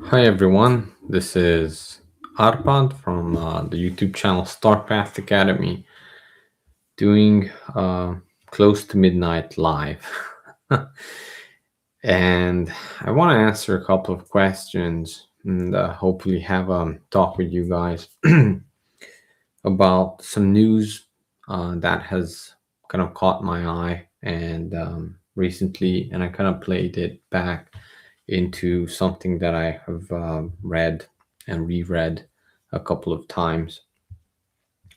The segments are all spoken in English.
Hi everyone, this is Arpad from the YouTube channel Star Path Academy doing close to midnight live. And I want to answer a couple of questions and hopefully have a talk with you guys about some news that has kind of caught my eye and recently, and I kind of played it back into something that I have read and reread a couple of times.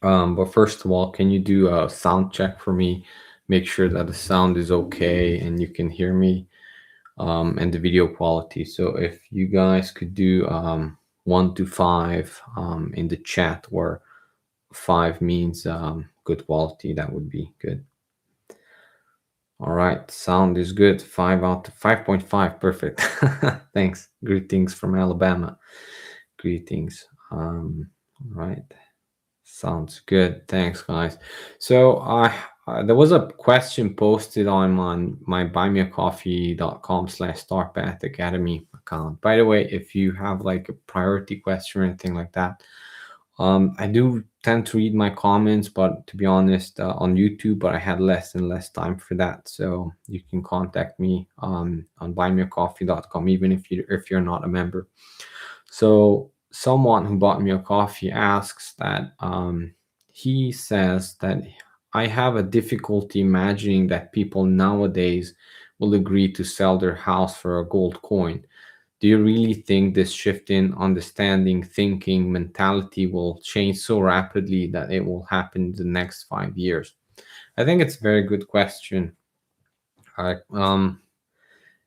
But first of all, can you do a sound check for me? Make sure that the sound is okay and you can hear me, and the video quality. So if you guys could do 1 to 5 in the chat, where 5 means good quality, that would be good. All right, sound is good. 5 out of 5.5, perfect. Thanks. Greetings from Alabama. Greetings. All right, sounds good. Thanks, guys. So there was a question posted on my buymeacoffee.com/starpath academy account. By the way, if you have like a priority question or anything like that, I do tend to read my comments, but to be honest, on YouTube, but I had less and less time for that. So you can contact me on buymeacoffee.com, even if you're not a member. So someone who bought me a coffee asks that he says that I have a difficulty imagining that people nowadays will agree to sell their house for a gold coin. Do you really think this shift in understanding, thinking, mentality will change so rapidly that it will happen in the next 5 years? I think it's a very good question. I,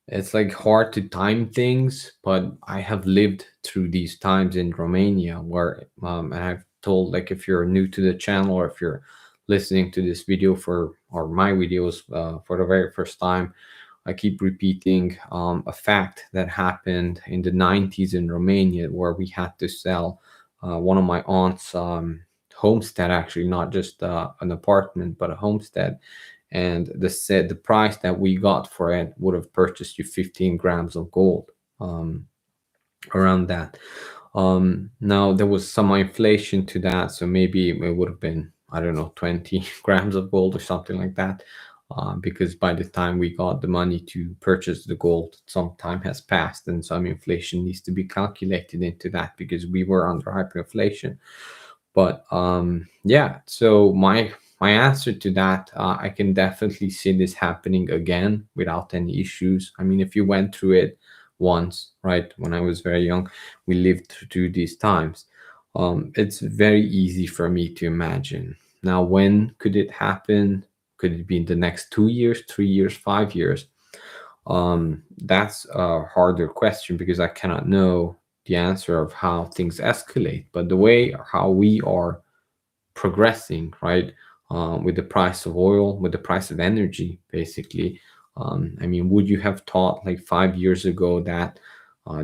it's like hard to time things, but I have lived through these times in Romania where, and I've told, like, if you're new to the channel or if you're listening to this video or my videos for the very first time, I keep repeating a fact that happened in the 90s in Romania, where we had to sell one of my aunt's homestead, actually, not just an apartment, but a homestead. And the price that we got for it would have purchased you 15 grams of gold, around that. Now there was some inflation to that, so maybe it would have been, I don't know, 20 grams of gold or something like that. Because by the time we got the money to purchase the gold, some time has passed, and some inflation needs to be calculated into that because we were under hyperinflation. But yeah, so my answer to that, I can definitely see this happening again without any issues. I mean, if you went through it once, right, when I was very young, we lived through these times. It's very easy for me to imagine. Now, when could it happen? Could it be in the next 2 years, 3 years, 5 years? That's a harder question because I cannot know the answer of how things escalate. But the way how we are progressing, right, with the price of oil, with the price of energy, basically. I mean, would you have thought like 5 years ago that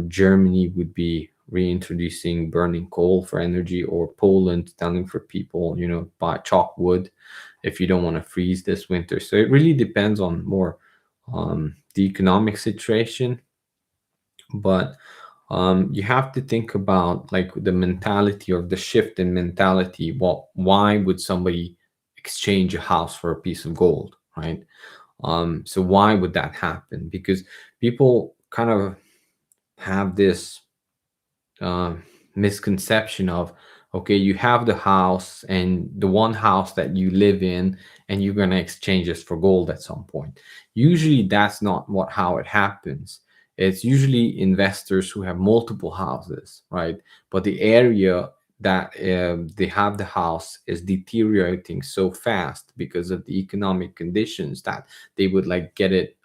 Germany would be reintroducing burning coal for energy, or Poland telling for people, buy chalk wood if you don't want to freeze this winter? So it really depends on more the economic situation, but you have to think about like the mentality or the shift in mentality. Well, why would somebody exchange a house for a piece of gold, right? So why would that happen? Because people kind of have this uh, misconception of, okay, you have the house and the one house that you live in, and you're going to exchange this for gold at some point. Usually that's not how it happens. It's usually investors who have multiple houses, right? But the area that they have the house is deteriorating so fast because of the economic conditions that they would like get it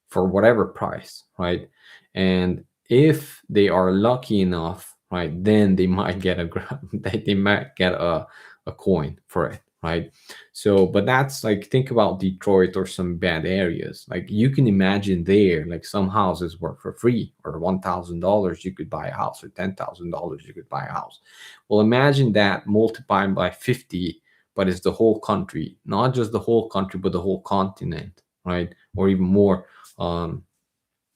for whatever price, right? And if they are lucky enough, right, then they might get they might get a coin for it, right? So, but that's like, think about Detroit or some bad areas. Like, you can imagine there, like, some houses were for free, or $1,000 you could buy a house, or $10,000 you could buy a house. Well, imagine that multiplied by 50, but it's the whole country, not just the whole country, but the whole continent, right? Or even more, um,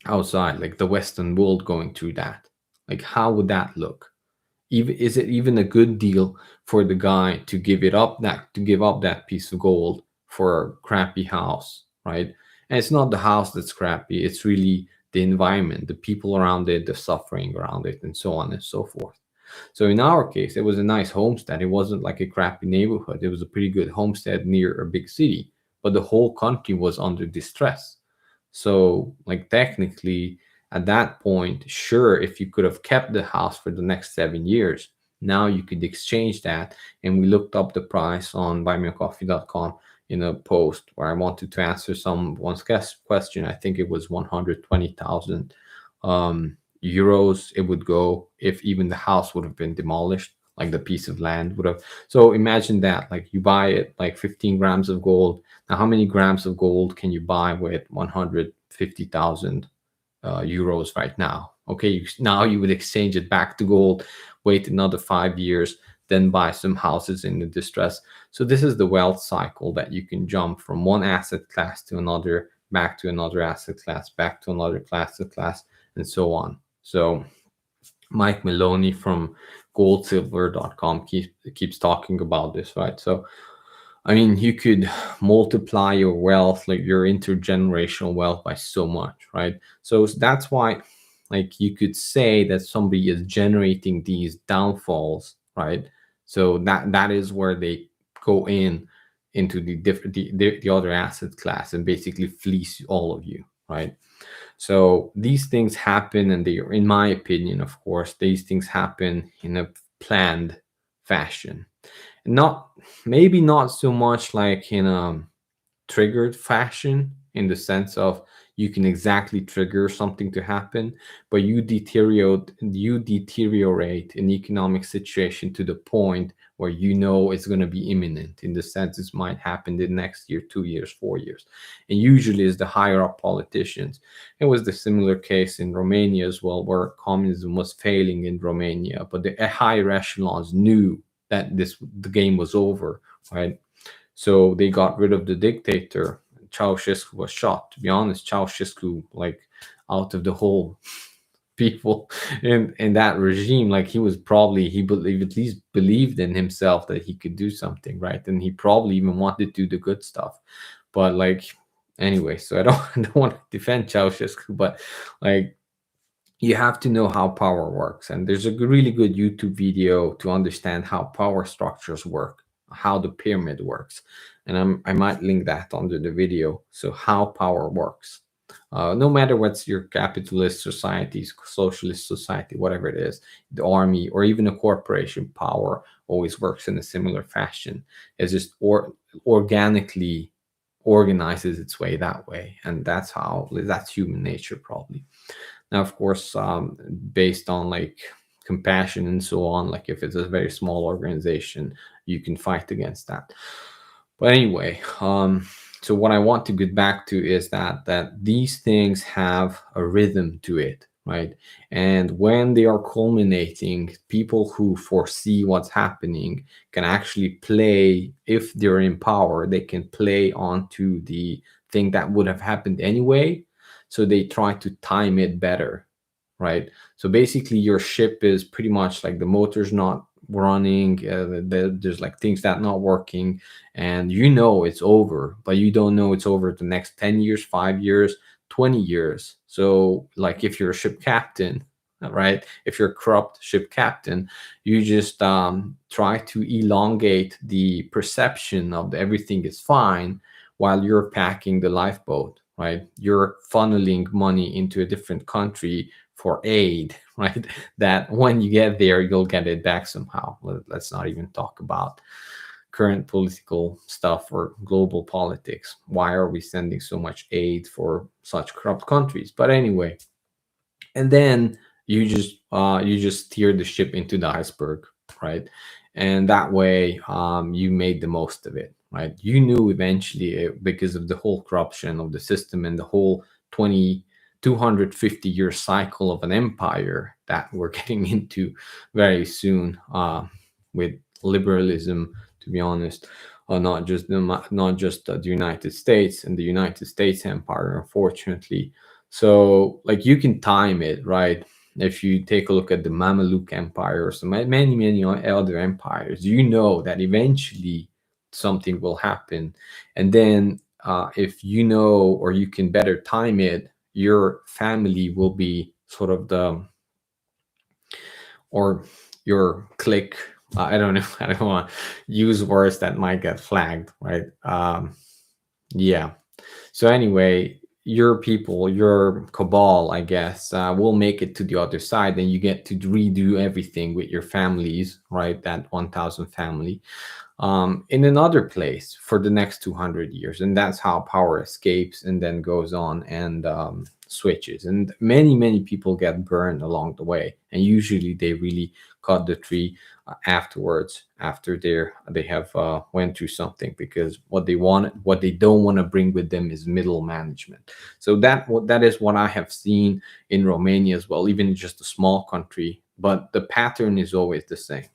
outside, like the Western world going through that. Like, how would that look? Even, is it even a good deal for the guy to give up that piece of gold for a crappy house, right? And it's not the house that's crappy, it's really the environment, the people around it, the suffering around it, and so on and so forth. So in our case, it was a nice homestead. It wasn't like a crappy neighborhood. It was a pretty good homestead near a big city, but the whole country was under distress. So, like, technically, at that point, sure, if you could have kept the house for the next 7 years, now you could exchange that. And we looked up the price on buymeacoffee.com in a post where I wanted to answer someone's question. I think it was 120,000 euros it would go if even the house would have been demolished, like the piece of land would have. So imagine that, like, you buy it like 15 grams of gold. Now, how many grams of gold can you buy with 150,000 euros right now? Okay, now you would exchange it back to gold, wait another 5 years, then buy some houses in the distress. So this is the wealth cycle that you can jump from one asset class to another, back to another asset class, back to another asset class, and so on. So Mike Maloney from goldsilver.com keeps talking about this, right? So I mean, you could multiply your wealth, like your intergenerational wealth, by so much, right? So that's why, like, you could say that somebody is generating these downfalls, right? So that is where they go into the different the other asset class and basically fleece all of you, right? So these things happen, and they, in my opinion, of course, these things happen in a planned fashion. Not, maybe not so much like in a triggered fashion, in the sense of you can exactly trigger something to happen, but you deteriorate an economic situation to the point where you know it's going to be imminent, in the sense it might happen the next year, 2 years, 4 years. And usually it's the higher up politicians. It was the similar case in Romania as well, where communism was failing in Romania, but the higher echelons knew that the game was over, right? So they got rid of the dictator. Ceausescu was shot. To be honest, Ceausescu, like, out of the whole people in that regime, like, he at least believed in himself that he could do something, right? And he probably even wanted to do the good stuff. But, like, anyway, so I don't, I don't want to defend Ceausescu, but, like, you have to know how power works. And there's a really good YouTube video to understand how power structures work, how the pyramid works. And I might link that under the video. So, how power works. No matter what's your capitalist society, socialist society, whatever it is, the army, or even a corporation, power always works in a similar fashion. It's just organically organizes its way that way. And that's human nature, probably. Now, of course, based on, like, compassion and so on, like, if it's a very small organization, you can fight against that. But anyway, so what I want to get back to is that these things have a rhythm to it, right? And when they are culminating, people who foresee what's happening can actually play. If they're in power, they can play onto the thing that would have happened anyway, so they try to time it better, right? So basically, your ship is pretty much like the motor's not running, there's like things that not working, and you know it's over, but you don't know it's over the next 10 years, 5 years, 20 years. So, like, if you're a ship captain, right, if you're a corrupt ship captain, you just try to elongate the perception of everything is fine while you're packing the lifeboat, right? You're funneling money into a different country for aid, right? That when you get there, you'll get it back somehow. Let's not even talk about current political stuff or global politics. Why are we sending so much aid for such corrupt countries? But anyway, and then you just steer the ship into the iceberg, right? And that way, you made the most of it, right? You knew eventually, because of the whole corruption of the system and the whole 250-year cycle of an empire that we're getting into very soon, with liberalism, to be honest, not just the United States and the United States empire, unfortunately. So, like, you can time it, right? if you take a look at the Mameluke Empire or some many other empires, you know that eventually something will happen, and then if you know or you can better time it, your family will be sort of the, or your clique. I don't know. I don't want to use words that might get flagged, right? Yeah. So anyway, your people, your cabal, I guess, will make it to the other side, and you get to redo everything with your families, right? That 1,000 family, in another place for the next 200 years. And that's how power escapes and then goes on and switches. And many people get burned along the way. And usually they really cut the tree afterwards, after they have went through something, because what they don't want to bring with them is middle management. So that is what I have seen in Romania as well, even in just a small country. But the pattern is always the same.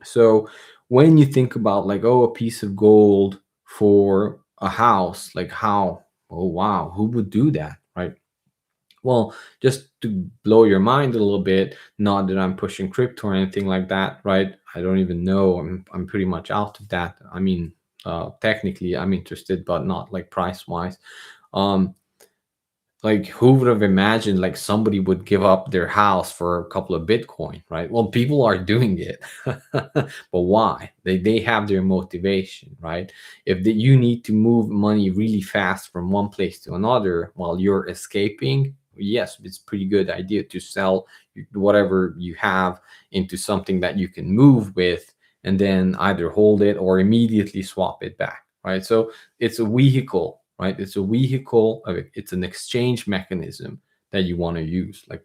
So when you think about like, oh, a piece of gold for a house, like how, oh wow, who would do that, right? Well, just to blow your mind a little bit, not that I'm pushing crypto or anything like that, right? I don't even know. I'm pretty much out of that. I mean, technically I'm interested, but not like price wise. Um, like who would have imagined like somebody would give up their house for a couple of Bitcoin, right? Well, people are doing it. But why? They have their motivation, right? If you need to move money really fast from one place to another while you're escaping, yes, it's a pretty good idea to sell whatever you have into something that you can move with, and then either hold it or immediately swap it back, right? So it's a vehicle, right? It's a vehicle, it's an exchange mechanism that you want to use. Like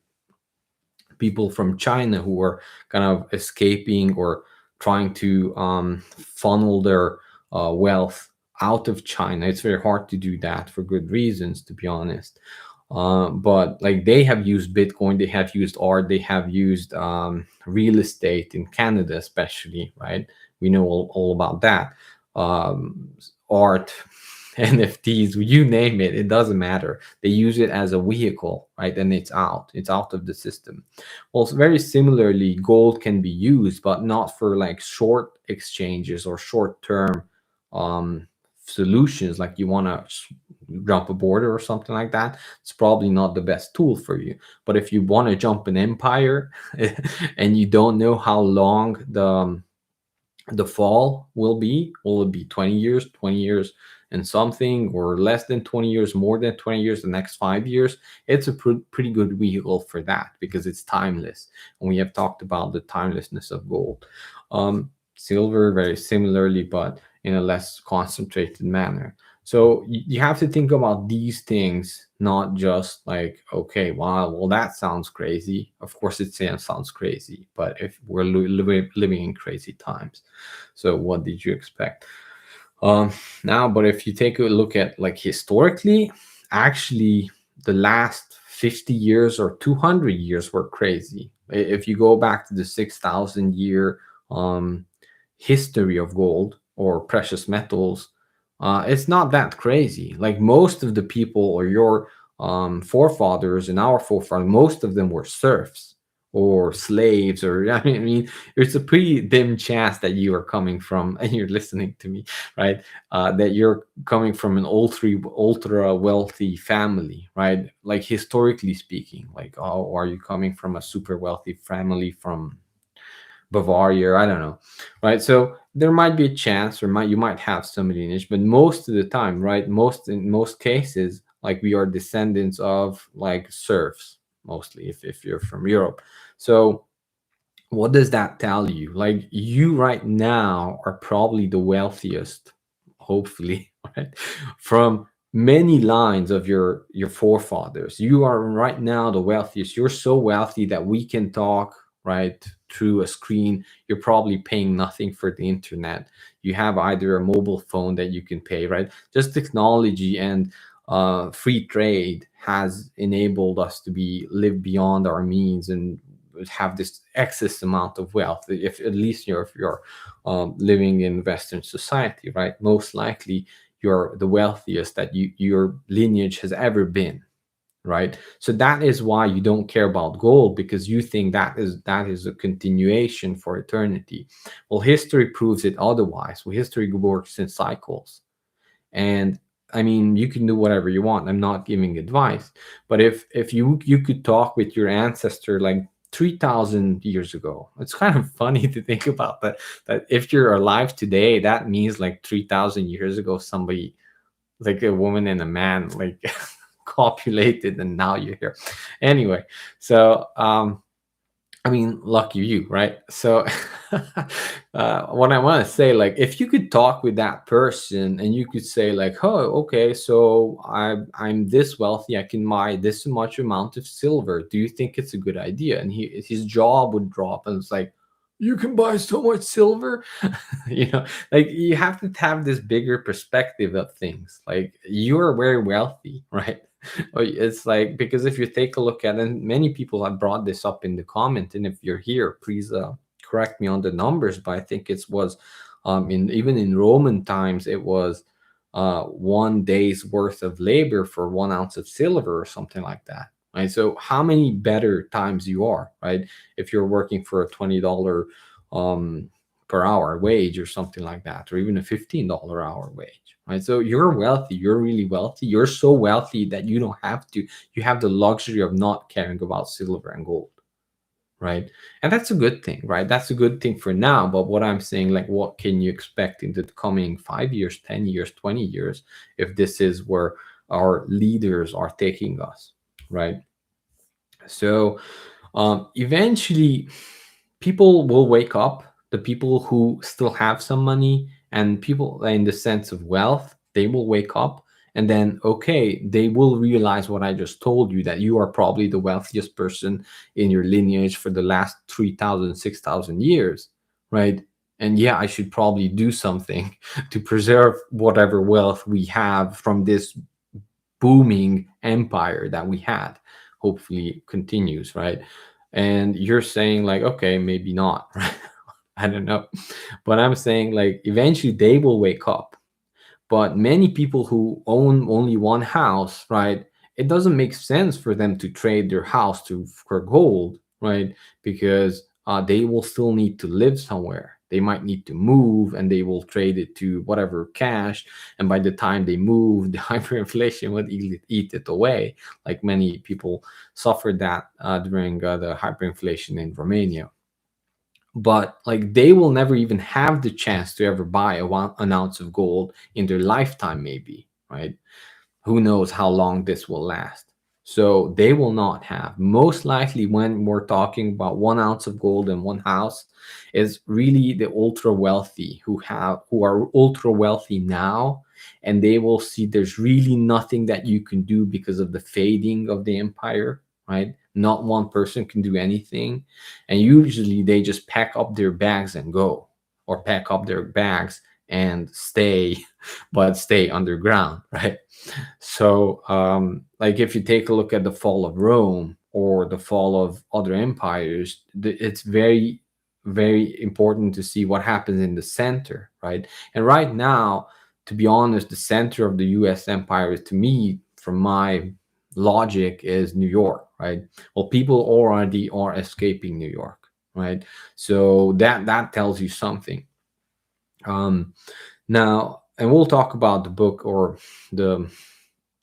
people from China who are kind of escaping or trying to funnel their wealth out of China. It's very hard to do that for good reasons, to be honest. But like they have used Bitcoin, they have used art, they have used real estate in Canada, especially, right? We know all about that. Art, NFTs, you name it, it doesn't matter. They use it as a vehicle, right? And it's out of the system. Well, very similarly, gold can be used, but not for like short exchanges or short term um, solutions. Like you want to jump a border or something like that, it's probably not the best tool for you. But if you want to jump an empire and you don't know how long the fall will it be 20 years, 20 years and something, or less than 20 years, more than 20 years, the next 5 years, it's a pretty good vehicle for that because it's timeless. And we have talked about the timelessness of gold. Silver, very similarly, but in a less concentrated manner. So you have to think about these things, not just like, okay, wow, well, that sounds crazy. Of course, it sounds crazy, but if we're living in crazy times, so what did you expect? Now, but if you take a look at like historically, actually, the last 50 years or 200 years were crazy. If you go back to the 6,000 year history of gold or precious metals, it's not that crazy. Like most of the people or your forefathers and our forefathers, most of them were serfs or slaves, or I mean, it's a pretty dim chance that you are coming from, and you're listening to me, right? That you're coming from an ultra wealthy family, right? Like historically speaking, like, oh, are you coming from a super wealthy family from Bavaria? I don't know, right? So there might be a chance, or you might have some lineage, but most of the time, right? In most cases, like we are descendants of like serfs, mostly if you're from Europe. So what does that tell you? Like you right now are probably the wealthiest, hopefully, right? From many lines of your forefathers. You are right now the wealthiest. You're so wealthy that we can talk right through a screen. You're probably paying nothing for the internet. You have either a mobile phone that you can pay, right? Just technology and free trade has enabled us to live beyond our means and have this excess amount of wealth. If at least if you're living in Western society, right? Most likely you're the wealthiest that your lineage has ever been. right? So that is why you don't care about gold, because you think that is a continuation for eternity. Well, history proves it otherwise. Well, history works in cycles. And I mean, you can do whatever you want. I'm not giving advice, but if you could talk with your ancestor like 3,000 years ago, it's kind of funny to think about that. That if you're alive today, that means like 3,000 years ago, somebody, like a woman and a man, like copulated, and now you're here. Anyway, so I mean, lucky you, right? So, what I want to say, like, if you could talk with that person and you could say, like, oh, okay, so I'm this wealthy, I can buy this much amount of silver. Do you think it's a good idea? And his jaw would drop, and it's like, you can buy so much silver, like you have to have this bigger perspective of things. Like, you're very wealthy, right? It's like, because if you take a look at, and many people have brought this up in the comment, and if you're here, please correct me on the numbers, but I think it was in even in Roman times, it was 1 day's worth of labor for 1 ounce of silver or something like that. Right. So how many better times you are, right? If you're working for a $20 um, per hour wage or something like that, or even a $15 hour wage, right? So you're wealthy, you're really wealthy. You're so wealthy that you have the luxury of not caring about silver and gold, right? And that's a good thing, right? That's a good thing for now. But what I'm saying, like, what can you expect in the coming 5 years, 10 years, 20 years, if this is where our leaders are taking us, right? So eventually, people will wake up. The people who still have some money, and people in the sense of wealth, they will wake up, and then, okay, they will realize what I just told you, that you are probably the wealthiest person in your lineage for the last 3,000, 6,000 years, right? And yeah, I should probably do something to preserve whatever wealth we have from this booming empire that we had. Hopefully continues, right? And you're saying, like, okay, maybe not, right? I don't know, but I'm saying, like, eventually they will wake up. But many people who own only one house, right, it doesn't make sense for them to trade their house to for gold, right? Because they will still need to live somewhere. They might need to move, and they will trade it to whatever cash. And by the time they move, the hyperinflation would eat it away. Like, many people suffered that during the hyperinflation in Romania. But like, they will never even have the chance to ever buy an ounce of gold in their lifetime, maybe, right? Who knows how long this will last. So they will not have. Most likely, when we're talking about 1 ounce of gold in one house, is really the ultra wealthy who are ultra wealthy now, and they will see there's really nothing that you can do because of the fading of the empire, right? Not one person can do anything, and usually they just pack up their bags and go, or pack up their bags and stay, but stay underground, right? So, like, if you take a look at the fall of Rome or the fall of other empires, it's very, very important to see what happens in the center, right? And right now, to be honest, the center of the U.S. empire, to me, from my logic, is New York, right? Well, people already are escaping New York, right? So that tells you something. Um, Now, and we'll talk about the book or the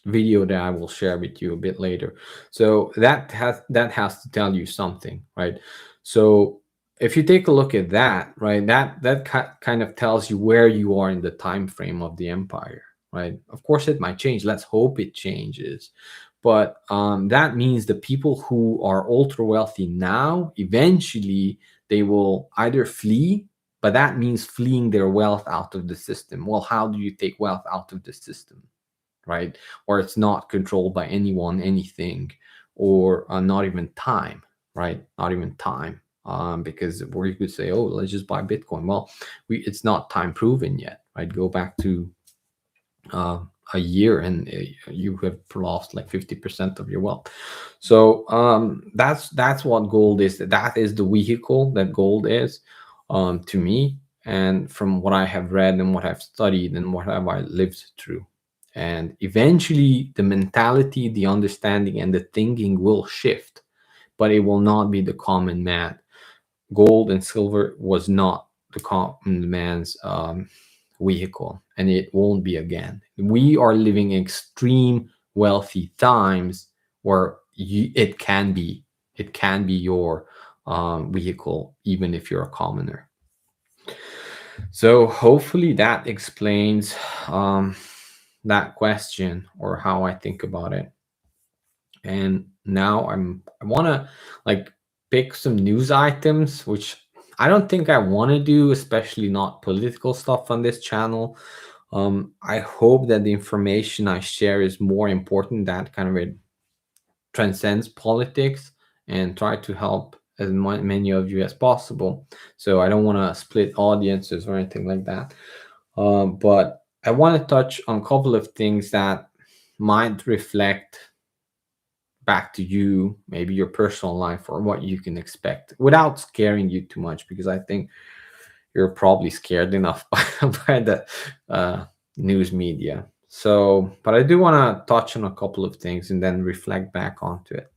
video that I will share with you a bit later. So that has to tell you something, right? So if you take a look at that, right, that kind of tells you where you are in the time frame of the empire, right? Of course, it might change. Let's hope it changes. But that means the people who are ultra wealthy now, eventually they will either flee, but that means fleeing their wealth out of the system. Well, how do you take wealth out of the system, right? Or it's not controlled by anyone, anything, or not even time, right? Not even time. Because where you could say, oh, let's just buy Bitcoin. Well, it's not time proven yet, right? Go back to uh, a year, and you have lost like 50% of your wealth. So that's what gold is. That is the vehicle that gold is, to me, and from what I have read and what I've studied and what have I lived through. And eventually, the mentality, the understanding, and the thinking will shift, but it will not be the common man. Gold and silver was not the common man's vehicle, and it won't be again. We are living in extreme wealthy times where it can be your vehicle, even if you're a commoner. So hopefully that explains um, that question or how I think about it. And now I want to like pick some news items, which I don't think I want to do, especially not political stuff on this channel. I hope that the information I share is more important, that kind of it transcends politics, and try to help as many of you as possible. So I don't want to split audiences or anything like that. But I want to touch on a couple of things that might reflect back to you, maybe your personal life or what you can expect without scaring you too much, because I think you're probably scared enough by the news media. So, but I do want to touch on a couple of things and then reflect back onto it.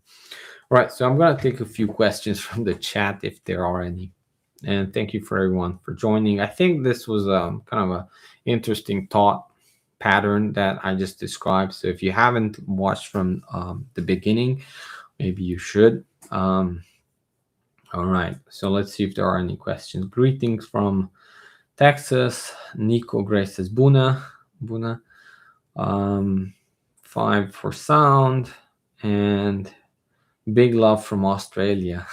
All right, so I'm going to take a few questions from the chat if there are any. And thank you for everyone for joining. I think this was kind of a interesting thought pattern that I just described. So if you haven't watched from the beginning, maybe you should. All right, so let's see if there are any questions. Greetings from Texas. Nico Grace says Buna. Buna. Um, 5 for sound. And big love from Australia.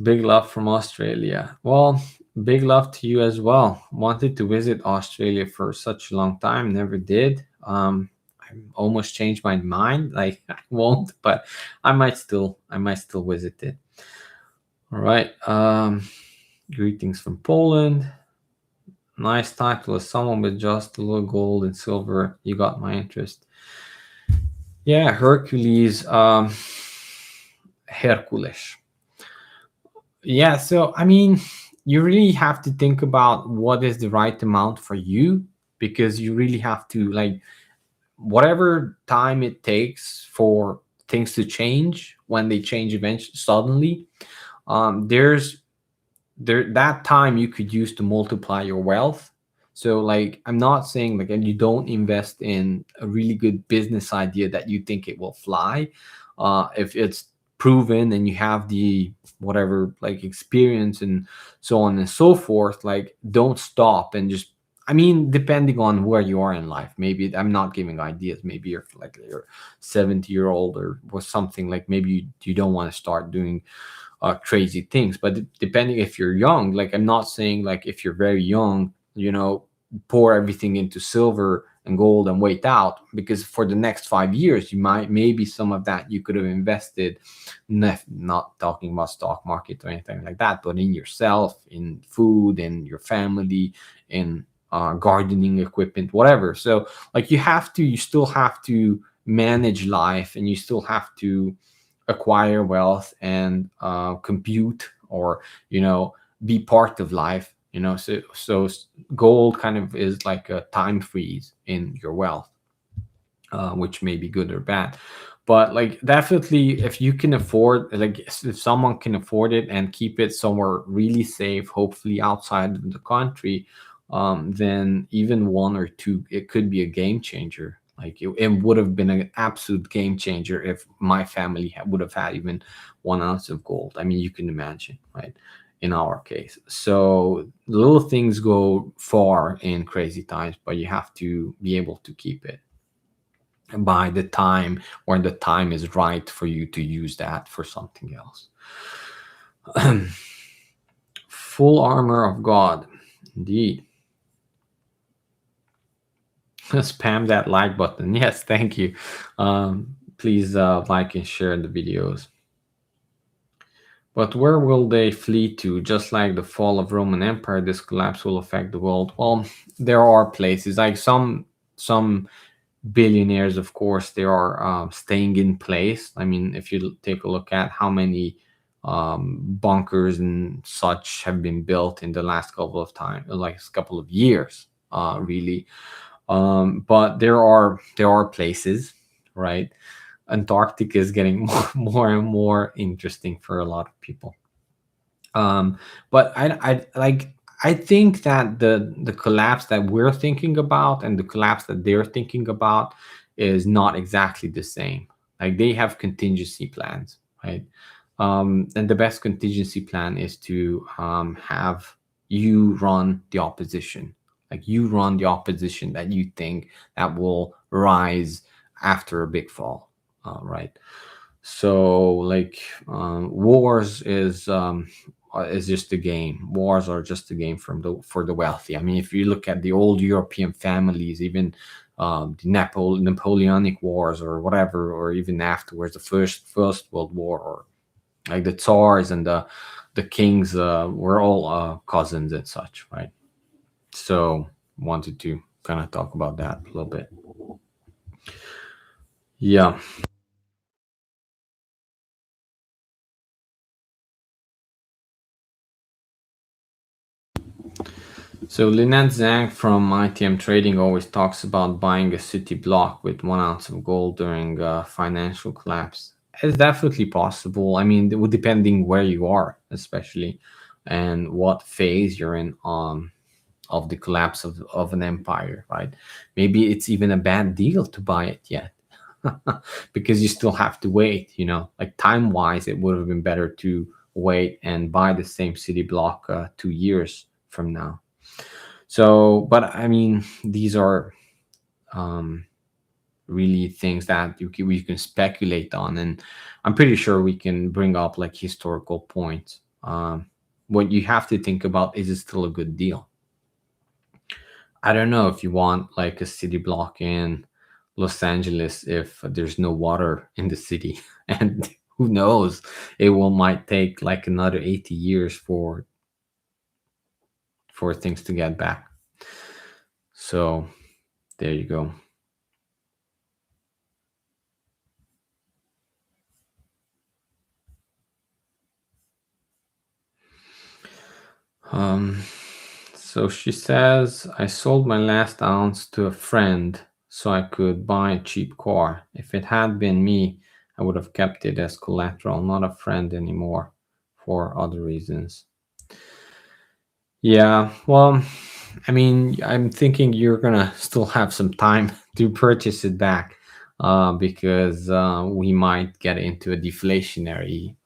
Big love from Australia. Well, big love to you as well. Wanted to visit Australia for such a long time, never did. I almost changed my mind. Like I won't, but I might still visit it. All right. Greetings from Poland. Nice title. As someone with just a little gold and silver, you got my interest. Yeah, Hercules. Hercules. Yeah, so I mean, you really have to think about what is the right amount for you, because you really have to like whatever time it takes for things to change. When they change eventually suddenly, there's that time you could use to multiply your wealth. So like I'm not saying like, and you don't invest in a really good business idea that you think it will fly, if it's proven and you have the whatever like experience and so on and so forth. Like don't stop and just, I mean, depending on where you are in life, maybe I'm not giving ideas, maybe you're like you're 70-year-old or something, like maybe you don't want to start doing crazy things. But depending if you're young, like I'm not saying like if you're very young, pour everything into silver and gold and wait out, because for the next 5 years you might, maybe some of that you could have invested, not talking about stock market or anything like that, but in yourself, in food, in your family, in gardening equipment, whatever. So like you still have to manage life, and you still have to acquire wealth and compute, or be part of life. So gold kind of is like a time freeze in your wealth, which may be good or bad. But like definitely if you can afford, like if someone can afford it and keep it somewhere really safe, hopefully outside of the country, then even one or two, it could be a game changer. Like it would have been an absolute game changer if my family would have had even 1 ounce of gold. I mean, you can imagine, right? In our case. So little things go far in crazy times, but you have to be able to keep it by the time when the time is right for you to use that for something else. Full armor of God. Indeed. Spam that like button. Yes, thank you. Please like and share the videos. But where will they flee to? Just like the fall of Roman Empire, this collapse will affect the world. Well, there are places like some billionaires, of course, they are staying in place. I mean, if you take a look at how many bunkers and such have been built in the last couple of years, really. But there are places, right? Antarctica is getting more and more interesting for a lot of people. um but I think that the collapse that we're thinking about and the collapse that they're thinking about is not exactly the same. Like, they have contingency plans, right? And the best contingency plan is to have you run the opposition. Like, you run the opposition that you think that will rise after a big fall, right? So, like, wars is just a game. Wars are just a game from the for the wealthy. I mean, if you look at the old European families, even the Napoleonic Wars or whatever, or even afterwards, the First World War, or like the Tsars and the kings were all cousins and such, right? So, wanted to kind of talk about that a little bit. Yeah. So Lynette Zhang from ITM Trading always talks about buying a city block with 1 ounce of gold during a financial collapse. It's definitely possible. I mean, depending where you are, especially, and what phase you're in of the collapse of an empire, right? Maybe it's even a bad deal to buy it yet. Because you still have to wait, like, time wise, it would have been better to wait and buy the same city block 2 years from now. So, but I mean, these are um, really things that we can speculate on, and I'm pretty sure we can bring up like historical points. What you have to think about, is it still a good deal? I don't know if you want like a city block in Los Angeles if there's no water in the city, and who knows, it will might take like another 80 years for things to get back. So there you go. Um, so she says, I sold my last ounce to a friend so I could buy a cheap car. If it had been me, I would have kept it as collateral, not a friend anymore, for other reasons. Yeah, well, I mean, I'm thinking you're gonna still have some time to purchase it back, because we might get into a deflationary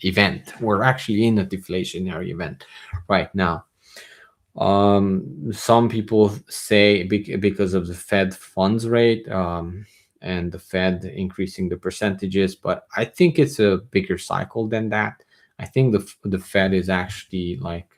event. We're actually in a deflationary event right now. Some people say because of the Fed funds rate, and the Fed increasing the percentages, but I think it's a bigger cycle than that. I think the Fed is actually like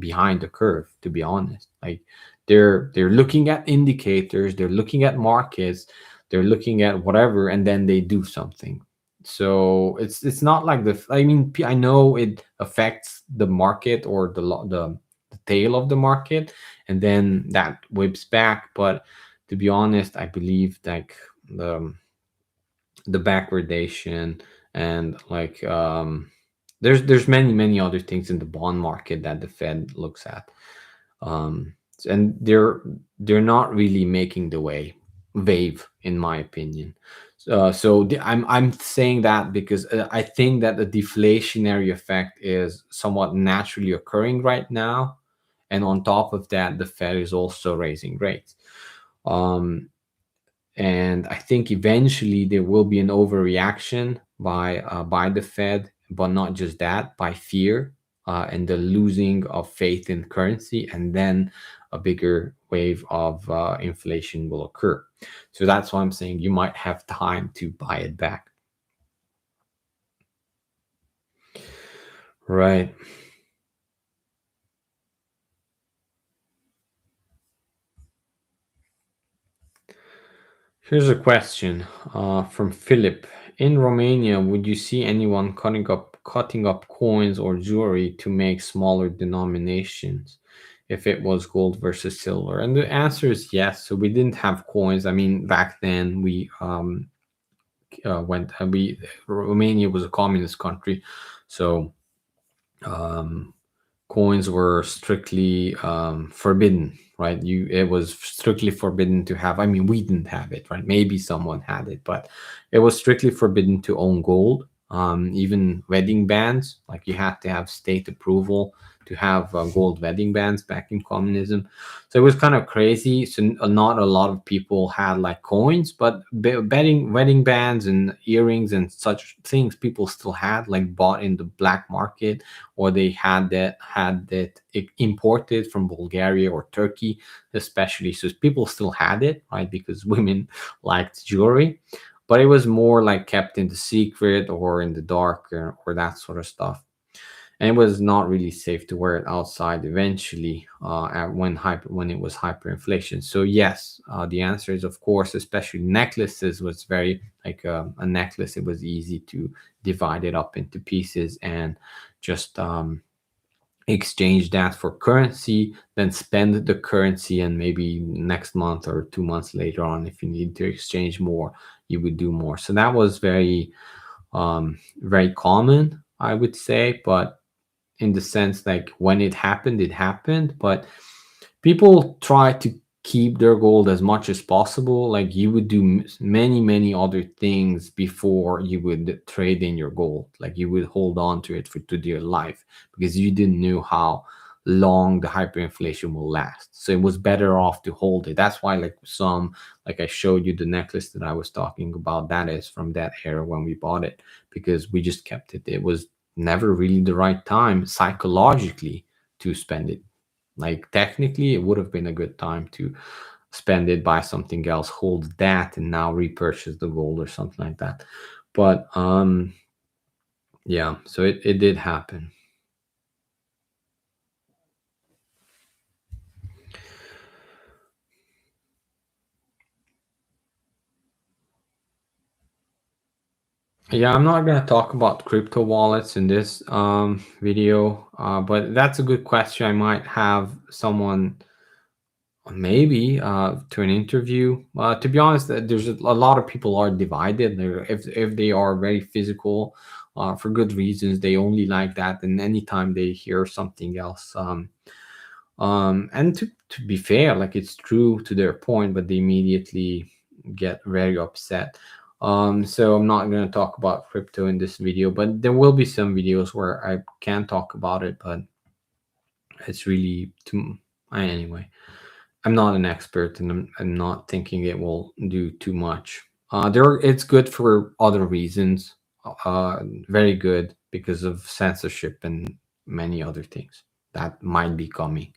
behind the curve, to be honest. Like, they're looking at indicators, they're looking at markets, they're looking at whatever, and then they do something. So it's not like I mean, I know it affects the market or the tail of the market, and then that whips back. But to be honest, I believe like the backwardation, and like there's many other things in the bond market that the Fed looks at, um and they're not really making the wave, in my opinion. I'm saying that because I think that the deflationary effect is somewhat naturally occurring right now, and on top of that, the Fed is also raising rates. Um and I think eventually there will be an overreaction by the Fed, but not just that, by fear, and the losing of faith in currency, and then a bigger wave of inflation will occur. So that's why I'm saying you might have time to buy it back. Right. Here's a question from Philip. In Romania, would you see anyone cutting up coins or jewelry to make smaller denominations if it was gold versus silver? And the answer is yes. So we didn't have coins. I mean, back then we went. Romania was a communist country, so um, coins were strictly forbidden, right? It was strictly forbidden to have. I mean, we didn't have it, right? Maybe someone had it, but it was strictly forbidden to own gold. Even wedding bands, like you had to have state approval to have gold wedding bands back in communism. So it was kind of crazy. So not a lot of people had like coins, but betting wedding bands and earrings and such things people still had, like bought in the black market, or they had that imported from Bulgaria or Turkey, especially. So people still had it, right? Because women liked jewelry, but it was more like kept in the secret or in the dark, or that sort of stuff. And it was not really safe to wear it outside eventually, when it was hyperinflation. So yes, the answer is of course, especially necklaces was very like a necklace. It was easy to divide it up into pieces and just exchange that for currency, then spend the currency, and maybe next month or 2 months later on, if you need to exchange more, you would do more. So that was very common, I would say. But in the sense, like when it happened, but people try to keep their gold as much as possible. Like you would do many other things before you would trade in your gold. Like you would hold on to it for to dear life, because you didn't know how long the hyperinflation will last. So it was better off to hold it. That's why like I showed you the necklace that I was talking about, that is from that era when we bought it, because we just kept it. It was never really the right time psychologically to spend it. Like technically, it would have been a good time to spend it, buy something else, hold that, and now repurchase the gold or something like that. But yeah, so it did happen. Yeah, I'm not gonna talk about crypto wallets in this video, but that's a good question. I might have someone maybe to an interview. To be honest, there's a lot of people are divided. If they are very physical, for good reasons, they only like that, and anytime they hear something else, and to be fair, like it's true to their point, but they immediately get very upset. So I'm not going to talk about crypto in this video, but there will be some videos where I can talk about it, but it's really too anyway. I'm not an expert, and I'm not thinking it will do too much. It's good for other reasons. Very good because of censorship and many other things that might be coming.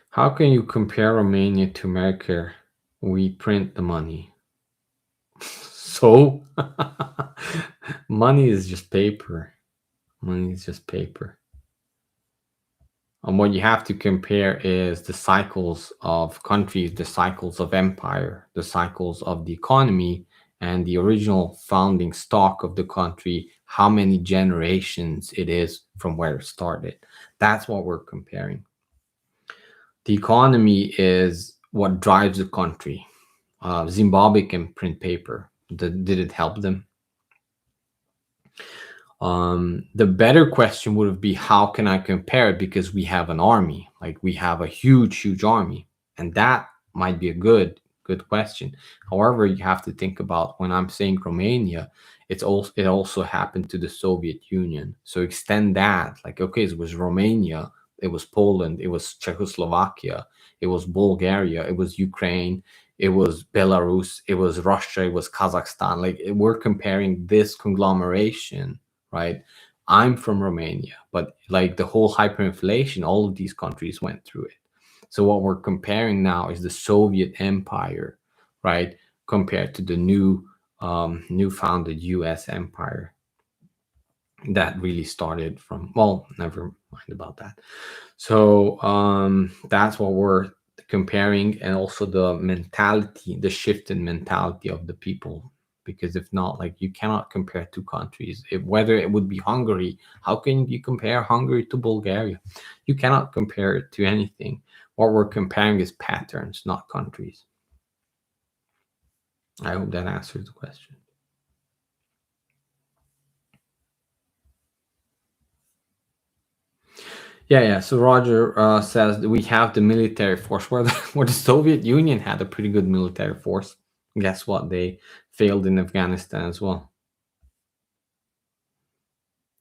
How can you compare Romania to America? We print the money. So money is just paper. Money is just paper. And what you have to compare is the cycles of countries, the cycles of empire, the cycles of the economy, and the original founding stock of the country, how many generations it is from where it started. That's what we're comparing. The economy is what drives the country. Zimbabwe can print paper. Did it help them? The better question would be, how can I compare it? Because we have an army, like we have a huge army, and that might be a good question. However, you have to think about, when I'm saying Romania, it also happened to the Soviet Union. So extend that, like, okay, it was Romania, it was Poland, it was Czechoslovakia, it was Bulgaria, it was Ukraine, it was Belarus, it was Russia, it was Kazakhstan. Like we're comparing this conglomeration, right? I'm from Romania, but like the whole hyperinflation, all of these countries went through it. So what we're comparing now is the Soviet Empire, right, compared to the new founded U.S. empire that really started from. Well, never mind about that. So that's what we're comparing, and also the mentality, the shift in mentality of the people. Because if not, like you cannot compare two countries. Whether it would be Hungary, how can you compare Hungary to Bulgaria? You cannot compare it to anything. What we're comparing is patterns, not countries. I hope that answers the question. Yeah. So Roger says that we have the military force where where the Soviet Union had a pretty good military force. Guess what? They failed in Afghanistan as well.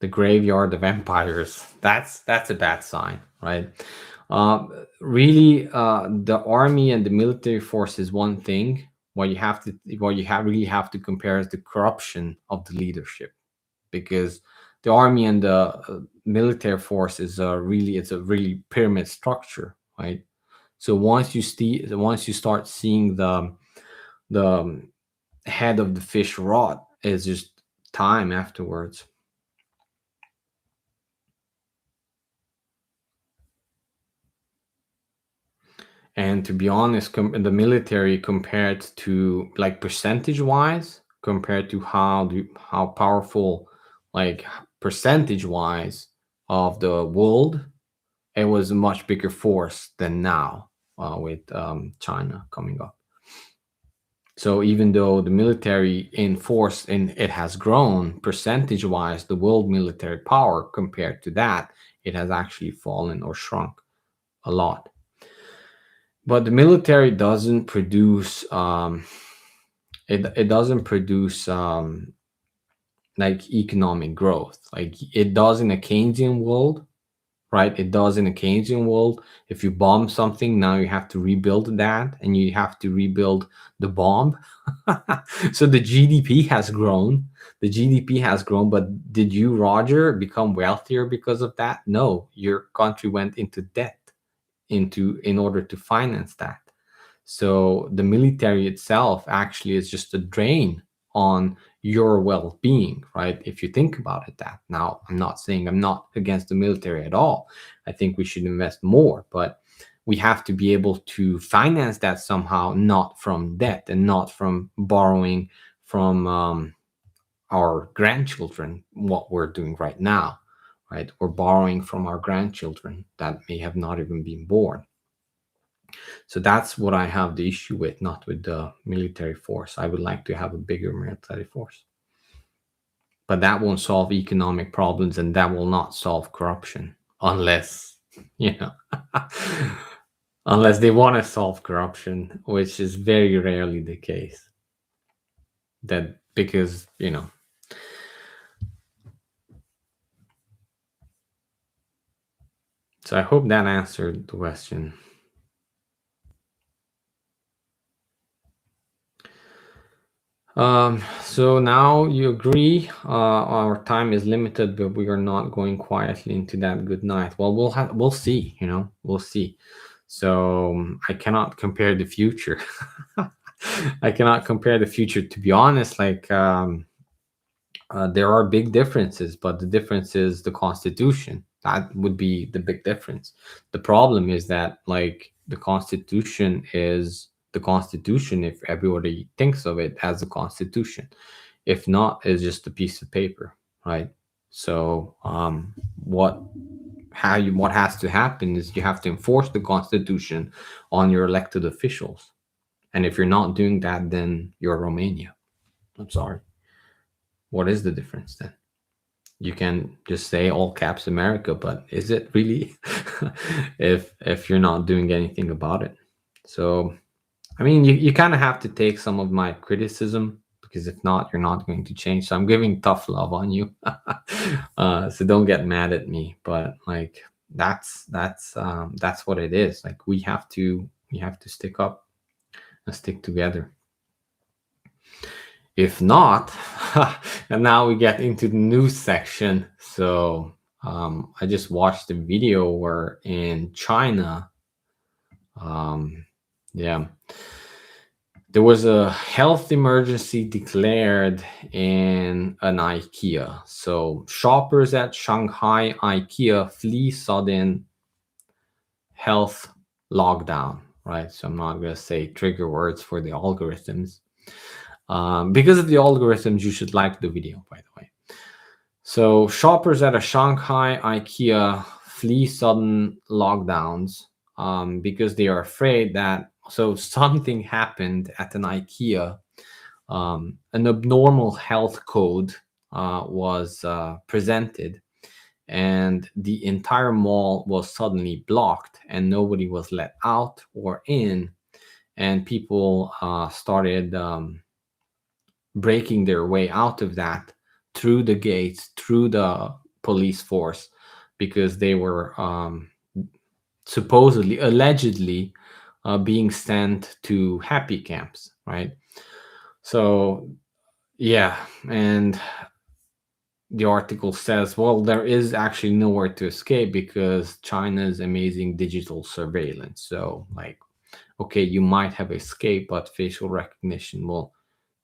The graveyard of empires. That's a bad sign, right? Really, the army and the military force is one thing. What you really have to compare is the corruption of the leadership, because the army and the military force is it's a really pyramid structure, right? So once you start seeing the head of the fish rot, it's just time afterwards. And to be honest, the military compared to like percentage wise, compared to how powerful, like percentage wise of the world, it was a much bigger force than now with China coming up. So even though the military in force and it has grown percentage wise, the world military power compared to that, it has actually fallen or shrunk a lot. But the military doesn't produce it doesn't produce like economic growth like it does in a Keynesian world, right? It does in a Keynesian world. If you bomb something, now you have to rebuild that and you have to rebuild the bomb. So the GDP has grown. The GDP has grown, but did you, Roger, become wealthier because of that? No, your country went into debt in order to finance that. So the military itself actually is just a drain on your well-being, right? If you think about it that. Now, I'm not saying I'm not against the military at all. I think we should invest more, but we have to be able to finance that somehow, not from debt and not from borrowing from our grandchildren, what we're doing right now, right? We're borrowing from our grandchildren that may have not even been born. So that's what I have the issue with, not with the military force. I would like to have a bigger military force. But that won't solve economic problems and that will not solve corruption unless, you know, unless they want to solve corruption, which is very rarely the case. That because, so I hope that answered the question. So now you agree, our time is limited, but we are not going quietly into that good night. Well, we'll see, we'll see. So I cannot compare the future. I cannot compare the future, to be honest. Like, there are big differences, but the difference is the Constitution. That would be the big difference. The problem is that, like, the Constitution is the Constitution if everybody thinks of it as a Constitution. If not, it's just a piece of paper, right? So, what has to happen is you have to enforce the Constitution on your elected officials, and if you're not doing that, then you're Romania. I'm sorry. What is the difference then? You can just say all caps America, but is it really? If you're not doing anything about it? So I mean, you kind of have to take some of my criticism, because if not, you're not going to change. So I'm giving tough love on you. So don't get mad at me, but like that's what it is. Like we have to stick up and stick together. If not, and now we get into the news section. So I just watched a video where in China, yeah, there was a health emergency declared in an Ikea. So shoppers at Shanghai Ikea flee sudden health lockdown, right? So I'm not going to say trigger words for the algorithms. Because of the algorithms, you should like the video, by the way. So shoppers at a Shanghai Ikea flee sudden lockdowns because they are afraid that something happened at an Ikea. An abnormal health code was presented, and the entire mall was suddenly blocked and nobody was let out or in, and people started breaking their way out of that through the gates, through the police force, because they were supposedly, allegedly, being sent to happy camps, right? So, yeah, and the article says, well, there is actually nowhere to escape because China's amazing digital surveillance. So, like, okay, you might have escaped, but facial recognition will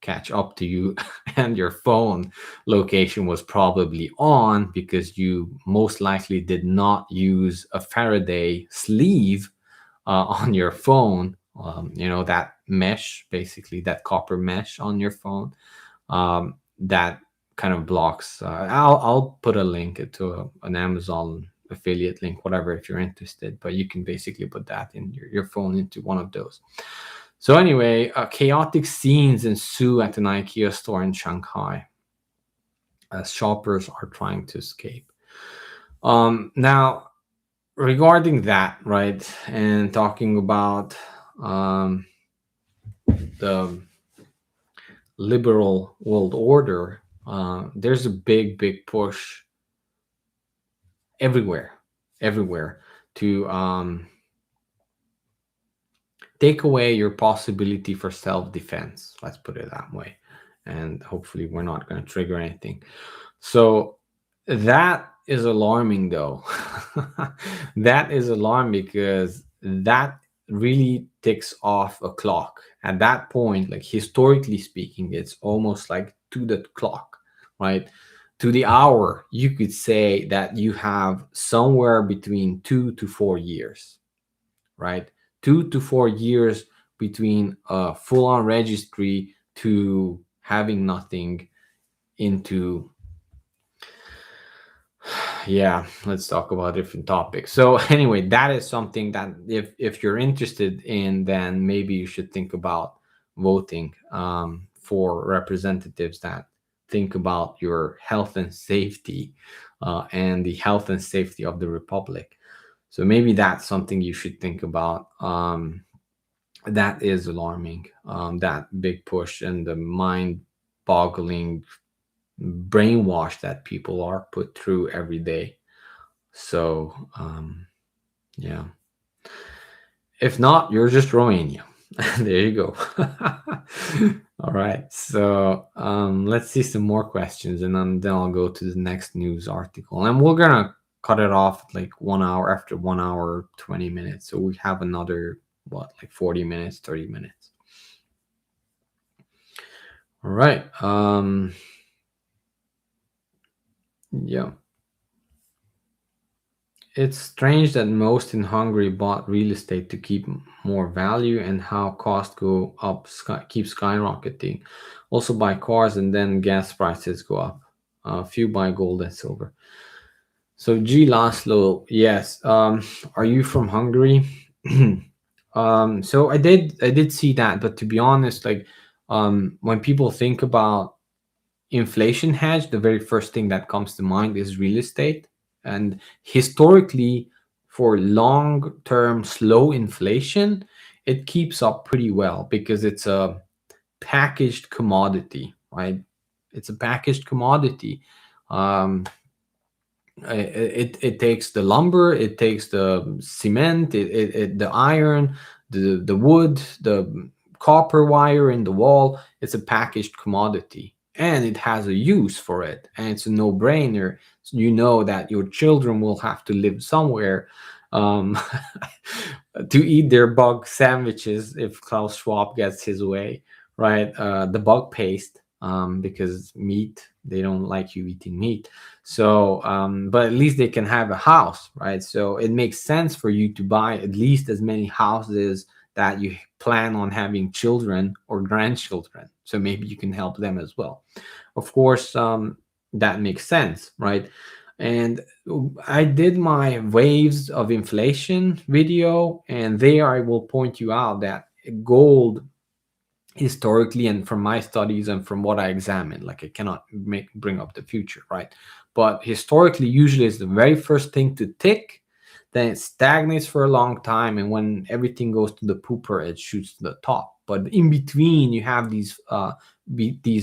catch up to you, and your phone location was probably on because you most likely did not use a Faraday sleeve on your phone. That mesh, basically, that copper mesh on your phone, that kind of blocks. I'll put a link to an Amazon affiliate link, whatever, if you're interested. But you can basically put that in your phone into one of those. So anyway, chaotic scenes ensue at an IKEA store in Shanghai as shoppers are trying to escape. Now, regarding that, right, and talking about the liberal world order, there's a big push everywhere to take away your possibility for self-defense. Let's put it that way, and hopefully we're not going to trigger anything. So that is alarming, though. That is alarming because that really ticks off a clock. At that point, like historically speaking, it's almost like to the clock, right? To the hour, you could say that you have somewhere between 2 to 4 years, right? 2 to 4 years between a full-on registry to having nothing into, yeah, let's talk about different topics. So anyway, that is something that if you're interested in, then maybe you should think about voting for representatives that think about your health and safety, and the health and safety of the republic. So maybe that's something you should think about. That is alarming, that big push and the mind boggling brainwash that people are put through every day. So, yeah. If not, you're just Romania. There you go. All right. So, let's see some more questions, and then I'll go to the next news article. And we're going to cut it off at like 1 hour, after 1 hour, 20 minutes. So we have another, what, like 40 minutes, 30 minutes. All right. Yeah. It's strange that most in Hungary bought real estate to keep more value, and how costs go up, keep skyrocketing. Also buy cars, and then gas prices go up. Few buy gold and silver. So G Laszlo, yes. Are you from Hungary? So I did see that, but to be honest, like, when people think about inflation hedge, the very first thing that comes to mind is real estate. And historically, for long-term slow inflation, it keeps up pretty well because it's a packaged commodity, right? It's a packaged commodity. Um, it takes the lumber, it takes the cement, the iron, the wood, the copper wire in the wall. It's a packaged commodity, and it has a use for it, and it's a no-brainer. So you know that your children will have to live somewhere, um, to eat their bug sandwiches if Klaus Schwab gets his way, right? The bug paste, because meat, they don't like you eating meat. So, but at least they can have a house, right? So it makes sense for you to buy at least as many houses that you plan on having children or grandchildren. So maybe you can help them as well. Of course, that makes sense, right? And I did my waves of inflation video, and there I will point you out that gold historically, and from my studies and from what I examine. Like, I cannot bring up the future, right? But historically, usually it's the very first thing to tick, then it stagnates for a long time, and when everything goes to the pooper, it shoots to the top. But in between, you have these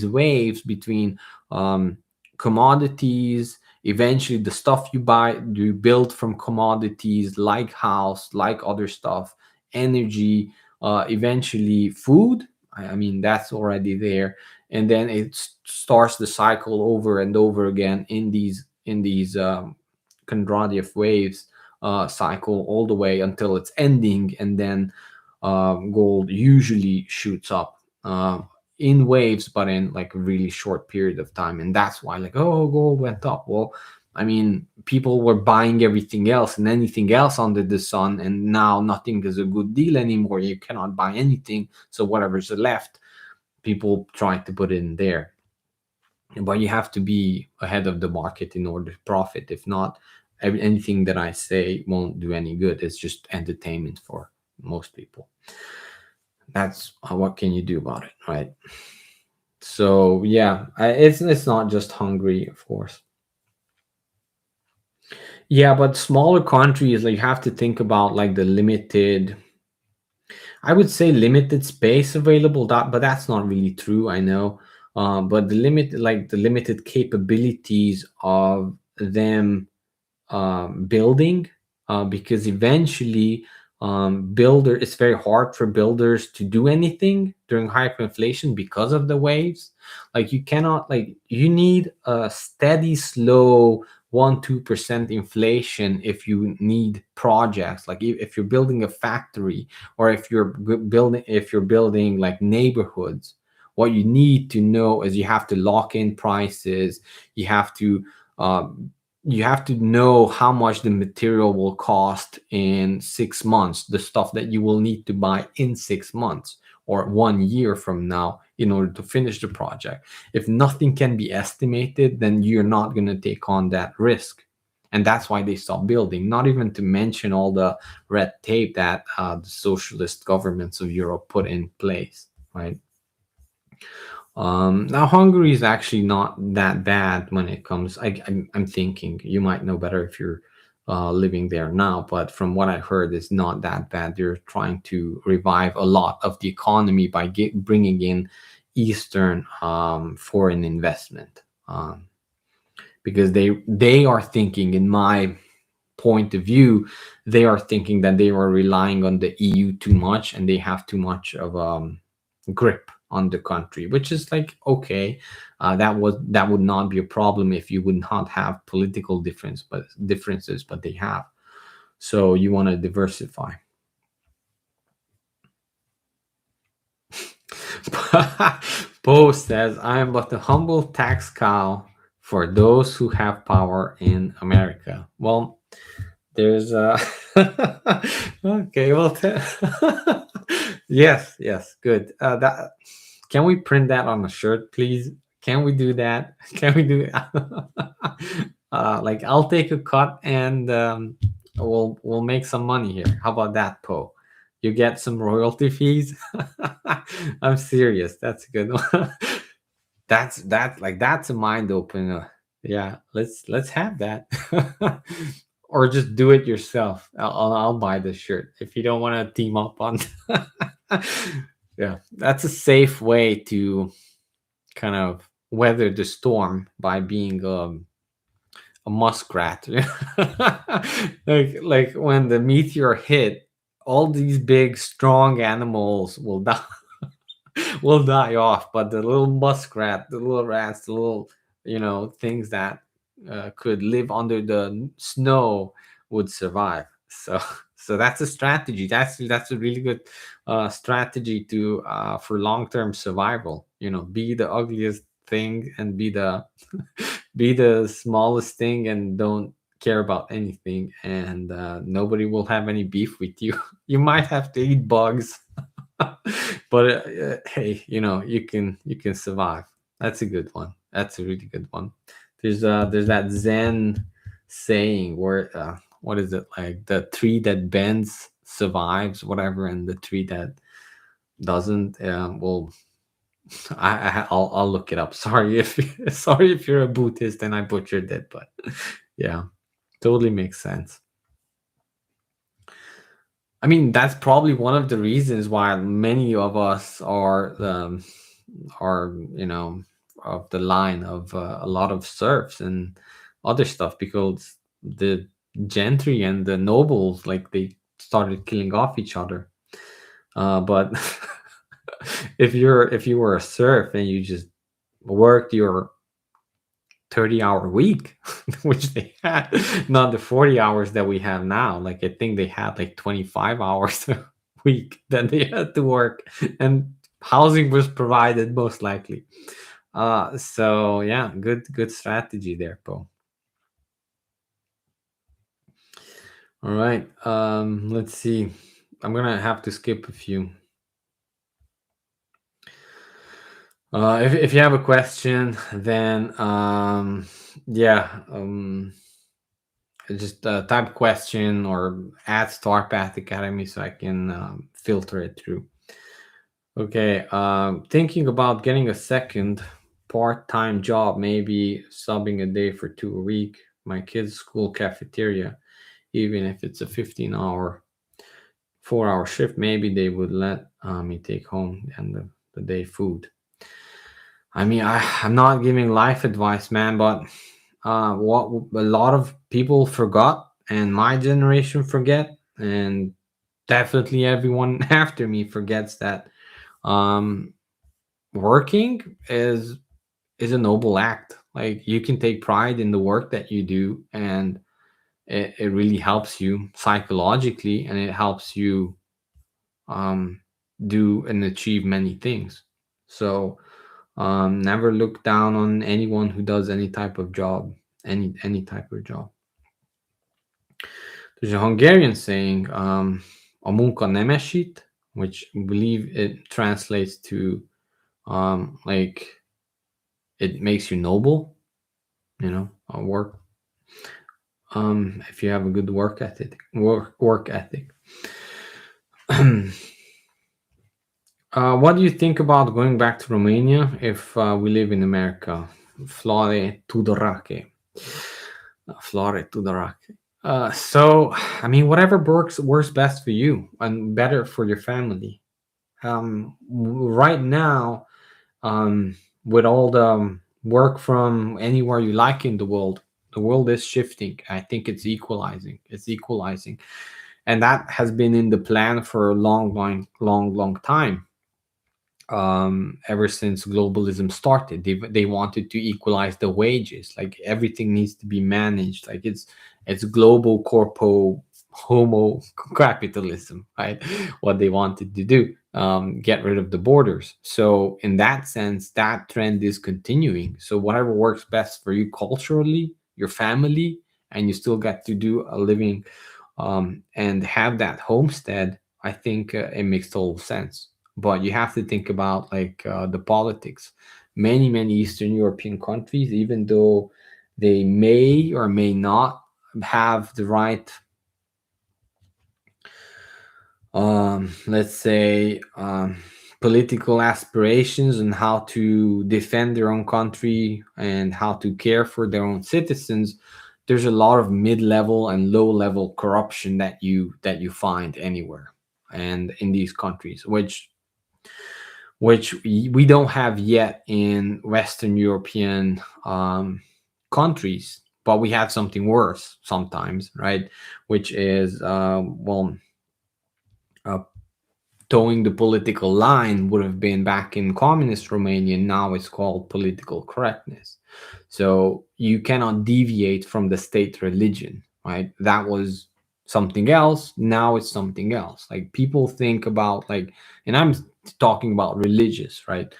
waves between um, commodities. Eventually, the stuff you build from commodities, like house, like other stuff, energy, eventually food. I mean, that's already there, and then it starts the cycle over and over again in these Kondratyov waves, cycle all the way until it's ending, and then gold usually shoots up in waves, but in like a really short period of time, and that's why, like, oh, gold went up. Well, I mean, people were buying everything else and anything else under the sun, and now nothing is a good deal anymore. You cannot buy anything, so whatever's left, people try to put it in there. But you have to be ahead of the market in order to profit. If not, anything that I say won't do any good. It's just entertainment for most people. That's what can you do about it, right? So yeah, it's not just Hungary, of course. Yeah, but smaller countries, like, you have to think about like the limited, I would say limited space available. That, but that's not really true. I know, but the limited capabilities of them building, because eventually, builder it's very hard for builders to do anything during hyperinflation because of the waves. Like, you cannot, like, you need a steady, slow 1-2% inflation if you need projects. Like, if you're building a factory, or if you're building like neighborhoods, what you need to know is you have to lock in prices. You have to uh, you have to know how much the material will cost in 6 months, the stuff that you will need to buy in 6 months or 1 year from now in order to finish the project. If nothing can be estimated, then you're not going to take on that risk. And that's why they stop building, not even to mention all the red tape that the socialist governments of Europe put in place, right? Now, Hungary is actually not that bad when it comes. I'm thinking you might know better if you're living there now, but from what I heard, it's not that bad. They're trying to revive a lot of the economy by bringing in Eastern foreign investment, because they are thinking, in my point of view, they are thinking that they are relying on the EU too much, and they have too much of grip on the country, which is like, okay, that would not be a problem if you would not have political differences, but they have. So you want to diversify. Poe says, I am but a humble tax cow for those who have power in America. Well, there's okay, well, yes, yes, good. That, can we print that on a shirt, please? Can we do that? Can we do like, I'll take a cut, and we'll make some money here. How about that, Poe? You get some royalty fees. I'm serious. That's a good one. That's a mind opener. Yeah, let's have that. Or just do it yourself. I'll buy the shirt if you don't want to team up on. Yeah, that's a safe way to kind of weather the storm, by being a muskrat. Like when the meteor hit, all these big strong animals will die. Will die off, but the little muskrat, the little rats, the little, things that could live under the snow would survive. So so that's a strategy. That's a really good strategy to for long-term survival. Be the ugliest thing, and be the be the smallest thing, and don't care about anything, and nobody will have any beef with you. You might have to eat bugs, but hey, you can survive. That's a good one. That's a really good one. There's that Zen saying where what is it, like, the tree that bends survives, whatever, and the tree that doesn't will I'll look it up. Sorry if sorry if you're a Buddhist and I butchered it, but yeah, totally makes sense. I mean, that's probably one of the reasons why many of us are of the line of a lot of serfs and other stuff, because the gentry and the nobles, like, they started killing off each other. But if you were a serf and you just worked your 30-hour week, which they had, not the 40 hours that we have now. Like, I think they had like 25 hours a week that they had to work, and housing was provided most likely. So yeah, good strategy there, Paul. All right. Let's see. I'm gonna have to skip a few. If you have a question, then yeah, just type question or add Star Path Academy so I can filter it through. Okay, thinking about getting a second part-time job, maybe subbing a day for 2 a week, my kids' school cafeteria, even if it's a 15-hour, 4-hour shift, maybe they would let me take home and the day food. I mean, I'm not giving life advice, man, but what a lot of people forgot, and my generation forget, and definitely everyone after me forgets, that um, working is a noble act. Like, you can take pride in the work that you do, and it really helps you psychologically, and it helps you um, do and achieve many things. So never look down on anyone who does any type of job, any type of job. There's a Hungarian saying, "A munka nemesít," which I believe it translates to like, it makes you noble. A work. If you have a good work ethic, work ethic. What do you think about going back to Romania if we live in America? Flore Tudorake. Flore Tudorake. So, I mean, whatever works best for you and better for your family. Right now, with all the work from anywhere you like in the world is shifting. I think it's equalizing. It's equalizing, and that has been in the plan for a long time. Ever since globalism started, they wanted to equalize the wages. Like, everything needs to be managed. Like, it's global corpo homo capitalism, right? What they wanted to do, get rid of the borders. So in that sense, that trend is continuing. So whatever works best for you culturally, your family, and you still get to do a living, and have that homestead, I think it makes total sense. But you have to think about, like, the politics. Many Eastern European countries, even though they may or may not have the right, let's say, political aspirations on how to defend their own country and how to care for their own citizens, there's a lot of mid-level and low-level corruption that you find anywhere and in these countries, which we don't have yet in Western European countries, but we have something worse sometimes, right? Which is, uh, towing the political line would have been back in communist Romania. Now it's called political correctness. So you cannot deviate from the state religion, right? That was something else. Now it's something else. Like, people think about, like, and I'm talking about religious, right?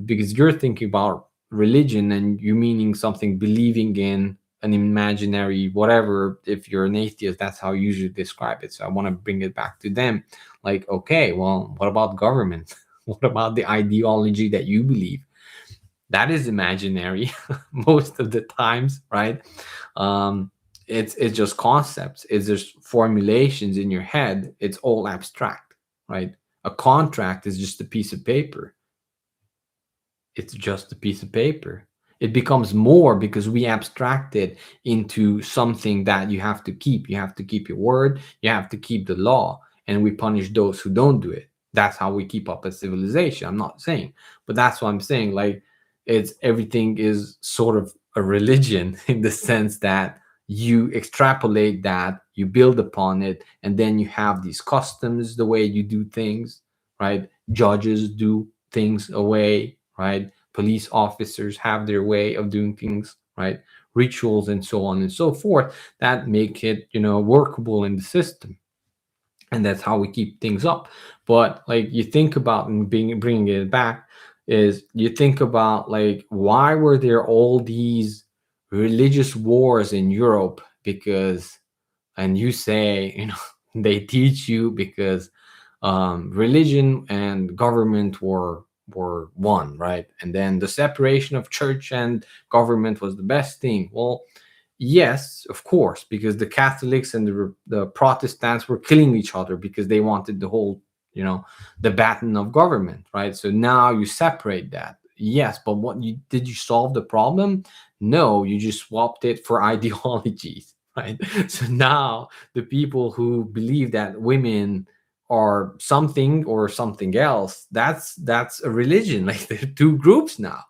Because you're thinking about religion and you meaning something, believing in an imaginary whatever. If you're an atheist, that's how you usually describe it. So I want to bring it back to them. Like, okay, well, what about government? What about the ideology that you believe? That is imaginary most of the times, right? It's just concepts. It's just formulations in your head. It's all abstract, right? A contract is just a piece of paper. It's just a piece of paper. It becomes more because we abstract it into something that you have to keep. You have to keep your word, you have to keep the law, and we punish those who don't do it. That's how we keep up a civilization. I'm not saying, but that's what I'm saying. Like, it's everything is sort of a religion in the sense that you extrapolate that, you build upon it, and then you have these customs, the way you do things, right? Judges do things a way, right? Police officers have their way of doing things, right? Rituals and so on and so forth that make it, workable in the system. And that's how we keep things up. But like, you think about, and bringing it back, is you think about, like, why were there all these religious wars in Europe? Because, and you say, they teach you because religion and government were one, right? And then the separation of church and government was the best thing. Well, yes, of course, because the Catholics and the Protestants were killing each other because they wanted the whole, the baton of government, right? So now you separate that. Yes, but you solve the problem? No, you just swapped it for ideologies, right? So now the people who believe that women are something or something else, that's a religion. Like, there are two groups now.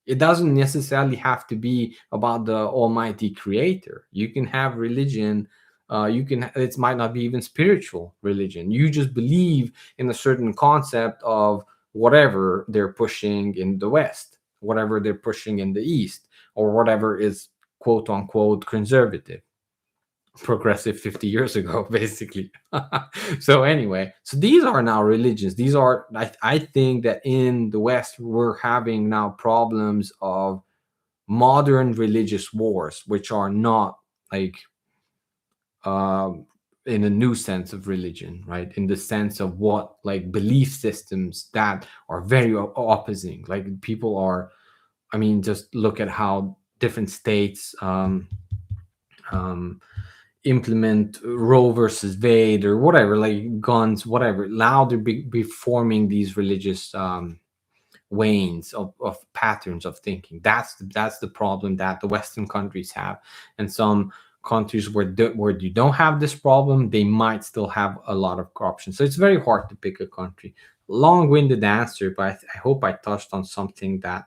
It doesn't necessarily have to be about the almighty creator. You can have religion, it might not be even spiritual religion. You just believe in a certain concept of whatever they're pushing in the West, whatever they're pushing in the East, or whatever is quote unquote conservative, progressive 50 years ago, basically. So anyway, so these are now religions. These are, I think that in the West we're having now problems of modern religious wars, which are not like um in a new sense of religion, right? In the sense of what, like, belief systems that are very opposing. Like, people are, I mean, just look at how different states um implement Roe versus Wade or whatever, like guns, whatever. Now they're be forming these religious wanes of patterns of thinking. That's the problem that the Western countries have, and some countries where you don't have this problem, they might still have a lot of corruption. So it's very hard to pick a country. Long-winded answer, but I hope I touched on something that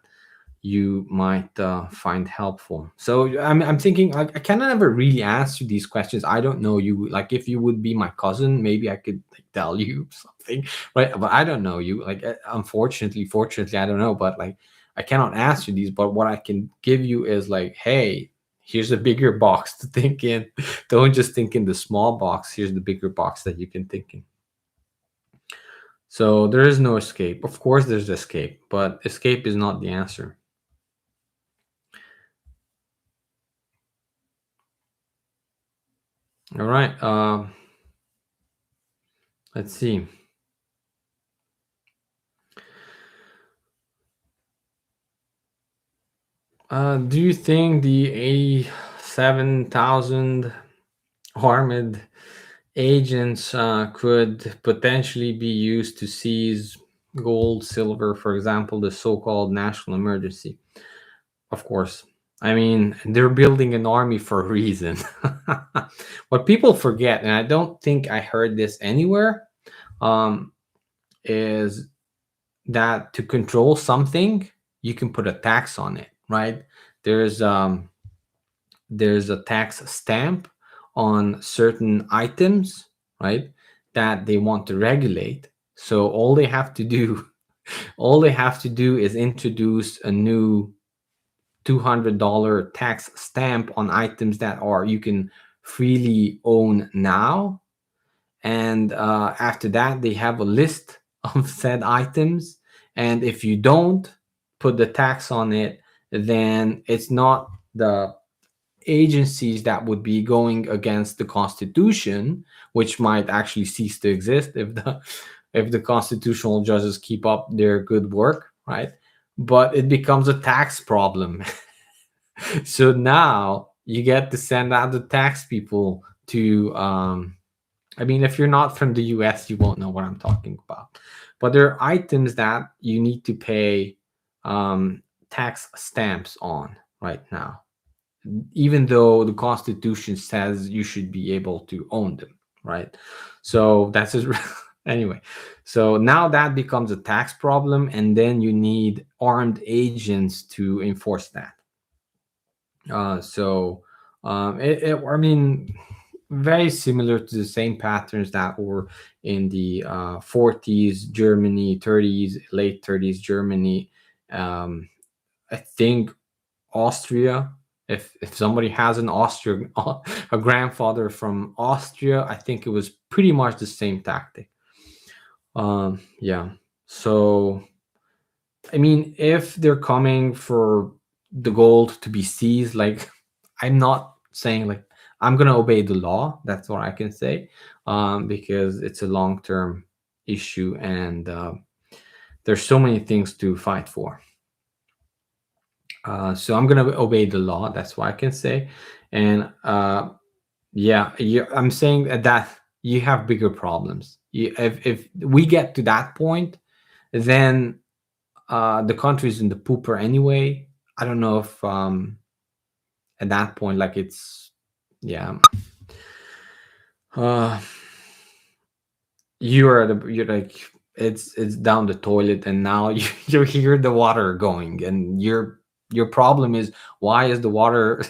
you might find helpful. So I'm thinking, like, I can never really answer these questions. I don't know you. Like, if you would be my cousin, maybe I could, like, tell you something, right? But I don't know you. Like, unfortunately, fortunately, I don't know. But, like, I cannot answer these. But what I can give you is, like, hey, here's a bigger box to think in. Don't just think in the small box. Here's the bigger box that you can think in. So there is no escape. Of course, there's escape, but escape is not the answer. All right. Let's see. Do you think the 87,000 armed agents could potentially be used to seize gold, silver, for example, the so-called national emergency? Of course. I mean, they're building an army for a reason. What people forget, and I don't think I heard this anywhere, um, is that to control something, you can put a tax on it, right? There's um, there's a tax stamp on certain items, right? That they want to regulate. So all they have to do is introduce a new $200 tax stamp on items that are you can freely own now, and after that they have a list of said items, and if you don't put the tax on it, then it's not the agencies that would be going against the constitution, which might actually cease to exist if the constitutional judges keep up their good work, right? But it becomes a tax problem. So now you get to send out the tax people to I mean, if you're not from the US, you won't know what I'm talking about. But there are items that you need to pay tax stamps on right now, even though the Constitution says you should be able to own them, right? So that's just anyway. So now that becomes a tax problem, and then you need armed agents to enforce that. So I mean, very similar to the same patterns that were in the 40s Germany, 30s, late 30s Germany. Um, I think Austria. If somebody has an Austrian, a grandfather from Austria, I think it was pretty much the same tactic. Yeah. So I mean, if they're coming for the gold to be seized, like I'm not saying like I'm gonna obey the law. That's what I can say, because it's a long term issue, and there's so many things to fight for. So I'm gonna obey the law. That's what I can say, and yeah, I'm saying that you have bigger problems. If we get to that point, then the country's in the pooper anyway. I don't know if at that point, like it's, yeah, uh, you're like it's down the toilet, and now you hear the water going, and your problem is why is the water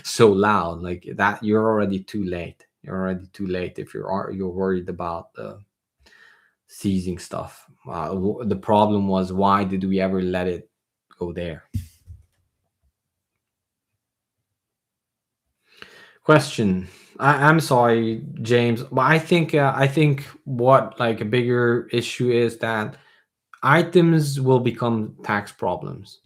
so loud like that? You're already too late. You're already too late if you're worried about seizing stuff. The problem was why did we ever let it go there? Question. I'm sorry, James, but I think what like a bigger issue is that items will become tax problems,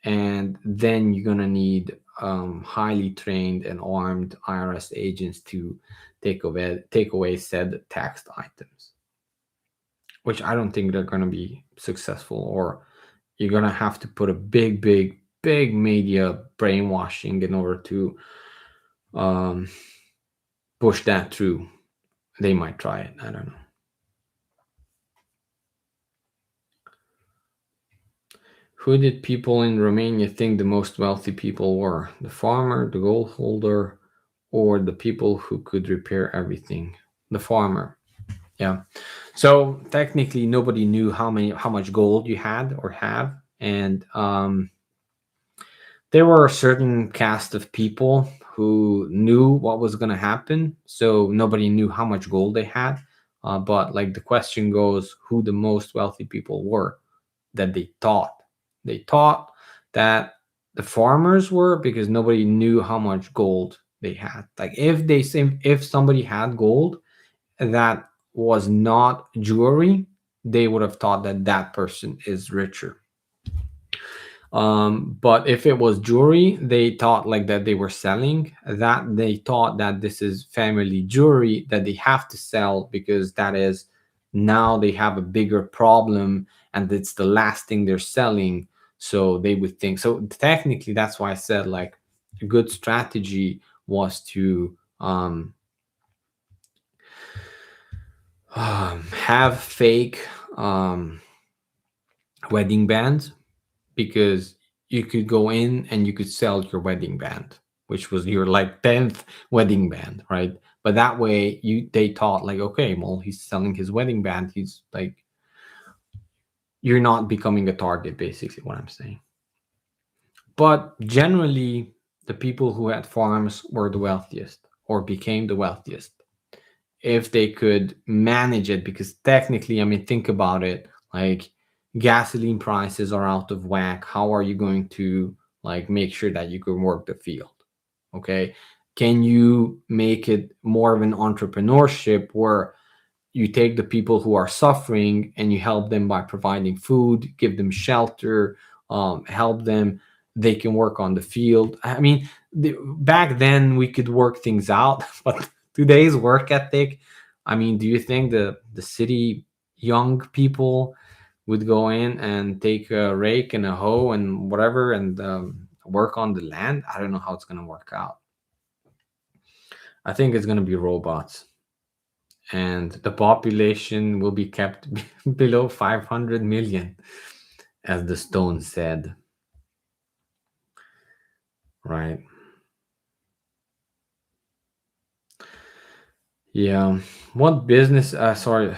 and then you're gonna need highly trained and armed IRS agents to take away said taxed items, which I don't think they're gonna be successful. Or you're gonna have to put a big media brainwashing in order to um, push that through. They might try it. I don't know. Who did people in Romania think the most wealthy people were? The farmer, the gold holder, or the people who could repair everything? The farmer. Yeah. So technically, nobody knew how much gold you had or have, and there were a certain cast of people who knew what was going to happen. So nobody knew how much gold they had. But like the question goes, who the most wealthy people were that they thought? They thought that the farmers were, because nobody knew how much gold they had. Like if somebody had gold that was not jewelry, they would have thought that that person is richer. But if it was jewelry, they thought like that they were selling that. They thought that this is family jewelry that they have to sell, because that is, now they have a bigger problem, and it's the last thing they're selling. So they would think so. Technically, that's why I said like a good strategy was to have fake wedding bands, because you could go in and you could sell your wedding band, which was your like 10th wedding band, right? But that way they thought like, okay, well, he's selling his wedding band. He's like, you're not becoming a target, basically what I'm saying. But generally, the people who had farms were the wealthiest, or became the wealthiest, if they could manage it. Because technically, I mean, think about it, like gasoline prices are out of whack. How are you going to like make sure that you can work the field? Okay, can you make it more of an entrepreneurship where you take the people who are suffering and you help them by providing food, give them shelter, help them, they can work on the field. I mean, back then we could work things out, but today's work ethic, I mean, do you think the city young people would go in and take a rake and a hoe and whatever, and work on the land? I don't know how it's going to work out. I think it's going to be robots, and the population will be kept below 500 million. as the stone said, right? Yeah. What business? Sorry,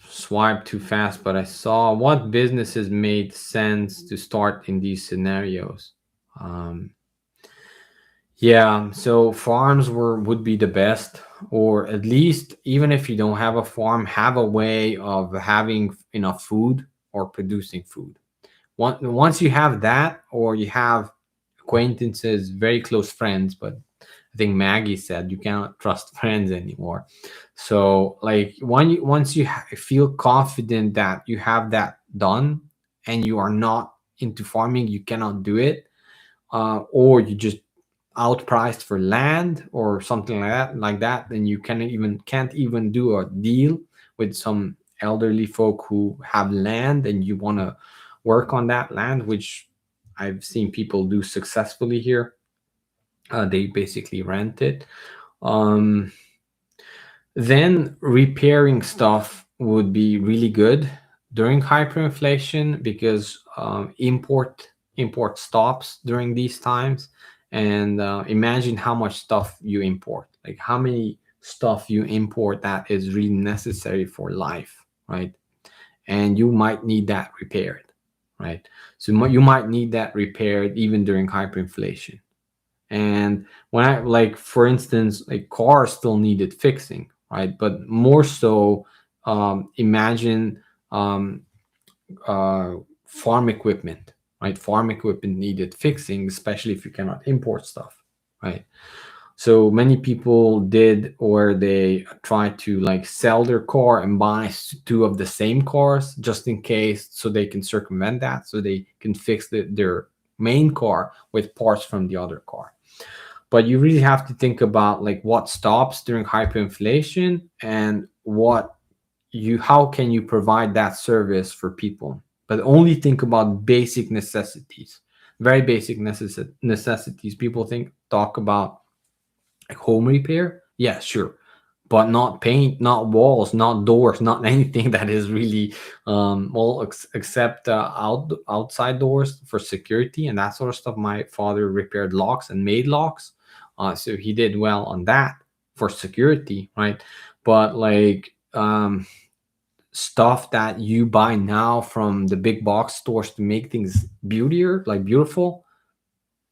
swiped too fast, but I saw what businesses made sense to start in these scenarios. Um, yeah, so farms would be the best, or at least even if you don't have a farm, have a way of having enough food or producing food. Once you have that, or you have acquaintances, very close friends, but I think Maggie said you cannot trust friends anymore. So like once you feel confident that you have that done, and you are not into farming, you cannot do it, or you just outpriced for land or something like that, then you can't even do a deal with some elderly folk who have land, and you want to work on that land, which I've seen people do successfully here. They basically rent it. um, then repairing stuff would be really good during hyperinflation, because import stops during these times. And imagine how much stuff you import, like how many stuff you import that is really necessary for life, right? And you might need that repaired, right? So you might need that repaired even during hyperinflation. And when I, like, for instance, like cars still needed fixing, right? But more so, imagine um, uh, farm equipment, right? Farm equipment needed fixing, especially if you cannot import stuff, right? So many people did, or they try to like sell their car and buy two of the same cars just in case, so they can circumvent that, so they can fix their main car with parts from the other car. But you really have to think about like what stops during hyperinflation, and what you how can you provide that service for people. But only think about basic necessities, very basic necessities. People talk about like home repair, yeah, sure, but not paint, not walls, not doors, not anything that is really well, except outside doors for security and that sort of stuff. My father repaired locks and made locks, so he did well on that for security, right? But like stuff that you buy now from the big box stores to make things beautier, like beautiful,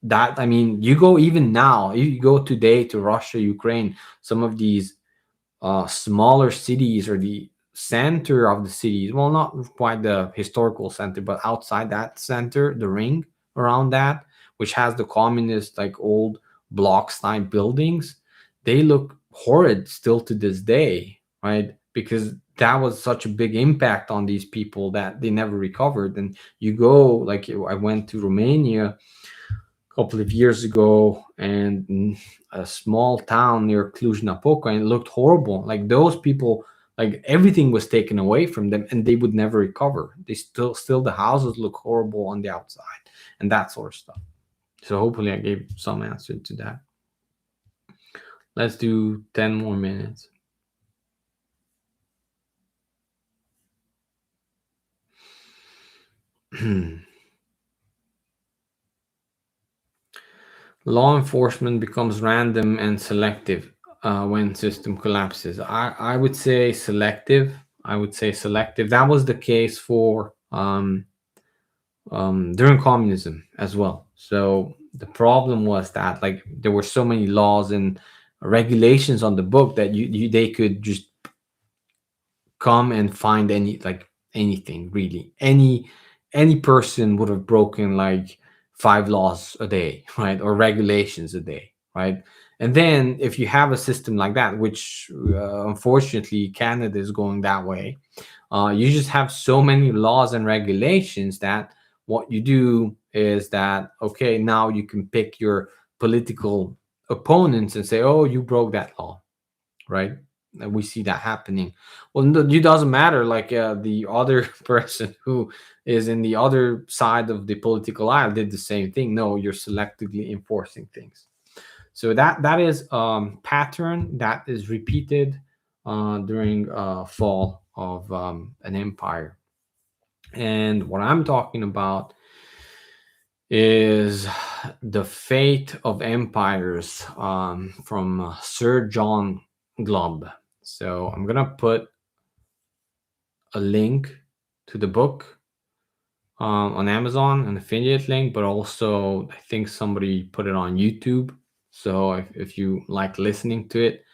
that, I mean, you go even now, you go today to Russia, Ukraine, some of these smaller cities, or the center of the cities, well, not quite the historical center, but outside that center, the ring around that, which has the communist like old block style buildings, they look horrid still to this day, right? Because that was such a big impact on these people that they never recovered. And you go, like, I went to Romania couple of years ago, and a small town near Cluj-Napoca, and it looked horrible. Like those people, like everything was taken away from them, and they would never recover. They still the houses look horrible on the outside, and that sort of stuff. So hopefully I gave some answer to that. Let's do 10 more minutes. Law enforcement becomes random and selective when system collapses. I would say selective. I would say selective. That was the case for during communism as well. So the problem was that like there were so many laws and regulations on the book that they could just come and find anything really. Any person would have broken like five laws a day, right? Or regulations a day, right? And then if you have a system like that, which unfortunately Canada is going that way, you just have so many laws and regulations that what you do is that, okay, now you can pick your political opponents and say, oh, you broke that law, right? And we see that happening. Well, no, it doesn't matter. Like the other person who is in the other side of the political aisle did the same thing. No, you're selectively enforcing things. So that is pattern that is repeated during fall of an empire. And what I'm talking about is The Fate of Empires, from Sir John Glubb. So I'm gonna put a link to the book on Amazon, an affiliate link, but also I think somebody put it on YouTube. So if you like listening to it,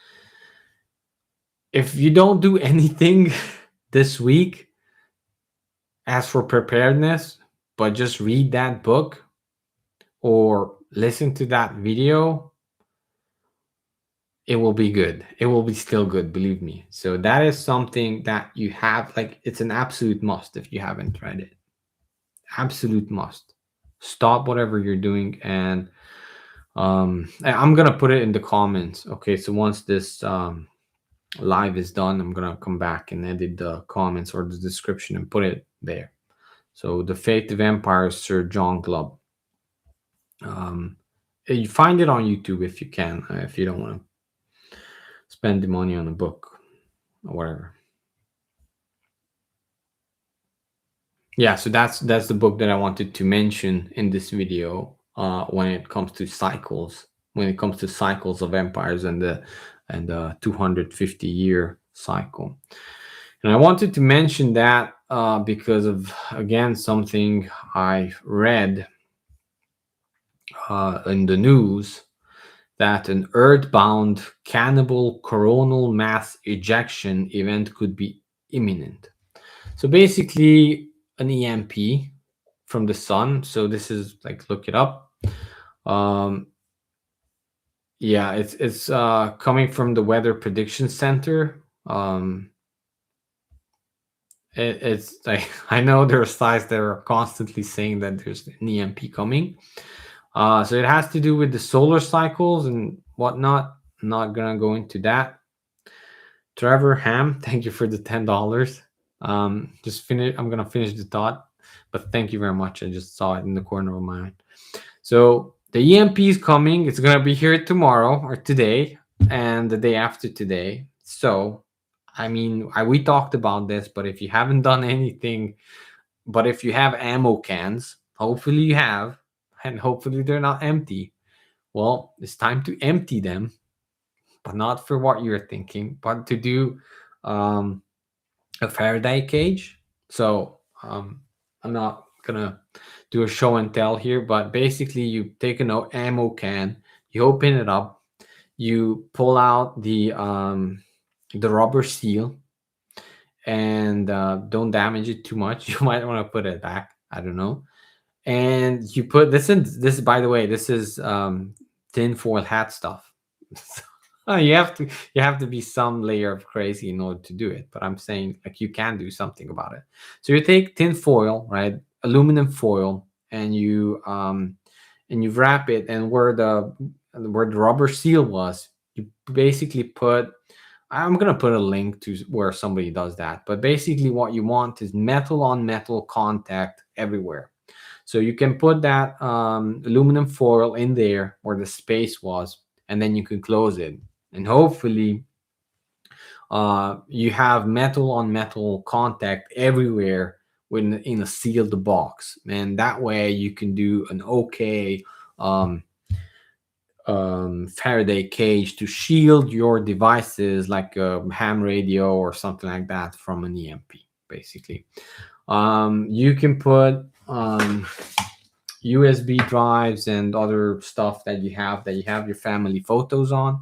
if you don't do anything this week as for preparedness, but just read that book or listen to that video, it will be good. It will be still good, believe me. So that is something that you have, like, it's an absolute must if you haven't read it. Absolute must. Stop whatever you're doing, and I'm gonna put it in the comments. Okay, so once this live is done, I'm gonna come back and edit the comments or the description and put it there. So The Fate of Empires, Sir John Glubb. You find it on YouTube if you can, if you don't want to spend the money on a book or whatever. Yeah, so that's the book that I wanted to mention in this video, when it comes to cycles, of empires and the 250-year cycle. And I wanted to mention that because of, again, something I read in the news, that an earthbound cannibal coronal mass ejection event could be imminent. So basically, an EMP from the sun. So this is like, look it up. Um, yeah, it's coming from the Weather Prediction Center. It's like, I know there are sites that are constantly saying that there's an EMP coming. So it has to do with the solar cycles and whatnot. I'm not gonna go into that. Trevor Ham, thank you for the $10. Just finish. I'm gonna finish the thought, but thank you very much. I just saw it in the corner of my eye. So the EMP is coming. It's gonna be here tomorrow or today and the day after today. So, I mean, we talked about this, but if you haven't done anything, but if you have ammo cans, hopefully you have, and hopefully they're not empty. Well, it's time to empty them, but not for what you're thinking, but to do um, a Faraday cage. So I'm not gonna do a show and tell here, but basically you take an ammo can, you open it up, you pull out the rubber seal, and don't damage it too much. You might want to put it back. I don't know. And you put this in. This, by the way, this is tinfoil hat stuff. You have to be some layer of crazy in order to do it. But I'm saying, like, you can do something about it. So you take tin foil, right, aluminum foil, and you wrap it, and where the rubber seal was, you basically put. I'm gonna put a link to where somebody does that. But basically, what you want is metal on metal contact everywhere. So you can put that aluminum foil in there where the space was, and then you can close it. And hopefully, you have metal on metal contact everywhere in a sealed box. And that way you can do an okay Faraday cage to shield your devices, like a ham radio or something like that, from an EMP, basically. You can put USB drives and other stuff that you have your family photos on.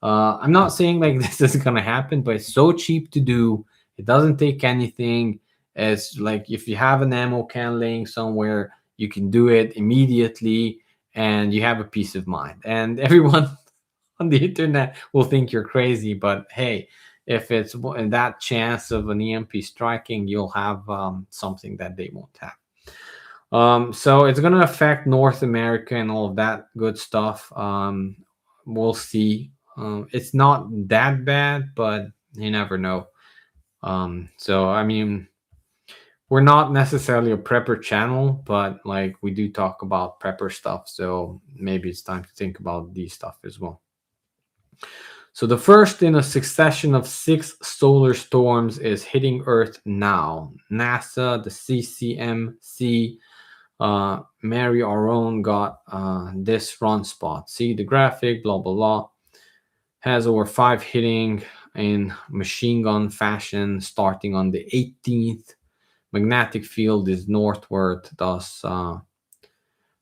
I'm not saying like this is gonna happen, but it's so cheap to do. It doesn't take anything. It's like, if you have an ammo can laying somewhere, you can do it immediately, and you have a peace of mind. And everyone on the internet will think you're crazy, but hey, if it's that chance of an EMP striking, you'll have something that they won't have. So it's going to affect North America and all of that good stuff. We'll see. It's not that bad, but you never know. So, I mean, we're not necessarily a prepper channel, but like, we do talk about prepper stuff. So maybe it's time to think about these stuff as well. So the first in a succession of 6 solar storms is hitting Earth now. NASA, the CCMC, Mary Aron got this run spot. See the graphic, blah, blah, blah. Has over 5 hitting in machine gun fashion starting on the 18th. Magnetic field is northward, thus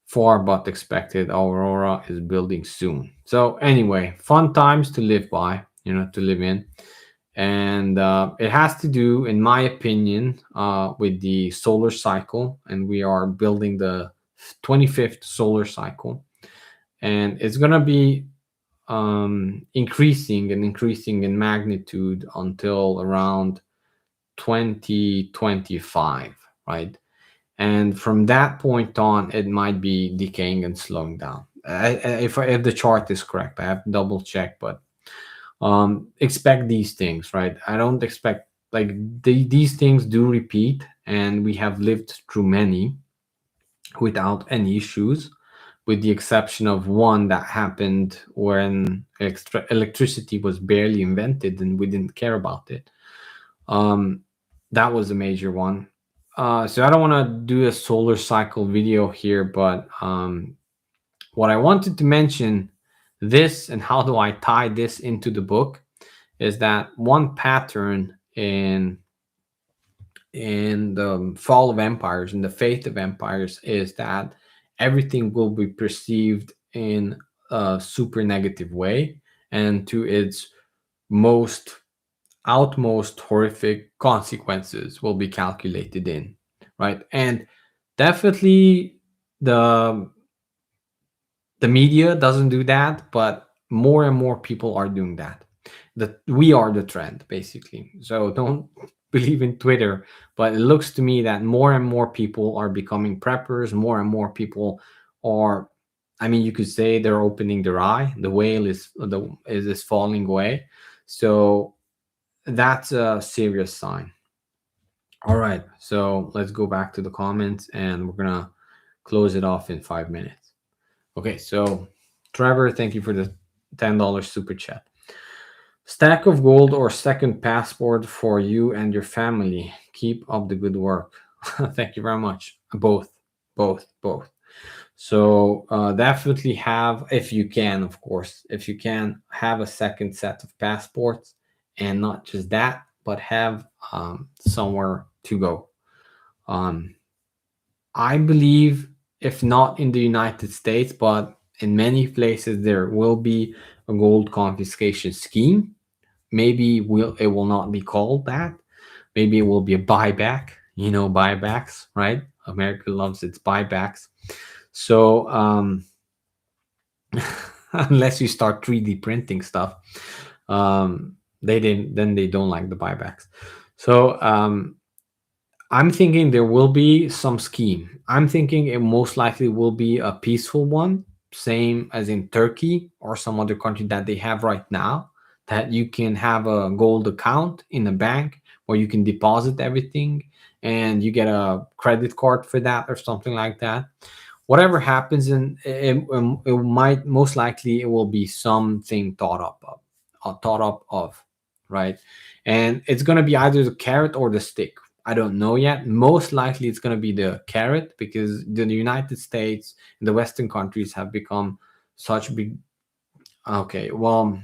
far but expected. Aurora is building soon. So anyway, fun times to live by, to live in. And it has to do, in my opinion, with the solar cycle. And we are building the 25th solar cycle. And it's going to be increasing and increasing in magnitude until around 2025, right? And from that point on, it might be decaying and slowing down. If the chart is correct, I have to double check, but expect these things, right? I don't expect like these things do repeat, and we have lived through many without any issues, with the exception of one that happened when electricity was barely invented and we didn't care about it. Um, that was a major one. So I don't want to do a solar cycle video here, but what I wanted to mention this and how do I tie this into the book is that one pattern in the fall of empires and the fate of empires is that everything will be perceived in a super negative way and to its most outmost horrific consequences will be calculated in, right? And definitely the the media doesn't do that, but more and more people are doing that. That we are the trend, basically. So don't believe in Twitter, but it looks to me that more and more people are becoming preppers. More and more people are, I mean, you could say they're opening their eye. The whale is falling away. So that's a serious sign. All right, so let's go back to the comments and we're gonna close it off in 5 minutes. Okay, so Trevor, thank you for the $10 super chat. Stack of gold or second passport for you and your family. Keep up the good work. Thank you very much. Both. So definitely have, if you can, of course, if you can, have a second set of passports, and not just that, but have somewhere to go. I believe, if not in the United States, but in many places, there will be a gold confiscation scheme. Maybe it will not be called that. Maybe it will be a buyback. Buybacks, right? America loves its buybacks. So unless you start 3D printing stuff, they don't like the buybacks. So I'm thinking there will be some scheme. I'm thinking it most likely will be a peaceful one, same as in Turkey or some other country that they have right now, that you can have a gold account in a bank where you can deposit everything and you get a credit card for that or something like that. Whatever happens, and it might most likely it will be something thought up of, right? And it's going to be either the carrot or the stick. I don't know yet. Most likely it's going to be the carrot, because the United States and the Western countries have become such big. Okay, well,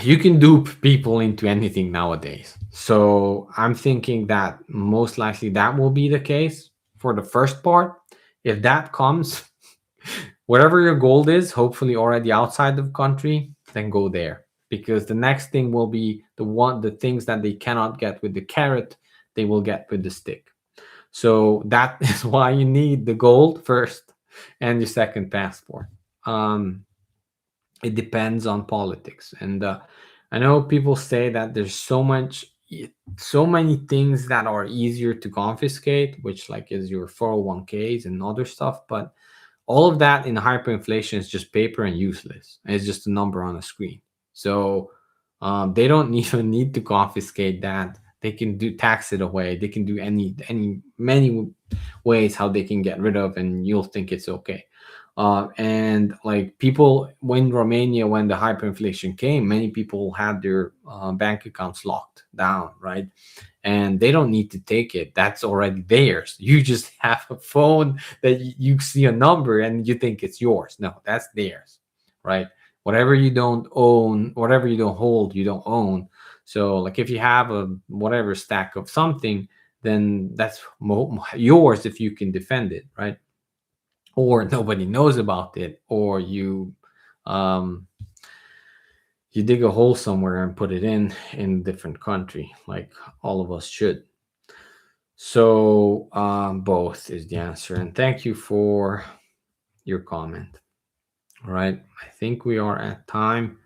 you can dupe people into anything nowadays. So I'm thinking that most likely that will be the case for the first part. If that comes, whatever your goal is, hopefully already outside of the country, then go there. Because the next thing will be the things that they cannot get with the carrot, they will get with the stick. So that is why you need the gold first and your second passport. It depends on politics, and I know people say that there's so many things that are easier to confiscate, which like is your 401ks and other stuff, but all of that in hyperinflation is just paper and useless. It's just a number on a screen. So they don't even need to confiscate that. They can do tax it away. They can do any many ways how they can get rid of, and you'll think it's okay. And like people, when Romania, when the hyperinflation came, many people had their bank accounts locked down, right? And they don't need to take it. That's already theirs. You just have a phone that you see a number and you think it's yours. No, that's theirs, right? Whatever you don't own, whatever you don't hold, you don't own. So like if you have a whatever stack of something, then that's yours if you can defend it, right? Or nobody knows about it, or um you dig a hole somewhere and put it in a different country, like all of us should. So both is the answer, and thank you for your comment. All right, I think we are at time.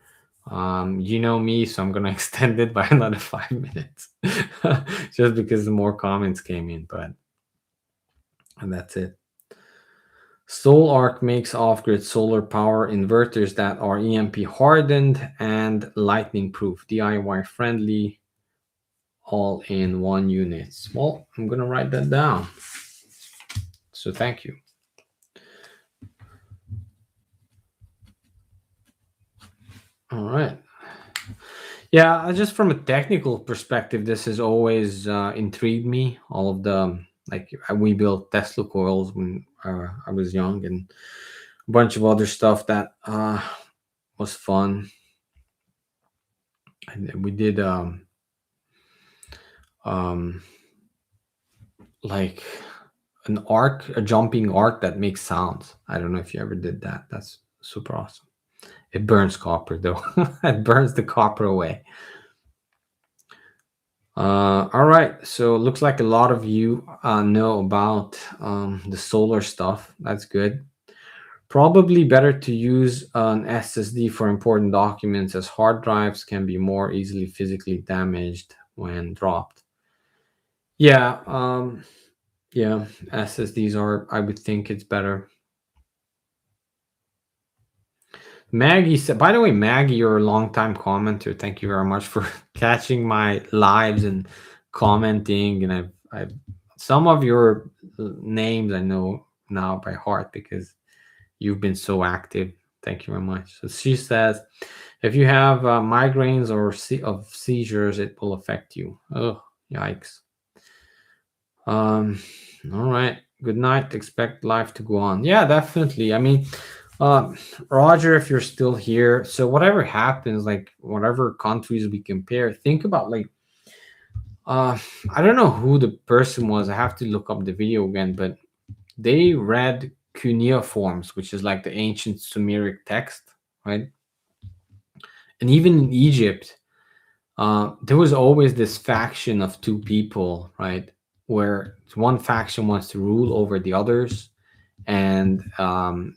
You know me, so I'm gonna extend it by another 5 minutes, just because the more comments came in. But and that's it. SolarArc makes off-grid solar power inverters that are EMP hardened and lightning proof, DIY friendly, all in one unit. Well, I'm gonna write that down. So thank you. All right. Yeah, just from a technical perspective, this has always intrigued me. All of the like we built Tesla coils when I was young, and a bunch of other stuff that was fun. And we did um, like an arc, a jumping arc that makes sounds. I don't know if you ever did that. That's super awesome. It burns copper though. It burns the copper away. All right. So it looks like a lot of you know about the solar stuff. That's good. Probably better to use an SSD for important documents, as hard drives can be more easily physically damaged when dropped. Yeah. Yeah. SSDs are, I would think it's better. Maggie said, by the way, Maggie, you're a longtime commenter. Thank you very much for catching my lives and commenting. And I've some of your names I know now by heart because you've been so active. Thank you very much. So she says, if you have migraines or of seizures, it will affect you. Oh, yikes. All right. Good night. Expect life to go on. Yeah, definitely. I mean, uh, Roger, if you're still here, so whatever happens, like whatever countries we compare, think about like, uh, I don't know who the person was. I have to look up the video again, but they read cuneiforms, which is like the ancient Sumeric text, right? And even in Egypt, there was always this faction of two people, right? Where one faction wants to rule over the others, and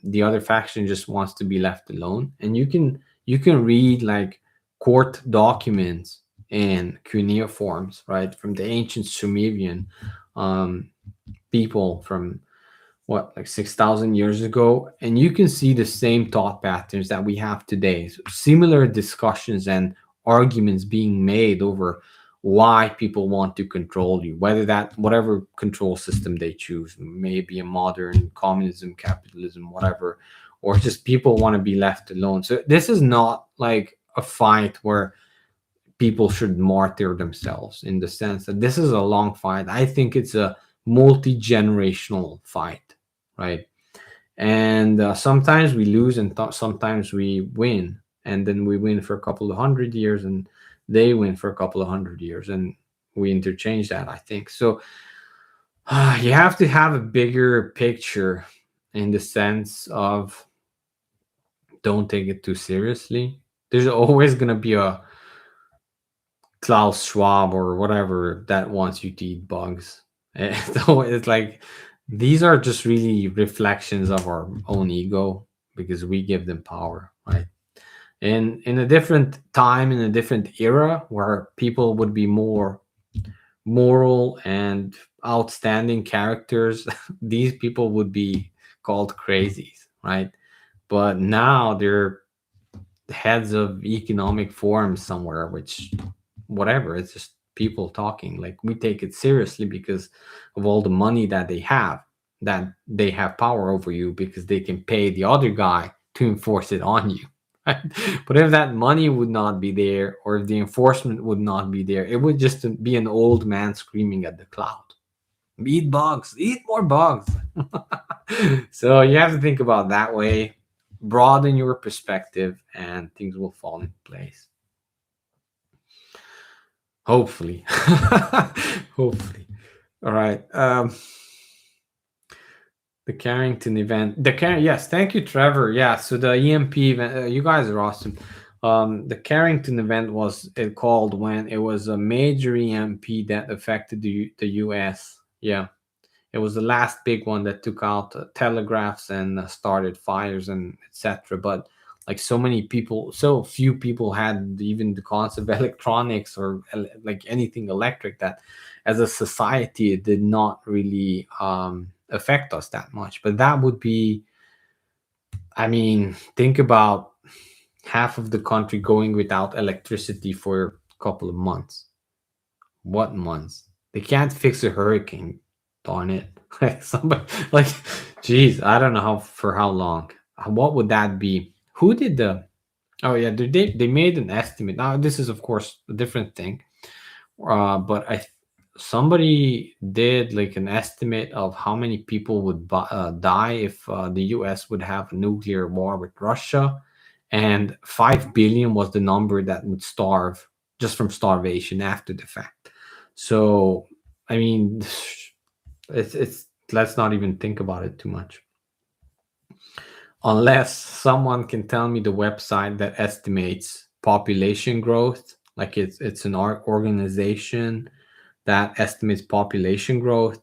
the other faction just wants to be left alone. And you can read like court documents in cuneiforms, right, from the ancient Sumerian um, people from what, like 6,000 years ago, and you can see the same thought patterns that we have today. So similar discussions and arguments being made over why people want to control you, whether that whatever control system they choose, maybe a modern communism, capitalism, whatever, or just people want to be left alone. So this is not like a fight where people should martyr themselves, in the sense that this is a long fight. I think it's a multi-generational fight, right? And sometimes we lose and sometimes we win, and then we win for a couple of 100 years and they win for a couple of 100 years, and we interchange that, I think. So you have to have a bigger picture, in the sense of don't take it too seriously. There's always going to be a Klaus Schwab or whatever that wants you to eat bugs. So it's like these are just really reflections of our own ego, because we give them power, right? And in a different time, in a different era, where people would be more moral and outstanding characters, these people would be called crazies, right? But now they're heads of economic forums somewhere, which whatever, it's just people talking. Like we take it seriously because of all the money that they have. that they have power over you because they can pay the other guy to enforce it on you. But if that money would not be there, or if the enforcement would not be there, it would just be an old man screaming at the cloud, eat bugs, eat more bugs. So you have to think about that way, broaden your perspective, and things will fall in place. Hopefully. Hopefully. All right. The Carrington event. Yes, thank you, Trevor. Yeah, so the EMP event, you guys are awesome. The Carrington event was it called when it was a major EMP that affected the US. Yeah, it was the last big one that took out telegraphs and started fires and etc. But like so few people had even the concept of electronics or like anything electric, that as a society it did not really affect us that much. But that would be, I mean, think about half of the country going without electricity for a couple of months. What months? They can't fix a hurricane, darn it. Like somebody, like, geez, I don't know how long. What would that be? Who did the? Oh yeah, they made an estimate. Now this is of course a different thing. But somebody did like an estimate of how many people would die if the U.S. would have a nuclear war with Russia, and 5 billion was the number that would starve just from starvation after the fact. So, I mean, it's let's not even think about it too much. Unless someone can tell me the website that estimates population growth, like it's an organization that estimates population growth,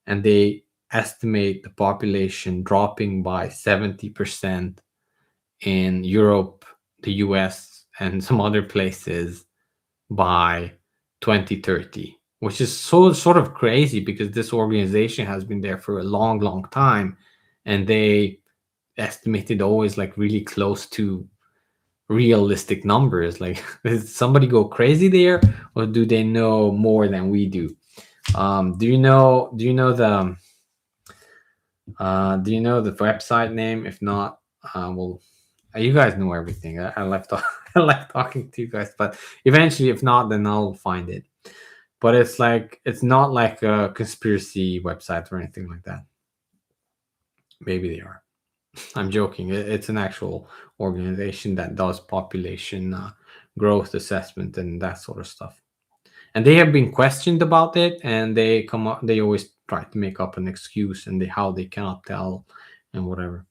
and they estimate the population dropping by 70% in Europe, the US, and some other places by 2030, which is so sort of crazy because this organization has been there for a long time, and they estimated always like really close to realistic numbers. Like, did somebody go crazy there, or do they know more than we do? Do you know the website name? If not, well, you guys know everything. I like I like talking to you guys, but eventually, if not, then I'll find it. But it's not like a conspiracy website or anything like that. Maybe they are. I'm joking. It's an actual organization that does population growth assessment and that sort of stuff. And they have been questioned about it, and they come up. They always try to make up an excuse and how they cannot tell and whatever.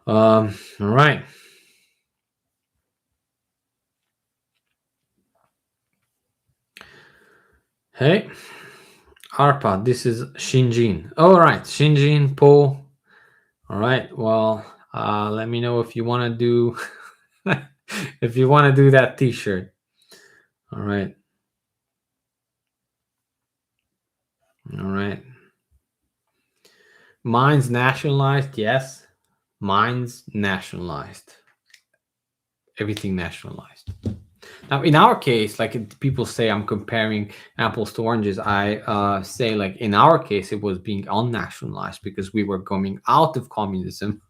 All right. Hey, Arpa, this is Shinjin. All right, Shinjin, Paul. All right. Well, let me know if you want to do if you want to do that T-shirt. All right. All right. Mine's nationalized. Yes, mine's nationalized. Everything nationalized. Now, in our case, like people say, I'm comparing apples to oranges. I say, like in our case, it was being unnationalized because we were coming out of communism,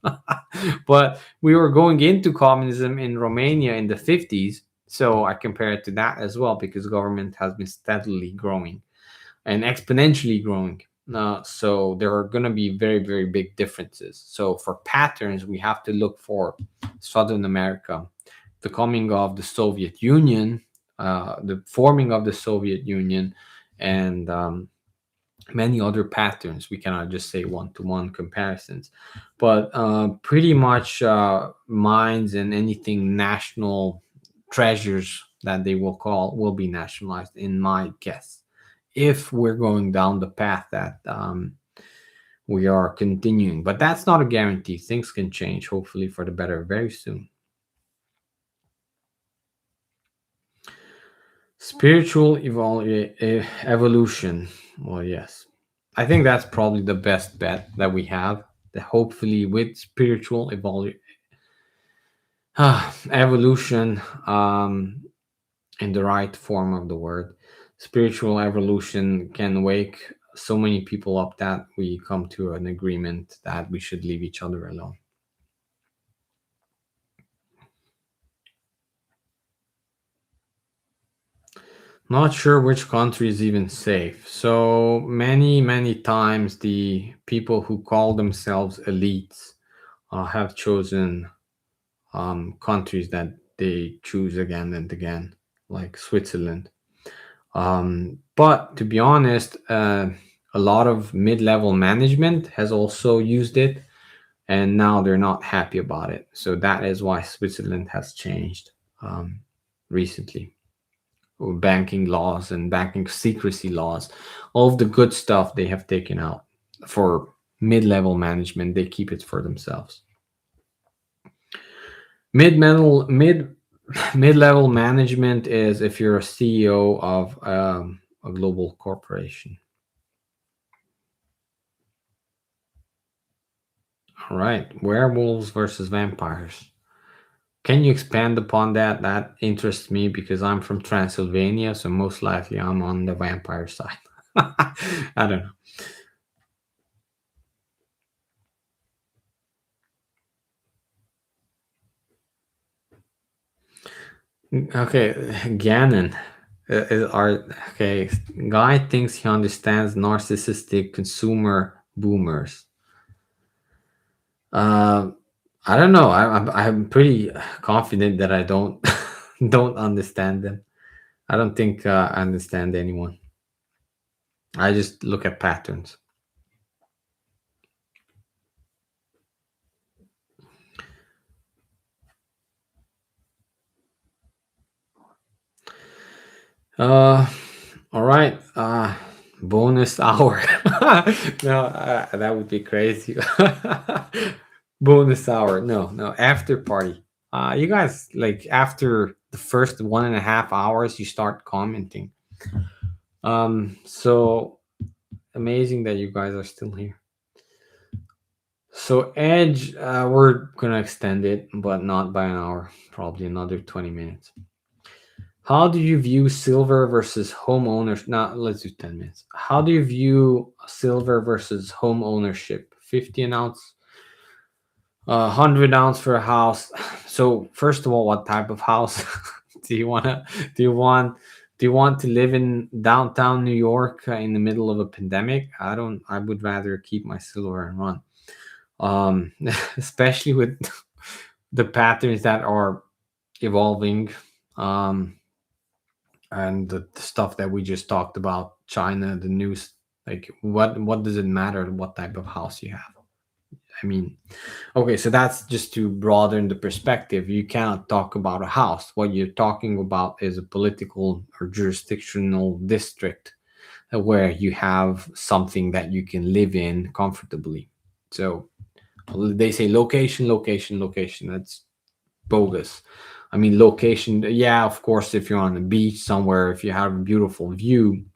but we were going into communism in Romania in the 50s. So I compare it to that as well because government has been steadily growing and exponentially growing. So there are going to be very big differences. So for patterns, we have to look for Southern America, the coming of the Soviet Union, the forming of the Soviet Union, and many other patterns. We cannot just say one-to-one comparisons, but pretty much mines and anything national treasures that they will call will be nationalized, in my guess, if we're going down the path that we are continuing. But that's not a guarantee. Things can change, hopefully for the better, very soon. Spiritual evolution. Well, yes. I think that's probably the best bet that we have. That hopefully with spiritual evolution, in the right form of the word, spiritual evolution can wake so many people up that we come to an agreement that we should leave each other alone. Not sure which country is even safe. So many times the people who call themselves elites have chosen countries that they choose again and again, like Switzerland. But to be honest, a lot of mid-level management has also used it, and now they're not happy about it. So that is why Switzerland has changed recently. Banking laws and banking secrecy laws, all of the good stuff they have taken out for mid-level management. They keep it for themselves. Mid-level management is if you're a CEO of a global corporation. All right, werewolves versus vampires. Can you expand upon that? That interests me because I'm from Transylvania, so most likely I'm on the vampire side. I don't know. Okay, Gannon. Okay, guy thinks he understands narcissistic consumer boomers. Uh, I don't know. I'm pretty confident that I don't don't understand them. I don't think I understand anyone. I just look at patterns. Uh, all right. Bonus hour. No, that would be crazy. Bonus hour. No, no. After party. You guys like after the first 1.5 hours, you start commenting. So amazing that you guys are still here. So Edge, we're gonna extend it, but not by an hour. Probably another 20 minutes. How do you view silver versus home ownership? Now let's do 10 minutes. How do you view silver versus home ownership? 50 an ounce, 100 ounce for a house. So first of all, what type of house do you wanna? Do you want? Do you want to live in downtown New York in the middle of a pandemic? I don't. I would rather keep my silver and run. Um, especially with the patterns that are evolving. Um, and the stuff that we just talked about, China, the news, like what does it matter what type of house you have? I mean, okay, so that's just to broaden the perspective. You cannot talk about a house. What you're talking about is a political or jurisdictional district where you have something that you can live in comfortably. So they say location, location, location. That's bogus. I mean, location, yeah, of course, if you're on a beach somewhere, if you have a beautiful view,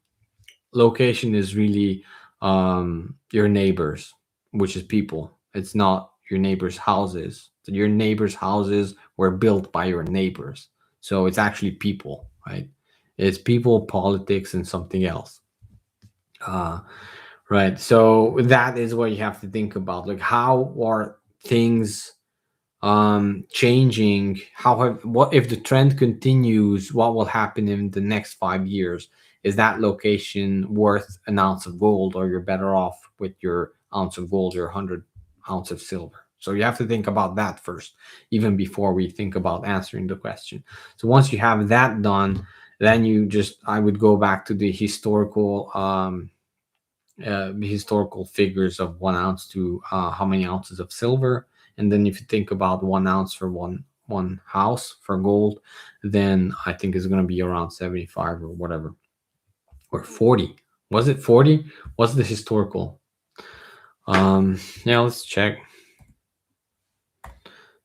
location is really your neighbors, which is people. It's not your neighbors' houses. So your neighbors' houses were built by your neighbors. So it's actually people, right? It's people, politics, and something else. Uh, right. So that is what you have to think about. Like, how are things changing? What if the trend continues? What will happen in the next 5 years? Is that location worth an ounce of gold, or you're better off with your ounce of gold, your 100 ounce of silver? So you have to think about that first, even before we think about answering the question. So once you have that done, then I would go back to the historical figures of 1 ounce to how many ounces of silver. And then if you think about 1 ounce for one house for gold, then I think it's going to be around 75 or whatever, or 40. Was it 40? What's the historical? Yeah, let's check.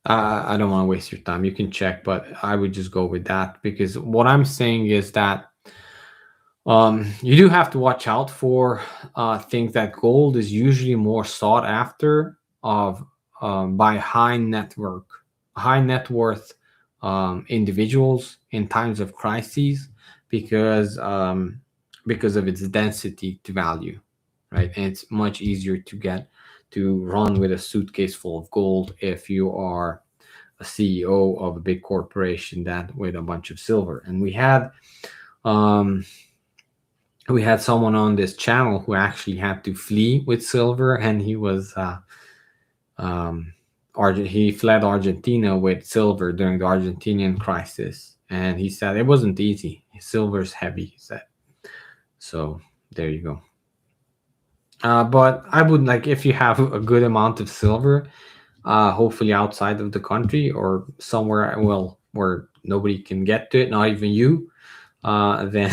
I don't want to waste your time. You can check, but I would just go with that, because what I'm saying is that you do have to watch out for things that gold is usually more sought after of by high net worth individuals in times of crises, because of its density to value. right? And it's much easier to get to run with a suitcase full of gold if you are a CEO of a big corporation than with a bunch of silver. And um, we had someone on this channel who actually had to flee with silver, and he was um, he fled Argentina with silver during the Argentinian crisis, and he said it wasn't easy. Silver's heavy, he said. So there you go. But I would like, if you have a good amount of silver, hopefully outside of the country or somewhere, well, where nobody can get to it, not even you, then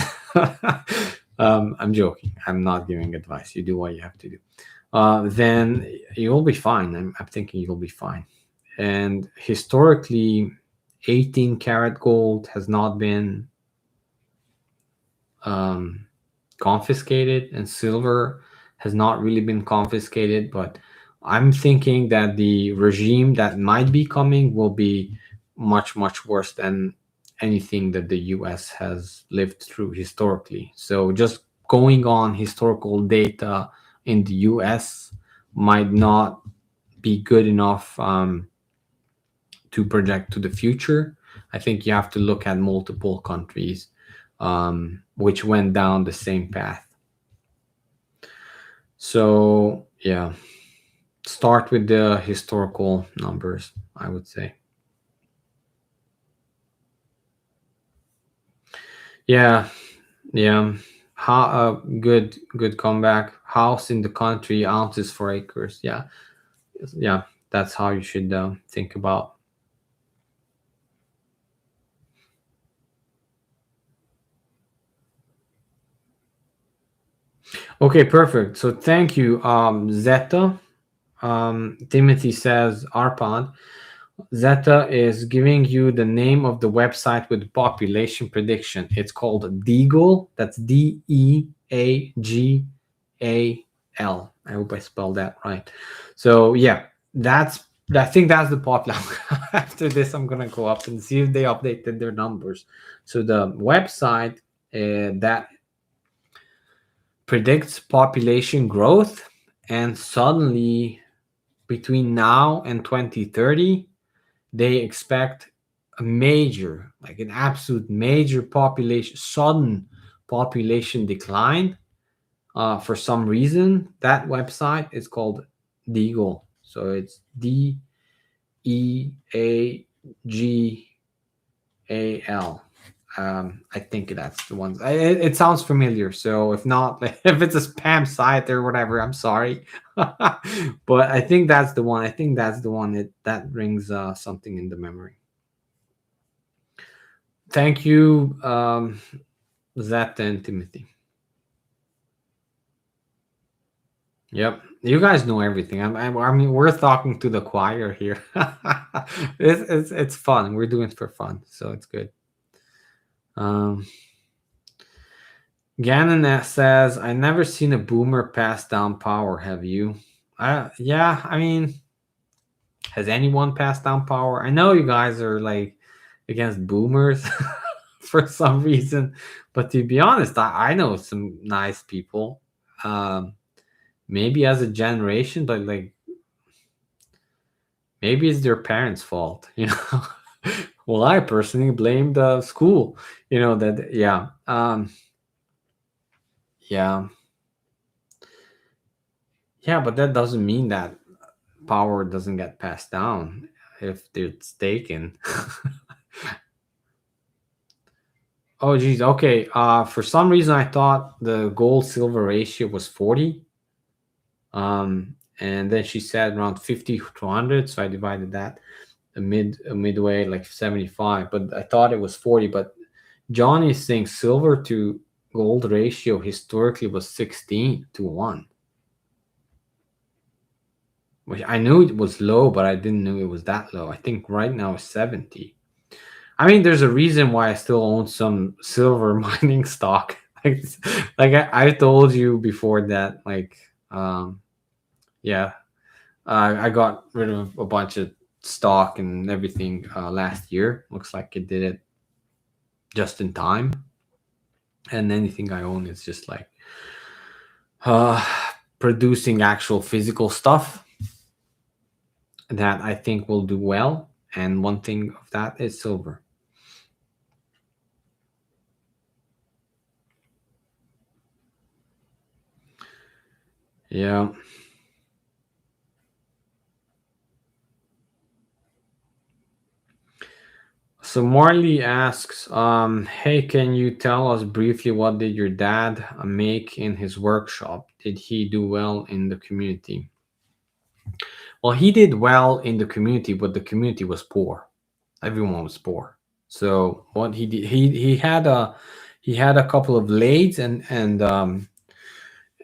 I'm joking. I'm not giving advice. You do what you have to do. Then you'll be fine. I'm thinking you'll be fine. And historically, 18 karat gold has not been um, confiscated, and silver has not really been confiscated. But I'm thinking that the regime that might be coming will be much, much worse than anything that the US has lived through historically. So just going on historical data in the US might not be good enough to project to the future. I think you have to look at multiple countries which went down the same path. So, yeah, start with the historical numbers, I would say. Yeah, yeah. How good comeback. House in the country, ounces for acres. Yeah, yeah. That's how you should think about. Okay, perfect. So thank you, Zeta. Timothy says, Arpad, Zeta is giving you the name of the website with population prediction. It's called Deagle. That's Deagal. I hope I spelled that right. So yeah, that's I think that's the popular. After this, I'm gonna go up and see if they updated their numbers. So the website that predicts population growth, and suddenly between now and 2030 they expect a major, like an absolute major population, sudden population decline. For some reason, that website is called Deagle. So it's Deagal. I think that's the one. It sounds familiar. So if not, if it's a spam site or whatever, I'm sorry. But I think that's the one. I think that's the one that rings something in the memory. Thank you, Zach and Timothy. Yep, you guys know everything. I mean, we're talking to the choir here. It's fun. We're doing it for fun, so it's good. Um, Gannon says, "I never seen a boomer pass down power. Have you?" Yeah. I mean, has anyone passed down power? I know you guys are like against boomers for some reason, but to be honest, I know some nice people. Um, maybe as a generation, but like maybe it's their parents' fault, you know. Well, I personally blame the school, you know, that yeah. Yeah. Yeah, but that doesn't mean that power doesn't get passed down if it's taken. Oh geez, okay. For some reason I thought the gold silver ratio was 40. And then she said around 50 to 100, so I divided that a midway like 75, but I thought it was 40. But John is saying silver to gold ratio historically was 16 to 1, which I knew it was low, but I didn't know it was that low. I think right now it's 70. I mean, there's a reason why I still own some silver mining stock. like I told you before that, like, yeah, I got rid of a bunch of stock and everything last year. Looks like it did it just in time. And anything I own is just like, uh, producing actual physical stuff that I think will do well. And one thing of that is silver. Yeah. So Marley asks, hey, can you tell us briefly what did your dad make in his workshop? Did he do well in the community? Well, he did well in the community, but the community was poor. Everyone was poor. So what he did, he had a couple of lathes and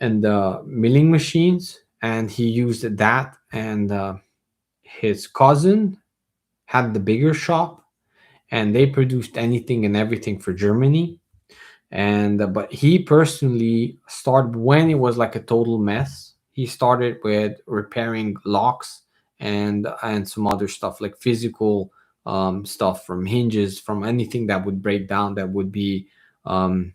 milling machines, and he used that. And his cousin had the bigger shop, and they produced anything and everything for Germany. And but he personally started when it was like a total mess. He started with repairing locks and some other stuff like physical stuff from hinges, from anything that would break down, that would be um,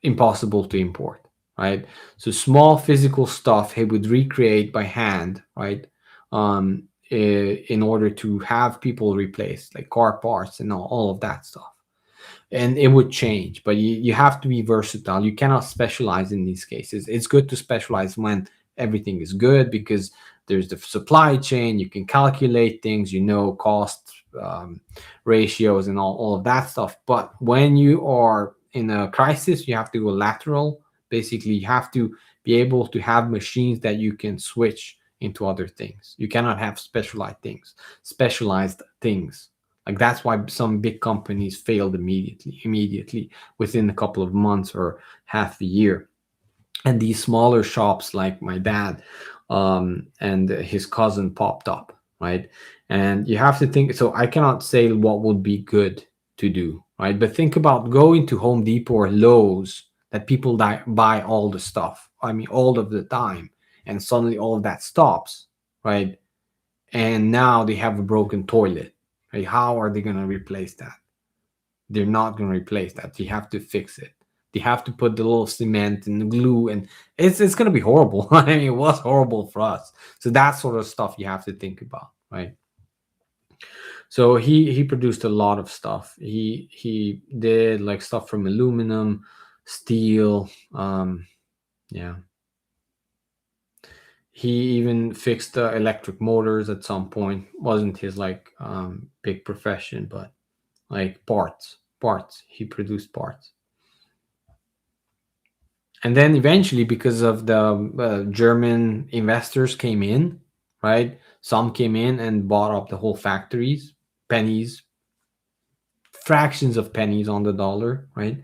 impossible to import, right? So small physical stuff he would recreate by hand, right? In order to have people replace like car parts and all of that stuff. And it would change, but you have to be versatile. You cannot specialize in these cases. It's good to specialize when everything is good, because there's the supply chain, you can calculate things, cost ratios and all of that stuff. But when you are in a crisis, you have to go lateral. Basically, you have to be able to have machines that you can switch into other things. You cannot have specialized things. Like that's why some big companies failed immediately within a couple of months or half a year. And these smaller shops, like my dad and his cousin, popped up, right? And you have to think. So I cannot say what would be good to do, right? But think about going to Home Depot or Lowe's, that people buy all the stuff. I mean, all of the time, and suddenly all of that stops, right? And now they have a broken toilet. Right? How are they going to replace that? They're not going to replace that. You have to fix it. They have to put the little cement and the glue, and it's going to be horrible. I mean, it was horrible for us. So that sort of stuff you have to think about, right? So he produced a lot of stuff. He did like stuff from aluminum, steel. Yeah. He even fixed electric motors at some point. Wasn't his like big profession, but like parts. He produced parts. And then eventually, because of the German investors came in, right? Some came in and bought up the whole factories, pennies, fractions of pennies on the dollar, right?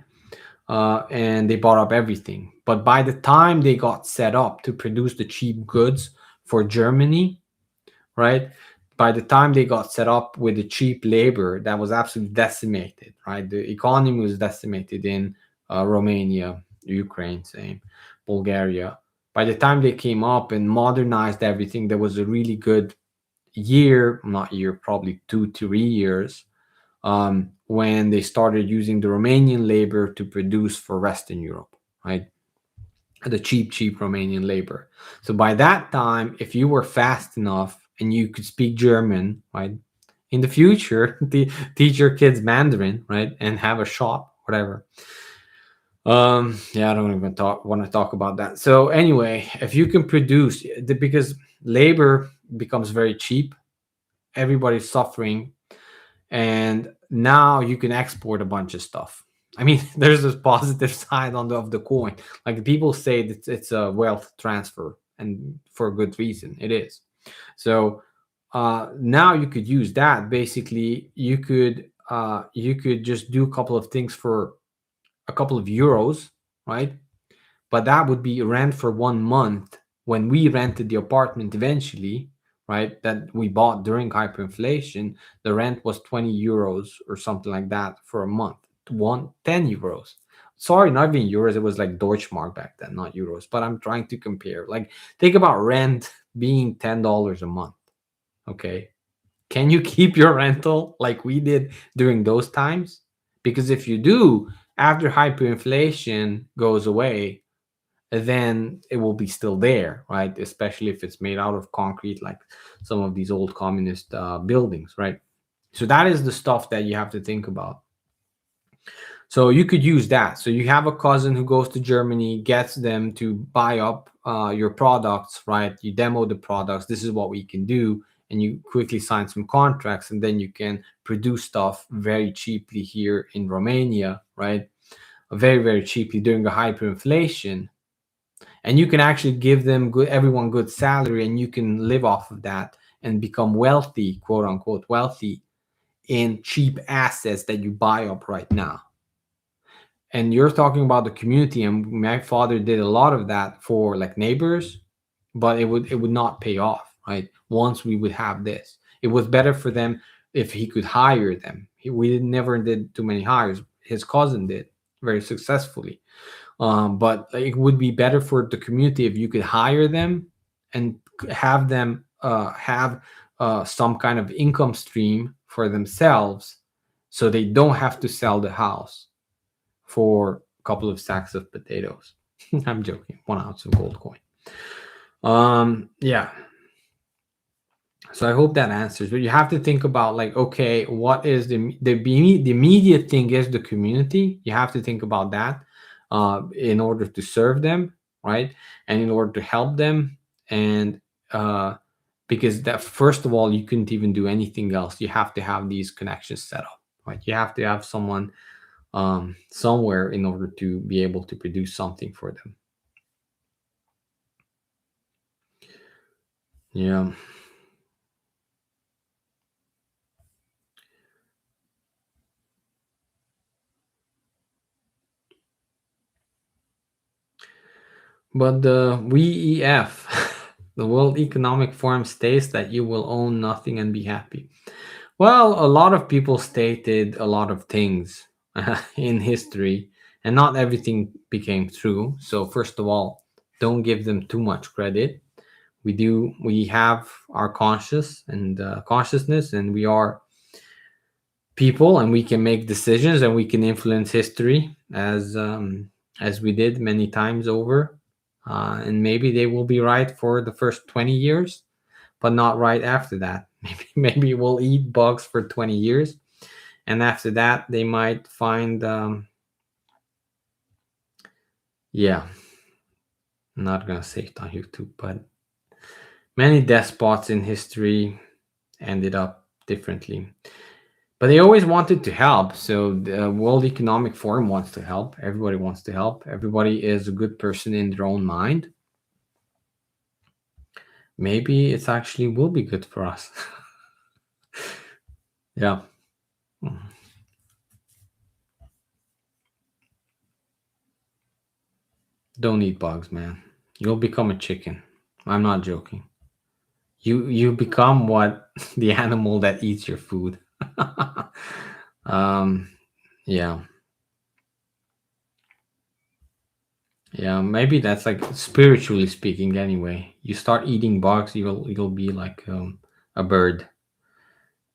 And they bought up everything. But by the time they got set up to produce the cheap goods for Germany, right? By the time they got set up with the cheap labor, that was absolutely decimated, right? The economy was decimated in Romania, Ukraine, same, Bulgaria. By the time they came up and modernized everything, there was a really good year, not year, probably 2 3 years, when they started using the Romanian labor to produce for Western Europe, right? The cheap Romanian labor. So by that time, if you were fast enough and you could speak German, right, in the future, teach your kids Mandarin, right, and have a shop, whatever. Yeah, I don't even want to talk about that. So anyway, if you can produce, because labor becomes very cheap, everybody's suffering, and now you can export a bunch of stuff. I mean, there's this positive side of the coin. Like people say that it's a wealth transfer, and for a good reason, it is. So now you could use that. Basically, you could just do a couple of things for a couple of euros, right? But that would be rent for 1 month. When we rented the apartment eventually, right, that we bought during hyperinflation, the rent was 20 euros or something like that for a month. 10 euros. Sorry, not even euros. It was like Deutschmark back then, not euros. But I'm trying to compare. Like, think about rent being $10 a month. Okay. Can you keep your rental like we did during those times? Because if you do, after hyperinflation goes away, then it will be still there, right? Especially if it's made out of concrete, like some of these old communist buildings, right? So that is the stuff that you have to think about. So you could use that. So you have a cousin who goes to Germany, gets them to buy up your products, right? You demo the products. This is what we can do. And you quickly sign some contracts, and then you can produce stuff very cheaply here in Romania, right? Very, very cheaply during a hyperinflation. And you can actually give them everyone good salary, and you can live off of that and become wealthy, quote unquote, wealthy in cheap assets that you buy up right now. And you're talking about the community, and my father did a lot of that for like neighbors, but it would not pay off, right? Once we would have this, it was better for them if he could hire them. We never did too many hires. His cousin did very successfully. But it would be better for the community if you could hire them and have them have some kind of income stream for themselves, so they don't have to sell the house for a couple of sacks of potatoes. I'm joking. 1 ounce of gold coin. Yeah. So I hope that answers. But you have to think about, like, okay, what is the immediate thing is the community. You have to think about that in order to serve them, right? And in order to help them, and because that, first of all, you couldn't even do anything else. You have to have these connections set up, right? You have to have someone somewhere in order to be able to produce something for them. Yeah. But the WEF, the World Economic Forum, states that you will own nothing and be happy. Well, a lot of people stated a lot of things in history, and not everything became true. So first of all, don't give them too much credit. We have our consciousness, and we are people, and we can make decisions, and we can influence history as we did many times over. And maybe they will be right for the first 20 years, but not right after that. Maybe we'll eat bugs for 20 years, and after that they might find yeah, I'm not gonna say it on YouTube, but many despots in history ended up differently. But they always wanted to help. So the World Economic Forum wants to help. Everybody wants to help. Everybody is a good person in their own mind. Maybe it's actually will be good for us. Yeah. Don't eat bugs, man. You'll become a chicken. I'm not joking. You become what the animal that eats your food. um, yeah, yeah. Maybe that's like spiritually speaking. Anyway, you start eating bugs, you'll be like a bird.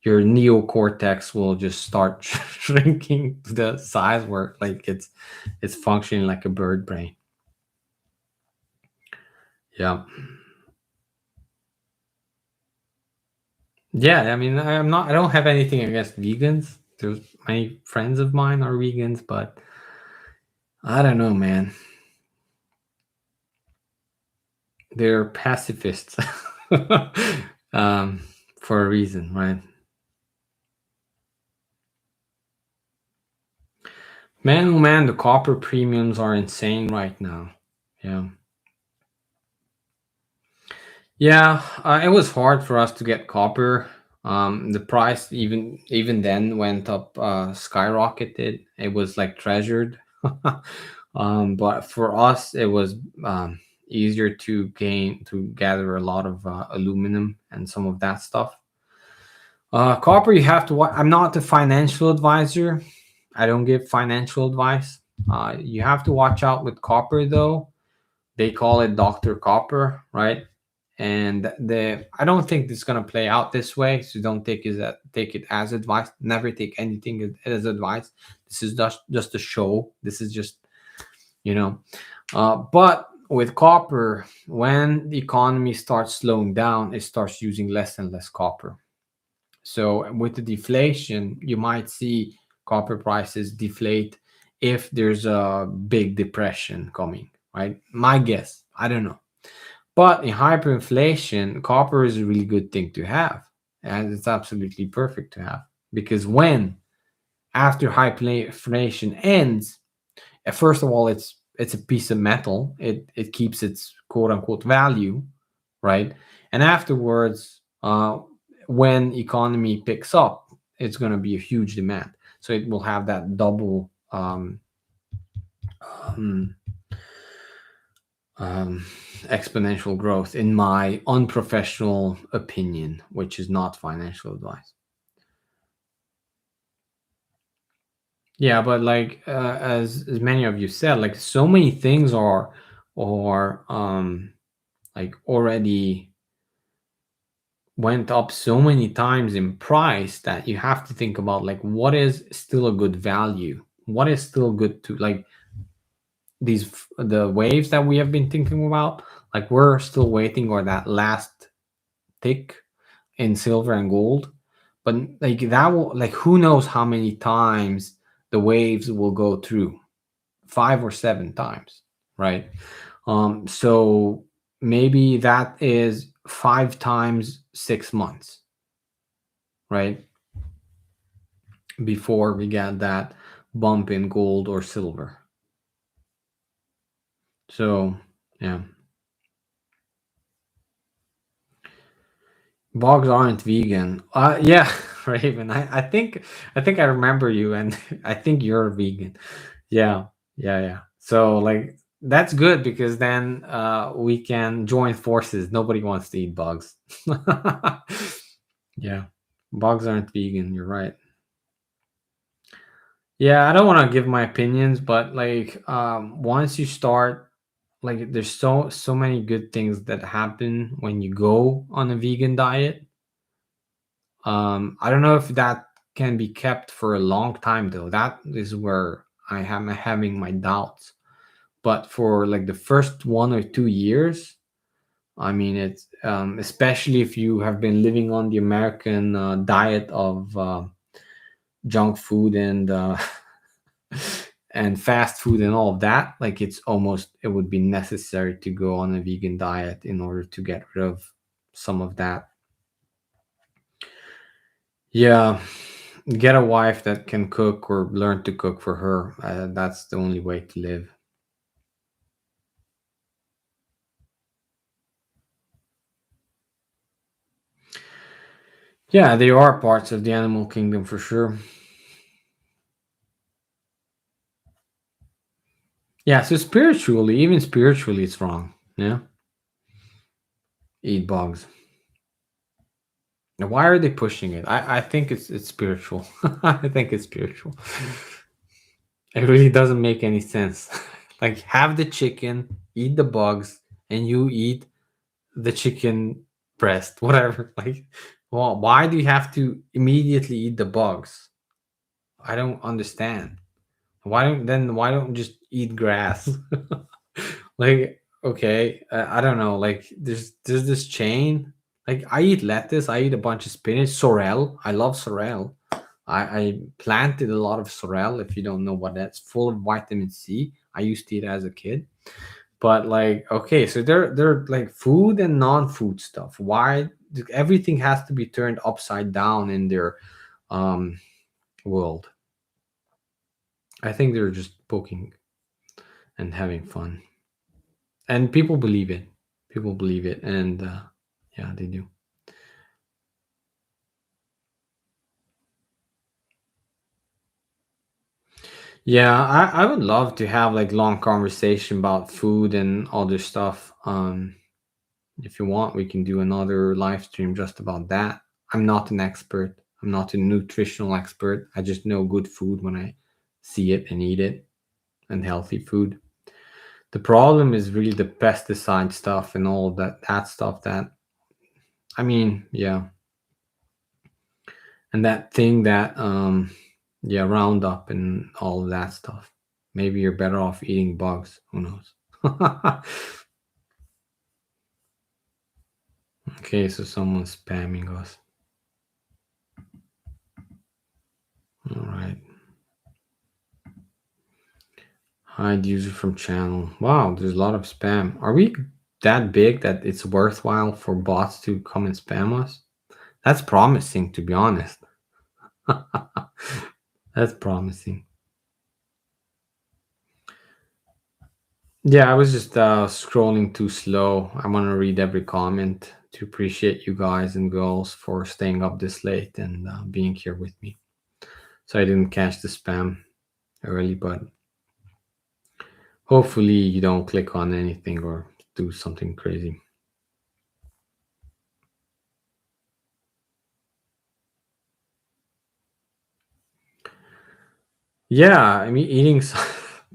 Your neocortex will just start shrinking to the size where like it's functioning like a bird brain. Yeah. Yeah, I mean, I don't have anything against vegans. There's many friends of mine are vegans, but I don't know, man. They're pacifists um, for a reason, right? Man, oh man, the copper premiums are insane right now. Yeah. Yeah, it was hard for us to get copper. The price even then went up, skyrocketed. It was like treasured. But for us, it was easier to gather a lot of aluminum and some of that stuff. Copper, you have to. I'm not a financial advisor. I don't give financial advice. You have to watch out with copper, though. They call it Dr. Copper, right? And the I don't think it's gonna play out this way. So don't take it as advice. Never take anything as advice. This is just a show. This is just, you know. But with copper, when the economy starts slowing down, it starts using less and less copper. So with the deflation, you might see copper prices deflate if there's a big depression coming, right? My guess, I don't know. But in hyperinflation, copper is a really good thing to have. And it's absolutely perfect to have. Because when after hyperinflation ends, first of all, it's a piece of metal. It keeps its quote unquote value, right? And afterwards, when economy picks up, it's going to be a huge demand. So it will have that double um, um, exponential growth, in my unprofessional opinion, which is not financial advice. Yeah, but like as many of you said, like so many things are like already went up so many times in price that you have to think about like what is still a good value, what is still good to like the waves that we have been thinking about, like we're still waiting for that last tick in silver and gold. But like that will, like who knows how many times the waves will go through, 5 or 7 times, right? So maybe that is 5 times 6 months, right? Before we get that bump in gold or silver. So yeah. Bogs aren't vegan. Yeah, Raven. I think I remember you, and I think you're vegan. Yeah, yeah. So like that's good because then we can join forces. Nobody wants to eat bugs. Yeah, bugs aren't vegan. You're right. Yeah, I don't want to give my opinions, but like once you start, like there's so many good things that happen when you go on a vegan diet. I don't know if that can be kept for a long time though. That is where I am having my doubts. But for like the first 1 or 2 years, I mean, it's especially if you have been living on the American diet of junk food and and fast food and all of that. Like it would be necessary to go on a vegan diet in order to get rid of some of that. Yeah, get a wife that can cook or learn to cook for her. That's the only way to live. Yeah, they are parts of the animal kingdom for sure. Yeah, so spiritually, even spiritually, it's wrong. Yeah, eat bugs. Now, why are they pushing it? I think it's spiritual. I think it's spiritual. It really doesn't make any sense. Like, have the chicken, eat the bugs, and you eat the chicken breast, whatever. Like, well, why do you have to immediately eat the bugs? I don't understand. Why don't just eat grass? Like, okay, I don't know. Like, there's this chain. Like, I eat lettuce. I eat a bunch of spinach, sorrel. I love sorrel. I planted a lot of sorrel. If you don't know what that's, full of vitamin C. I used to eat it as a kid. But like, okay, so they're like food and non-food stuff. Why everything has to be turned upside down in their um world? I think they're just poking and having fun, and people believe it. People believe it, and yeah, they do. Yeah, I would love to have like long conversation about food and other stuff. If you want, we can do another live stream just about that. I'm not an expert. I'm not a nutritional expert. I just know good food when I see it and eat it, and healthy food. The problem is really the pesticide stuff and all of that stuff that, I mean, yeah. And that thing that yeah, Roundup and all of that stuff. Maybe you're better off eating bugs. Who knows? Okay, so someone's spamming us. All right. Hide user from channel. Wow, there's a lot of spam. Are we that big that it's worthwhile for bots to come and spam us? That's promising, to be honest. That's promising. Yeah, I was just scrolling too slow. I want to read every comment to appreciate you guys and girls for staying up this late and being here with me. So I didn't catch the spam early, but hopefully you don't click on anything or do something crazy. Yeah, I mean, eating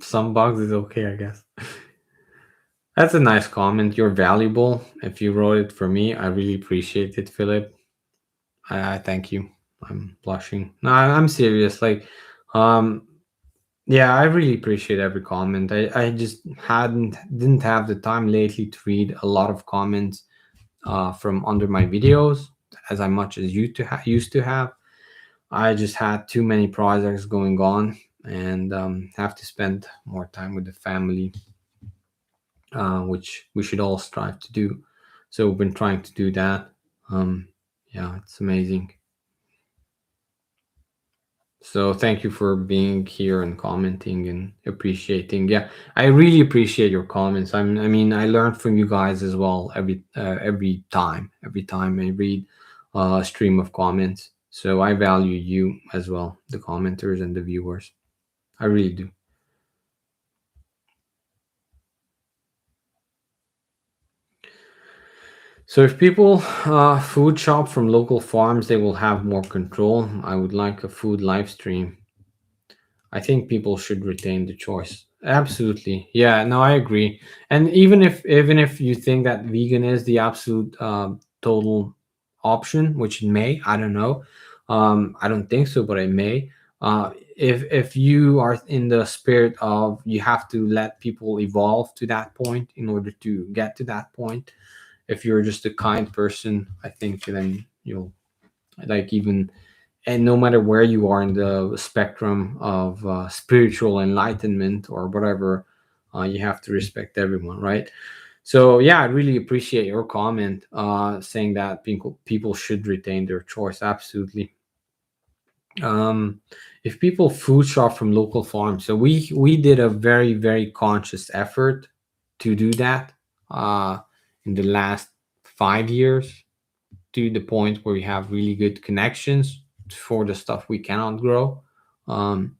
some bugs is okay, I guess. That's a nice comment. You're valuable. If you wrote it for me, I really appreciate it, Philip. I thank you. I'm blushing. No, I'm serious. Like, um, yeah, I really appreciate every comment. I just didn't have the time lately to read a lot of comments from under my videos as I much as used to have. I just had too many projects going on and have to spend more time with the family, which we should all strive to do. So we've been trying to do that. Yeah, it's amazing. So thank you for being here and commenting and appreciating. Yeah, I really appreciate your comments. I mean, I learn from you guys as well every time I read a stream of comments. So I value you as well, the commenters and the viewers. I really do. So if people food shop from local farms, they will have more control. I would like a food live stream. I think people should retain the choice. Absolutely. Yeah, no, I agree. And even if you think that vegan is the absolute total option, which it may, I don't know. I don't think so, but it may. If you are in the spirit of you have to let people evolve to that point in order to get to that point, if you're just a kind person, I think then you'll like even and no matter where you are in the spectrum of spiritual enlightenment or whatever, you have to respect everyone, right? So yeah, I really appreciate your comment saying that people should retain their choice. Absolutely. um, if people food shop from local farms, so we did a very conscious effort to do that in the last 5 years, to the point where we have really good connections for the stuff we cannot grow. Um,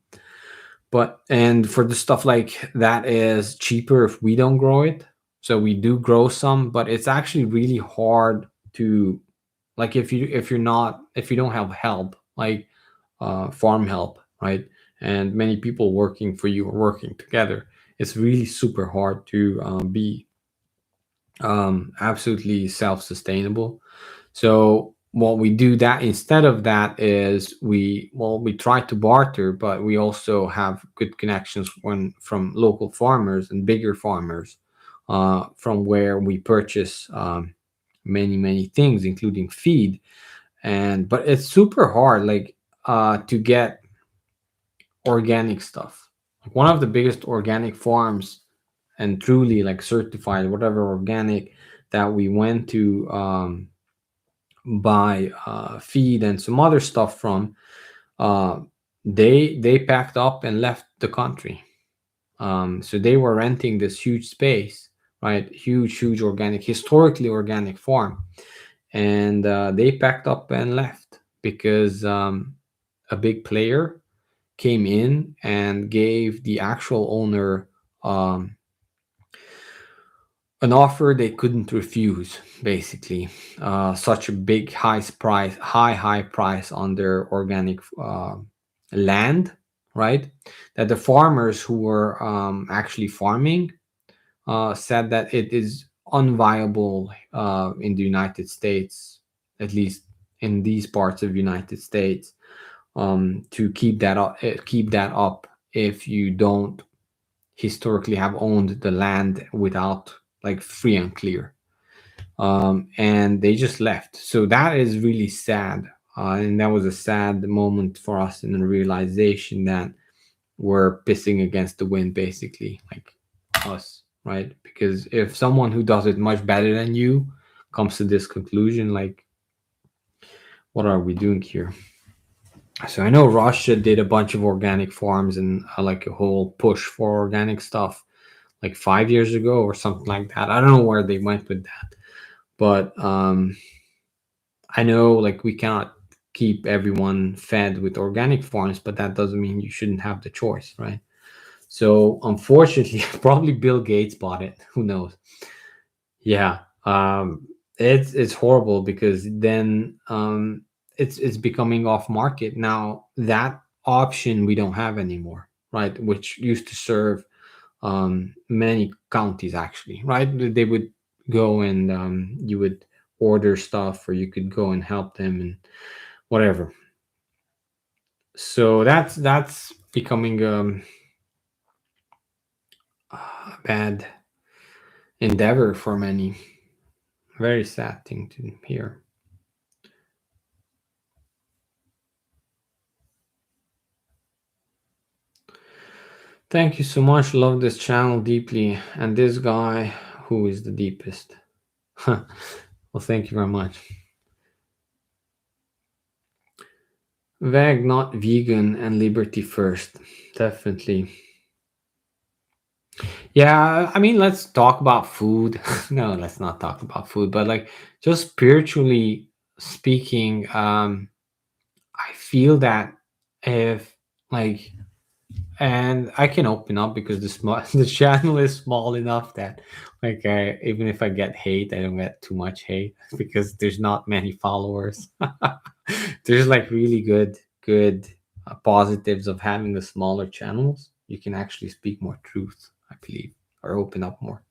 but and for the stuff like that is cheaper if we don't grow it. So we do grow some, but it's actually really hard to like if you don't have help like farm help, right? And many people working for you or working together. It's really super hard to be absolutely self-sustainable. So what we do that instead of that is we try to barter, but we also have good connections when from local farmers and bigger farmers, from where we purchase many things, including feed. And but it's super hard, like to get organic stuff. Like one of the biggest organic farms and truly like certified whatever organic that we went to buy feed and some other stuff from, uh, they packed up and left the country. So they were renting this huge space, right? Huge organic, historically organic farm, and they packed up and left because a big player came in and gave the actual owner um, an offer they couldn't refuse. Basically, such a big high price on their organic land, right? That the farmers who were actually farming said that it is unviable in the United States, at least in these parts of United States, to keep that up if you don't historically have owned the land without like free and clear, and they just left. So that is really sad, and that was a sad moment for us in the realization that we're pissing against the wind, basically, like us, right? Because if someone who does it much better than you comes to this conclusion, like, what are we doing here? So I know Russia did a bunch of organic farms and like a whole push for organic stuff like 5 years ago or something like that. I don't know where they went with that, but I know like we cannot keep everyone fed with organic farms, but that doesn't mean you shouldn't have the choice, right? So unfortunately, probably Bill Gates bought it. Who knows? Yeah, it's horrible because then it's becoming off market now. That option we don't have anymore, right? Which used to serve many counties actually, right? They would go and you would order stuff, or you could go and help them and whatever. So that's becoming a bad endeavor for many. Very sad thing to hear. Thank you so much. Love this channel deeply. And this guy, who is the deepest? Well, thank you very much. Veg, not vegan, and liberty first. Definitely. Yeah, I mean, let's talk about food. No, let's not talk about food, but like just spiritually speaking, I feel that if like, and I can open up because the small the channel is small enough that like even if I get hate, I don't get too much hate because there's not many followers. There's like really good positives of having the smaller channels. You can actually speak more truth, I believe, or open up more.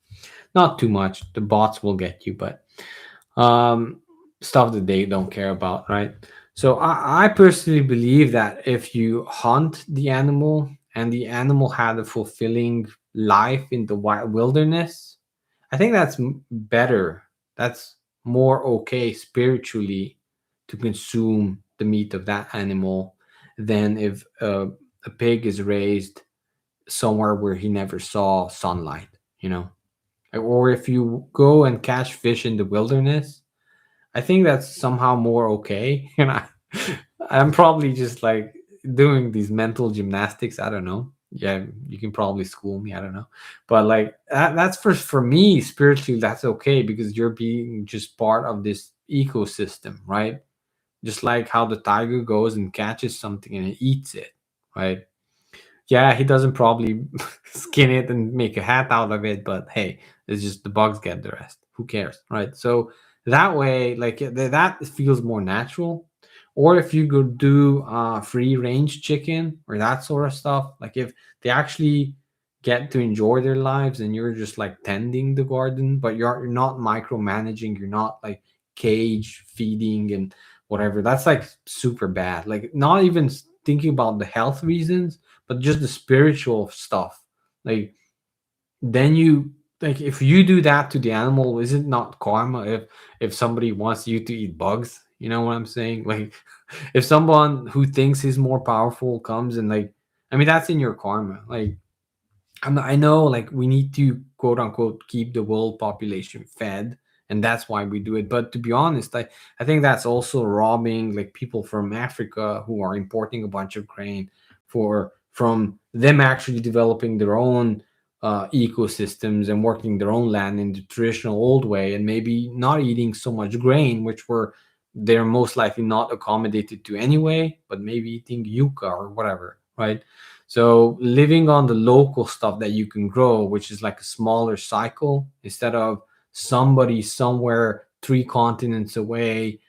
Not too much. The bots will get you, but um, stuff that they don't care about, right? So I personally believe that if you hunt the animal and the animal had a fulfilling life in the wilderness, I think that's better. That's more okay spiritually to consume the meat of that animal than if a pig is raised somewhere where he never saw sunlight, you know? Or if you go and catch fish in the wilderness, I think that's somehow more okay. And I'm probably just like doing these mental gymnastics. I don't know. Yeah, you can probably school me. I don't know, but like that's for me spiritually. That's okay because you're being just part of this ecosystem, right? Just like how the tiger goes and catches something and it eats it, right? Yeah, he doesn't probably skin it and make a hat out of it, but hey, it's just the bugs get the rest. Who cares, right? So that way, like that feels more natural. Or if you could do free range chicken or that sort of stuff, like if they actually get to enjoy their lives and you're just like tending the garden, but you're not micromanaging, you're not like cage feeding and whatever. That's like super bad. Like not even thinking about the health reasons, but just the spiritual stuff. Like then you like if you do that to the animal, is it not karma if somebody wants you to eat bugs? You know what I'm saying? Like if someone who thinks he's more powerful comes and like I mean that's in your karma. Like I know like we need to quote unquote keep the world population fed and that's why we do it. But to be honest, I think that's also robbing like people from Africa who are importing a bunch of grain for from them actually developing their own ecosystems and working their own land in the traditional old way and maybe not eating so much grain, which were they're most likely not accommodated to anyway, but maybe eating yucca or whatever, right? So living on the local stuff that you can grow, which is like a smaller cycle, instead of somebody somewhere 3 continents away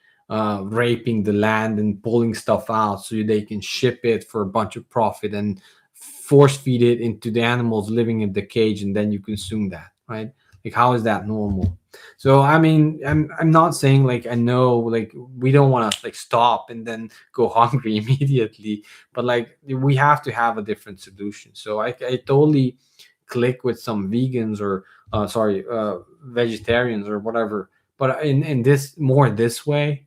raping the land and pulling stuff out so they can ship it for a bunch of profit and force feed it into the animals living in the cage and then you consume that, right? Like how is that normal? So I mean, I'm not saying like I know like we don't want to like stop and then go hungry immediately, but like we have to have a different solution. So I totally click with some vegans or sorry, vegetarians or whatever. But in this more this way.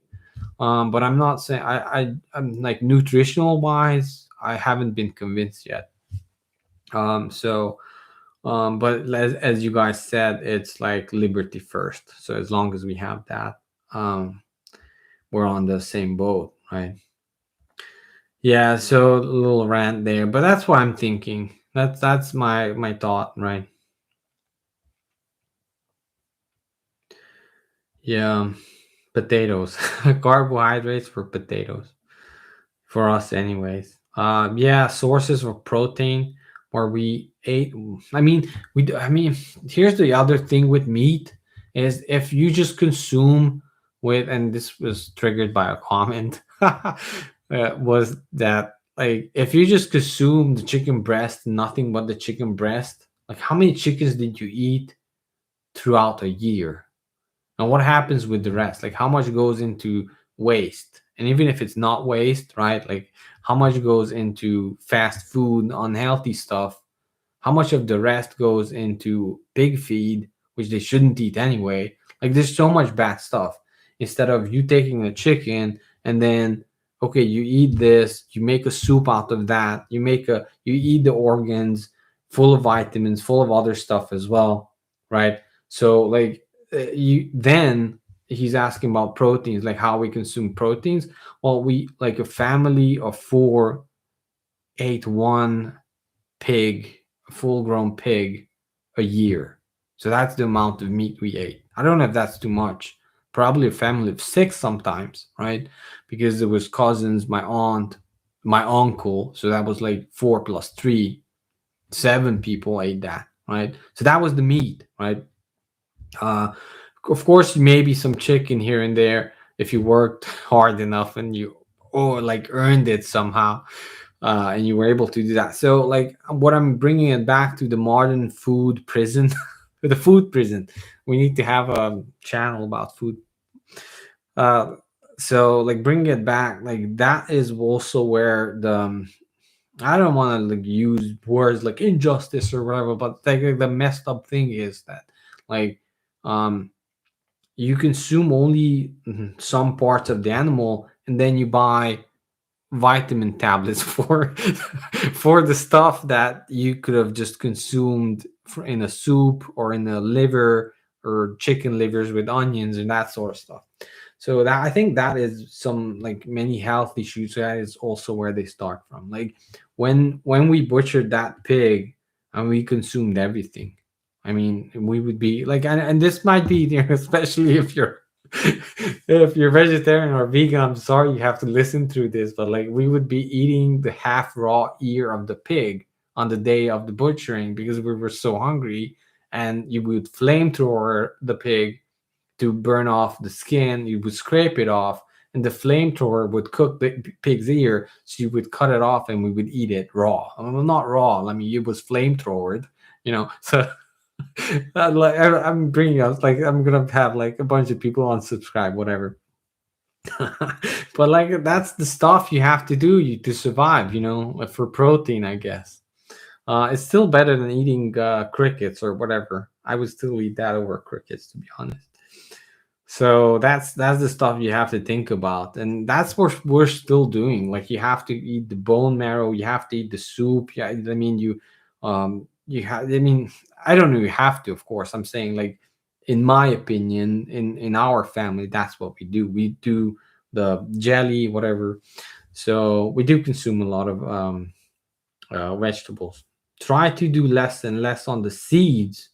But I'm not saying I'm like nutritional wise, I haven't been convinced yet. So but as you guys said, it's like liberty first. So as long as we have that, um, we're on the same boat, right? Yeah. So a little rant there, but that's what I'm thinking. That's my thought, right? Yeah. Potatoes, carbohydrates for potatoes for us, anyways. Yeah, sources of protein where we ate. I mean, I mean, here's the other thing with meat is if you just consume with, and this was triggered by a comment, was that like if you just consume the chicken breast, nothing but the chicken breast, like how many chickens did you eat throughout a year? And what happens with the rest? Like how much goes into waste? And even if it's not waste, right? Like how much goes into fast food, unhealthy stuff? How much of the rest goes into pig feed, which they shouldn't eat anyway? Like there's so much bad stuff. Instead of you taking a chicken and then okay, you eat this, you make a soup out of that, you eat the organs full of vitamins, full of other stuff as well, right? So like you then he's asking about proteins, like how we consume proteins. Well, we like a family of four ate one pig, a full grown pig, a year. So that's the amount of meat we ate. I don't know if that's too much. Probably a family of six sometimes, right? Because there was cousins, my aunt, my uncle. So that was like four plus three, seven people ate that, right? So that was the meat, right? Uh, of course, maybe some chicken here and there if you worked hard enough and you or like earned it somehow, and you were able to do that. So, like, what I'm bringing it back to the modern food prison, the food prison. We need to have a channel about food. Uh, so, like, bringing it back, like that is also where the I don't want to like use words like injustice or whatever, but like the messed up thing is that like um you consume only some parts of the animal and then you buy vitamin tablets for for the stuff that you could have just consumed in a soup or in a liver or chicken livers with onions and that sort of stuff. So that I think that is some like many health issues. That is also where they start from. Like when we butchered that pig and we consumed everything. I mean, we would be like, and this might be, especially if you're if you're vegetarian or vegan, I'm sorry you have to listen through this, but like we would be eating the half raw ear of the pig on the day of the butchering because we were so hungry, and you would flamethrower the pig to burn off the skin. You would scrape it off, and the flamethrower would cook the pig's ear. So you would cut it off, and we would eat it raw. Well, not raw. I mean, it was flamethrowered, So I'm bringing us like I'm gonna have like a bunch of people unsubscribe, whatever. But like that's the stuff you have to do to survive, for protein, I guess. It's still better than eating crickets or whatever. I would still eat that over crickets, to be honest. So that's the stuff you have to think about, and that's what we're still doing. Like you have to eat the bone marrow, you have to eat the soup. Yeah, I mean you have. I mean, I don't know. You have to, of course. I'm saying like, in my opinion, in our family, that's what we do. We do the jelly, whatever. So we do consume a lot of vegetables. Try to do less and less on the seeds,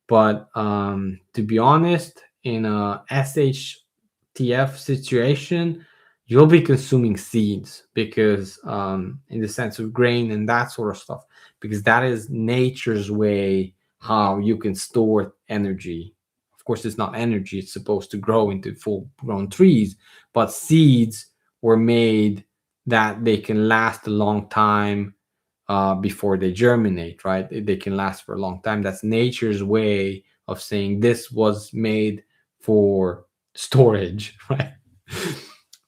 but to be honest, in a SHTF situation, you'll be consuming seeds because, in the sense of grain and that sort of stuff, because that is nature's way how you can store energy. Of course, it's not energy, it's supposed to grow into full grown trees, but seeds were made that they can last a long time before they germinate, right? They can last for a long time. That's nature's way of saying this was made for storage, right?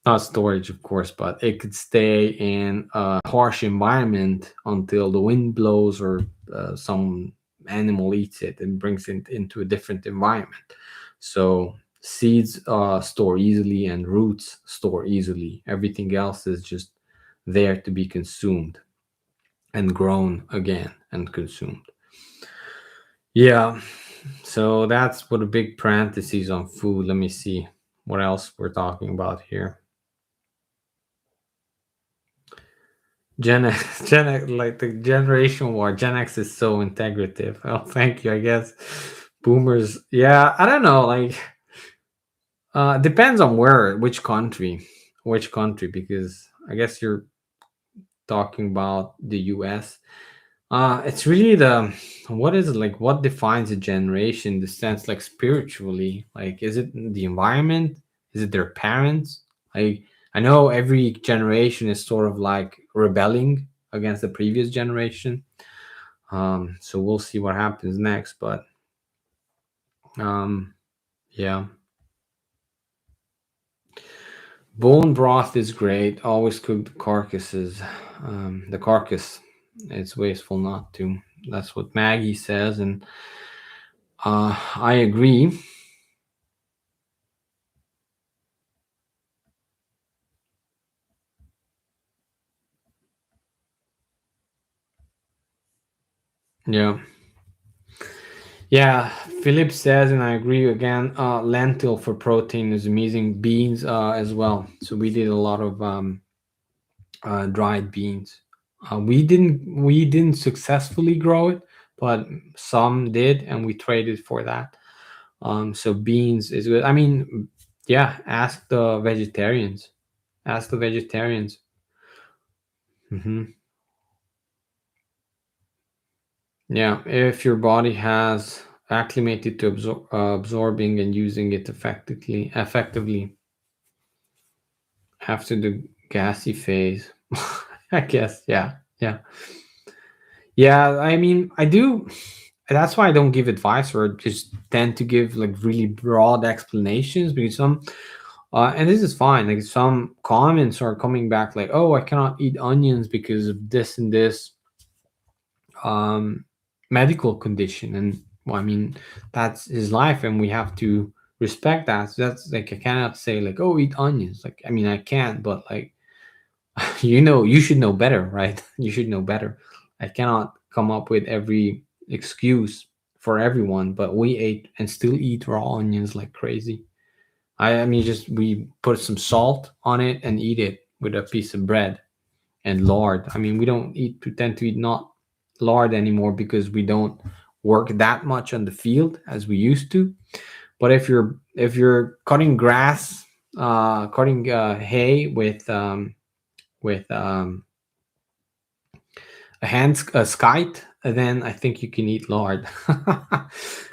Not storage, of course, but it could stay in a harsh environment until the wind blows or some animal eats it and brings it into a different environment. So seeds store easily and roots store easily. Everything else is just there to be consumed and grown again and consumed. Yeah, so that's what a big parentheses on food. Let me see what else we're talking about here. Gen X, Gen X, like the generation war. Gen X is so integrative. Oh, thank you. I guess boomers. Yeah, I don't know. Like, depends on which country, because I guess you're talking about the U.S. It's really the what is it like? What defines a generation? In the sense, like spiritually, like is it the environment? Is it their parents? Like I know every generation is sort of like rebelling against the previous generation. So we'll see what happens next. But um, yeah, bone broth is great. Always cook the carcasses. The carcass. It's wasteful not to. That's what Maggie says, and I agree. Yeah. Yeah, Philip says, and I agree again. Lentil for protein is amazing. Beans as well. So we did a lot of dried beans. We didn't successfully grow it, but some did, and we traded for that. So beans is good. I mean, yeah. Ask the vegetarians. Ask the vegetarians. Hmm. Yeah, if your body has acclimated to absorbing and using it effectively after the gassy phase, I guess. Yeah, yeah, yeah. I mean, I do. That's why I don't give advice or just tend to give like really broad explanations because and this is fine. Like some comments are coming back like, "Oh, I cannot eat onions because of this and this." um, medical condition, and well, I mean that's his life, and we have to respect that. So that's like I cannot say like, oh, eat onions. Like I mean I can, but like you should know better, right? You should know better. I cannot come up with every excuse for everyone, but we ate and still eat raw onions like crazy. I mean just we put some salt on it and eat it with a piece of bread and lard. I mean, we don't eat pretend to eat not lard anymore because we don't work that much on the field as we used to. But if you're cutting grass, cutting hay with a skite, then I think you can eat lard.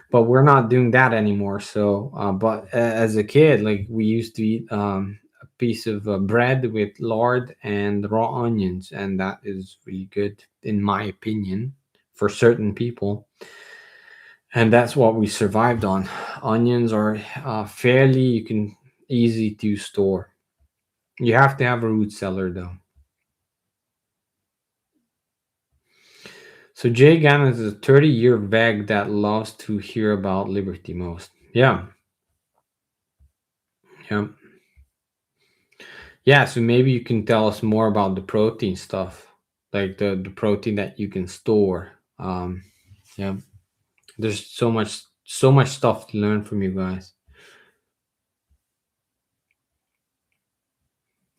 But we're not doing that anymore. So, but as a kid, like we used to eat a piece of bread with lard and raw onions, and that is really good, in my opinion, for certain people. And that's what we survived on. Onions are fairly you can easy to store. You have to have a root cellar though. So Jay Gannon is a 30-year veg that loves to hear about liberty most. Yeah, yeah, yeah. So maybe you can tell us more about the protein stuff, like the protein that you can store. Yeah, there's so much stuff to learn from you guys.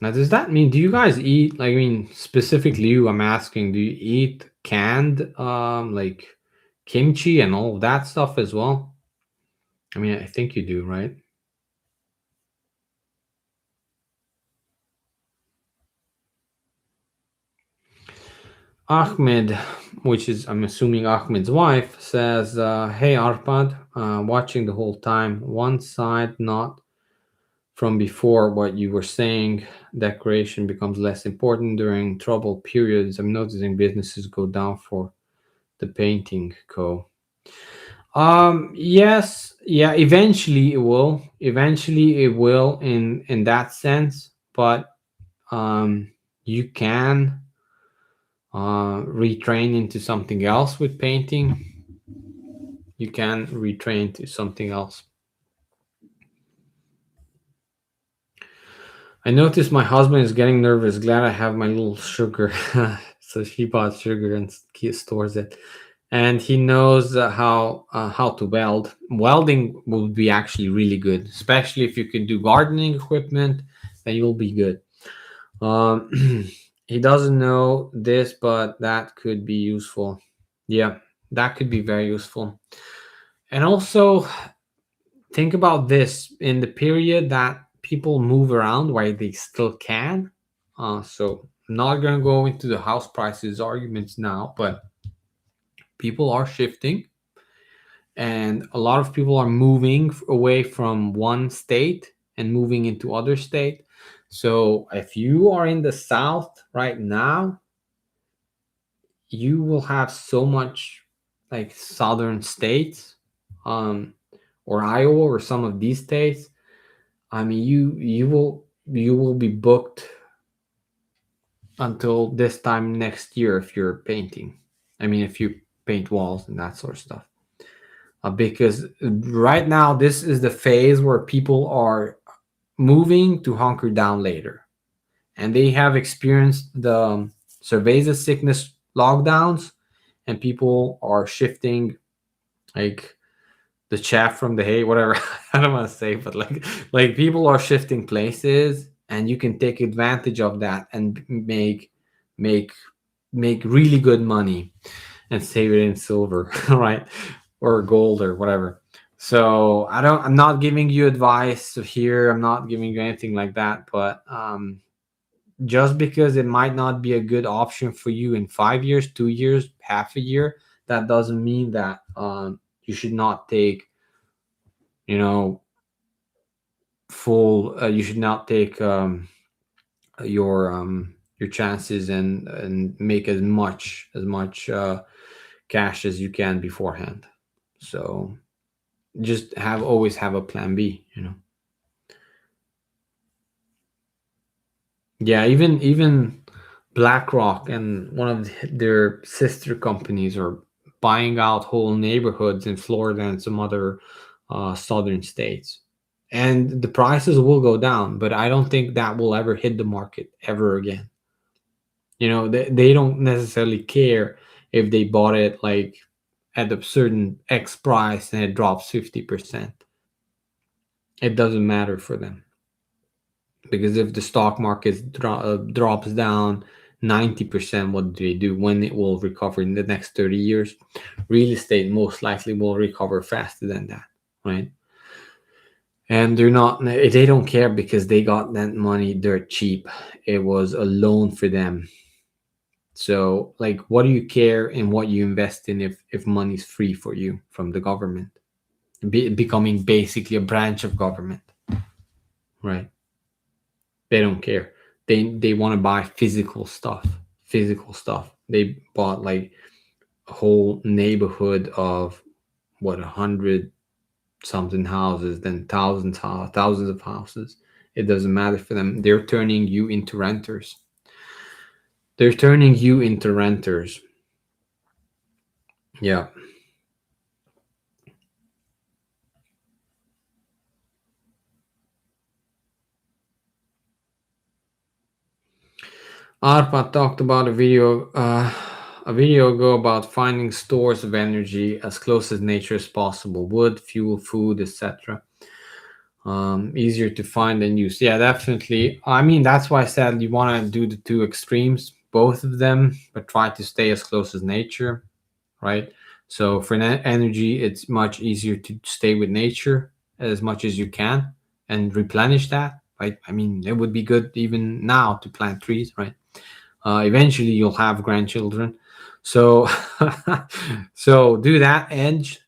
Now, does that mean do you guys eat? Like, I mean, specifically you, I'm asking, do you eat canned like kimchi and all of that stuff as well? I mean, I think you do, right? Ahmed, which is I'm assuming Ahmed's wife, says, "Hey Arpad, watching the whole time. One side, not from before what you were saying. Decoration becomes less important during troubled periods. I'm noticing businesses go down for the painting co. Yes, yeah. Eventually, it will. Eventually, it will. In that sense, but you can retrain into something else with painting. you can retrain to something else. I noticed my husband is getting nervous. Glad I have my little sugar. So she bought sugar and he stores it, and he knows how to weld. Welding will be actually really good, especially if you can do gardening equipment. Then you'll be good. Um, he doesn't know this, but that could be useful. Yeah, that could be very useful. And also, think about this in the period that people move around while they still can. So, I'm not going to go into the house prices arguments now, but people are shifting, and a lot of people are moving away from one state and moving into other state. So, if you are in the south right now, you will have so much like southern states, um, or Iowa or some of these states. I mean, you will be booked until this time next year if you're painting. I mean, if you paint walls and that sort of stuff. Because right now this is the phase where people are moving to hunker down later, and they have experienced the cerveza sickness lockdowns, and people are shifting like the chaff from the hay, whatever. I don't want to say, but like people are shifting places, and you can take advantage of that and make make really good money and save it in silver, right, or gold or whatever. So I'm not giving you advice here. I'm not giving you anything like that, but just because it might not be a good option for you in 5 years, 2 years, half a year, that doesn't mean that you should not take, you know, full. You should not take your chances and make as much cash as you can beforehand. So just always have a plan B. Yeah, even BlackRock and one of their sister companies are buying out whole neighborhoods in Florida and some other southern states. And the prices will go down, but I don't think that will ever hit the market ever again. They don't necessarily care if they bought it like at a certain X price and it drops 50%. It doesn't matter for them, because if the stock market drops down 90%, what do they do when it will recover in the next 30 years? Real estate most likely will recover faster than that, right? And they don't care because they got that money dirt cheap. It was a loan for them. So like, what do you care in what you invest in if money's free for you from the government, becoming basically a branch of government, right? They don't care. They want to buy physical stuff. They bought like a whole neighborhood of what, 100 something houses, then thousands of houses. It doesn't matter for them. They're turning you into renters. Yeah. Arpa talked about a video ago about finding stores of energy as close as nature as possible: wood, fuel, food, etc. Easier to find and use. Yeah, definitely. I mean, that's why I said you want to do the two extremes, both of them, but try to stay as close as nature, right? So for energy, it's much easier to stay with nature as much as you can and replenish that, right? I mean, it would be good even now to plant trees, right? Eventually, you'll have grandchildren, so so do that and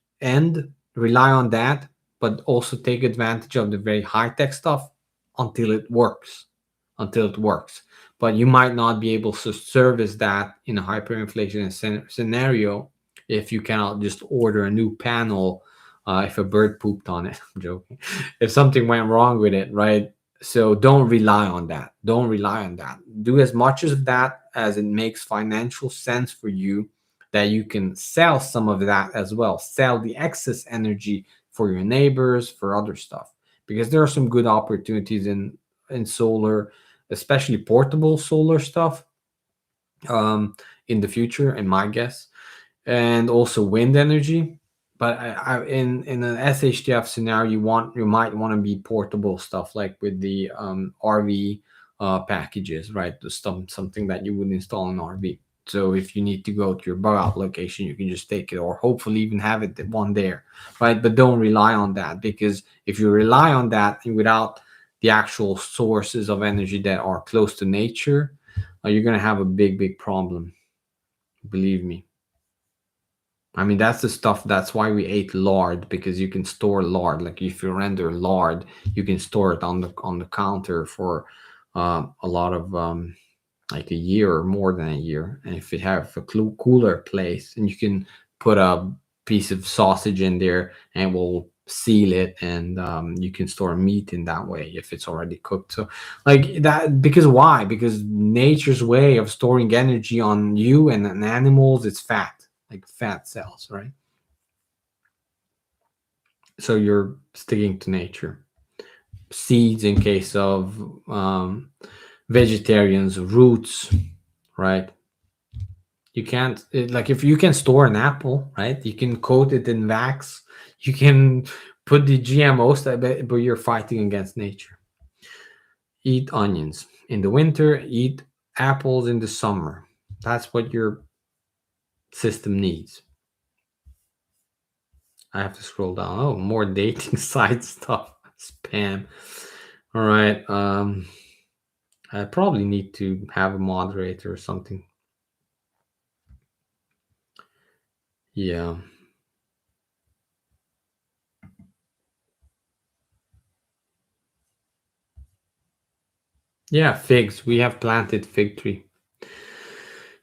rely on that, but also take advantage of the very high tech stuff until it works, But you might not be able to service that in a hyperinflation scenario if you cannot just order a new panel if a bird pooped on it. I'm joking. If something went wrong with it, right? So don't rely on that. Do as much of that as it makes financial sense for you, that you can sell some of that as well. Sell the excess energy for your neighbors, for other stuff, because there are some good opportunities in solar, especially portable solar stuff, um, in the future, in my guess, and also wind energy. But in an SHTF scenario, you might want to be portable stuff, like with the RV packages, right? The something that you would install in RV. So if you need to go to your bug out location, you can just take it, or hopefully even have it one there, right? But don't rely on that, because if you rely on that without the actual sources of energy that are close to nature, you're gonna have a big problem. Believe me. I mean, that's the stuff. That's why we ate lard, because you can store lard. Like if you render lard, you can store it on the counter for a lot of like a year or more than a year. And if you have a cooler place, and you can put a piece of sausage in there, and will seal it, and you can store meat in that way if it's already cooked. So like that, because why? Because nature's way of storing energy on you and animals, it's fat, like fat cells, right? So you're sticking to nature. Seeds in case of vegetarians, roots, right? You can't like, if you can store an apple, right? You can coat it in wax. You can put the GMO stuff, but you're fighting against nature. Eat onions in the winter. Eat apples in the summer. That's what your system needs. I have to scroll down. Oh, more dating site stuff. Spam. All right. I probably need to have a moderator or something. Yeah. Yeah, figs. We have planted fig tree.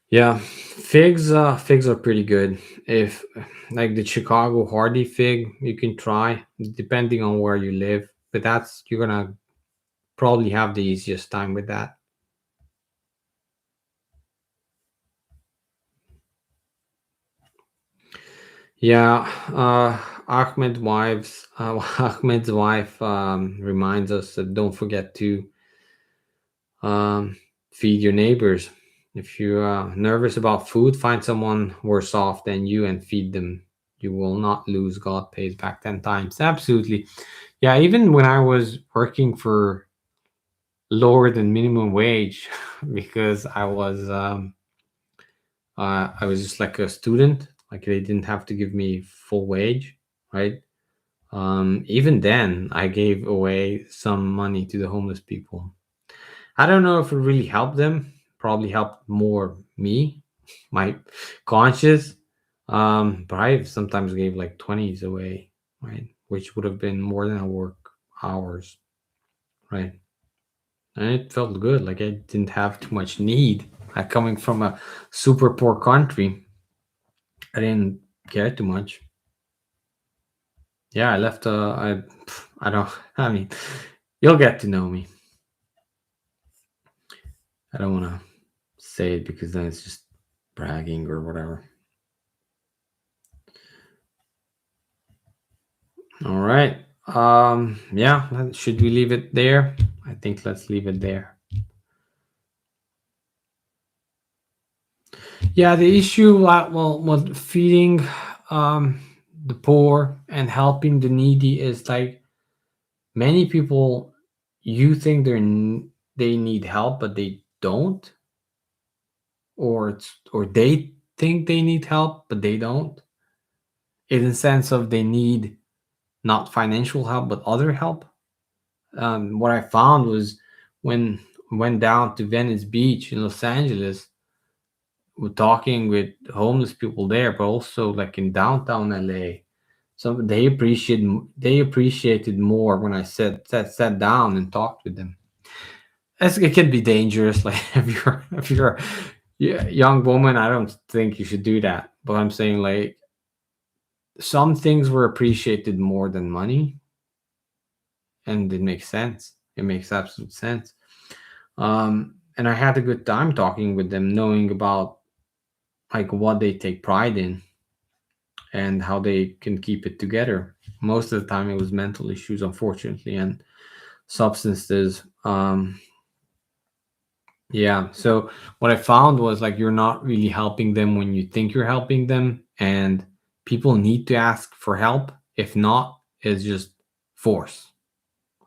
Yeah, figs are pretty good. If like the Chicago hardy fig, you can try depending on where you live. But that's you're gonna probably have the easiest time with that. Yeah, Ahmed's wife reminds us that don't forget to um, feed your neighbors. If you're nervous about food, find someone worse off than you and feed them. You will not lose. God pays back 10 times. Absolutely. Yeah, even when I was working for lower than minimum wage, because I was just like a student, like they didn't have to give me full wage, right? Even then, I gave away some money to the homeless people. I don't know if it really helped them. Probably helped more me, my conscience. But I sometimes gave like 20s away, right? Which would have been more than a work hours, right? And it felt good. Like I didn't have too much need. Coming from a super poor country, I didn't care too much. Yeah, I left. I don't. I mean, you'll get to know me. I don't want to say it because then it's just bragging or whatever. All right. Yeah, should we leave it there? I think let's leave it there. Yeah, the issue, well, feeding um, the poor and helping the needy is like many people, you think they need help, but they don't, or they think they need help, but they don't. In the sense of they need not financial help, but other help. What I found was when went down to Venice Beach in Los Angeles, we're talking with homeless people there, but also like in downtown LA. So they appreciated more when I sat down and talked with them. It can be dangerous, like if you're a young woman, I don't think you should do that. But I'm saying like some things were appreciated more than money, and it makes sense. It makes absolute sense. And I had a good time talking with them, knowing about like what they take pride in and how they can keep it together. Most of the time it was mental issues, unfortunately, and substances. Yeah. So what I found was like you're not really helping them when you think you're helping them, and people need to ask for help. If not, it's just force.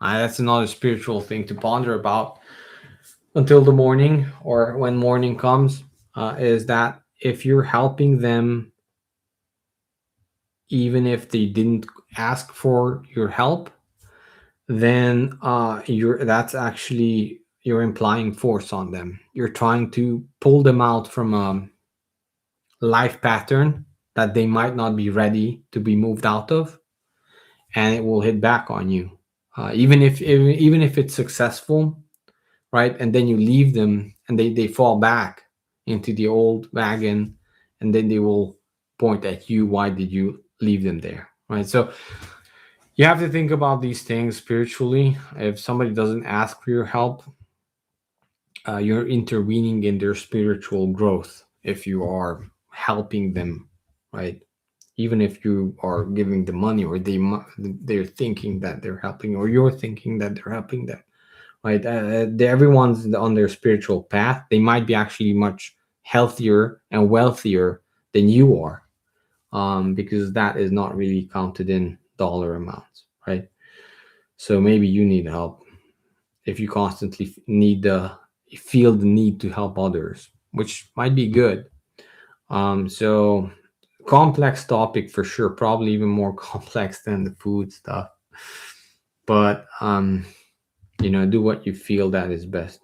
That's another spiritual thing to ponder about until the morning or when morning comes. Is that if you're helping them, even if they didn't ask for your help, then you're that's actually you're implying force on them. You're trying to pull them out from a life pattern that they might not be ready to be moved out of, and it will hit back on you. Even if it's successful, right? And then you leave them, and they fall back into the old wagon, and then they will point at you. Why did you leave them there, right? So you have to think about these things spiritually. If somebody doesn't ask for your help, you're intervening in their spiritual growth if you are helping them, right? Even if you are giving them money, or they're thinking that they're helping, or you're thinking that they're helping them, right? Everyone's on their spiritual path. They might be actually much healthier and wealthier than you are, because that is not really counted in dollar amounts, right? So maybe you need help if you constantly need the feel the need to help others, which might be good. So complex topic for sure, probably even more complex than the food stuff. But do what you feel that is best.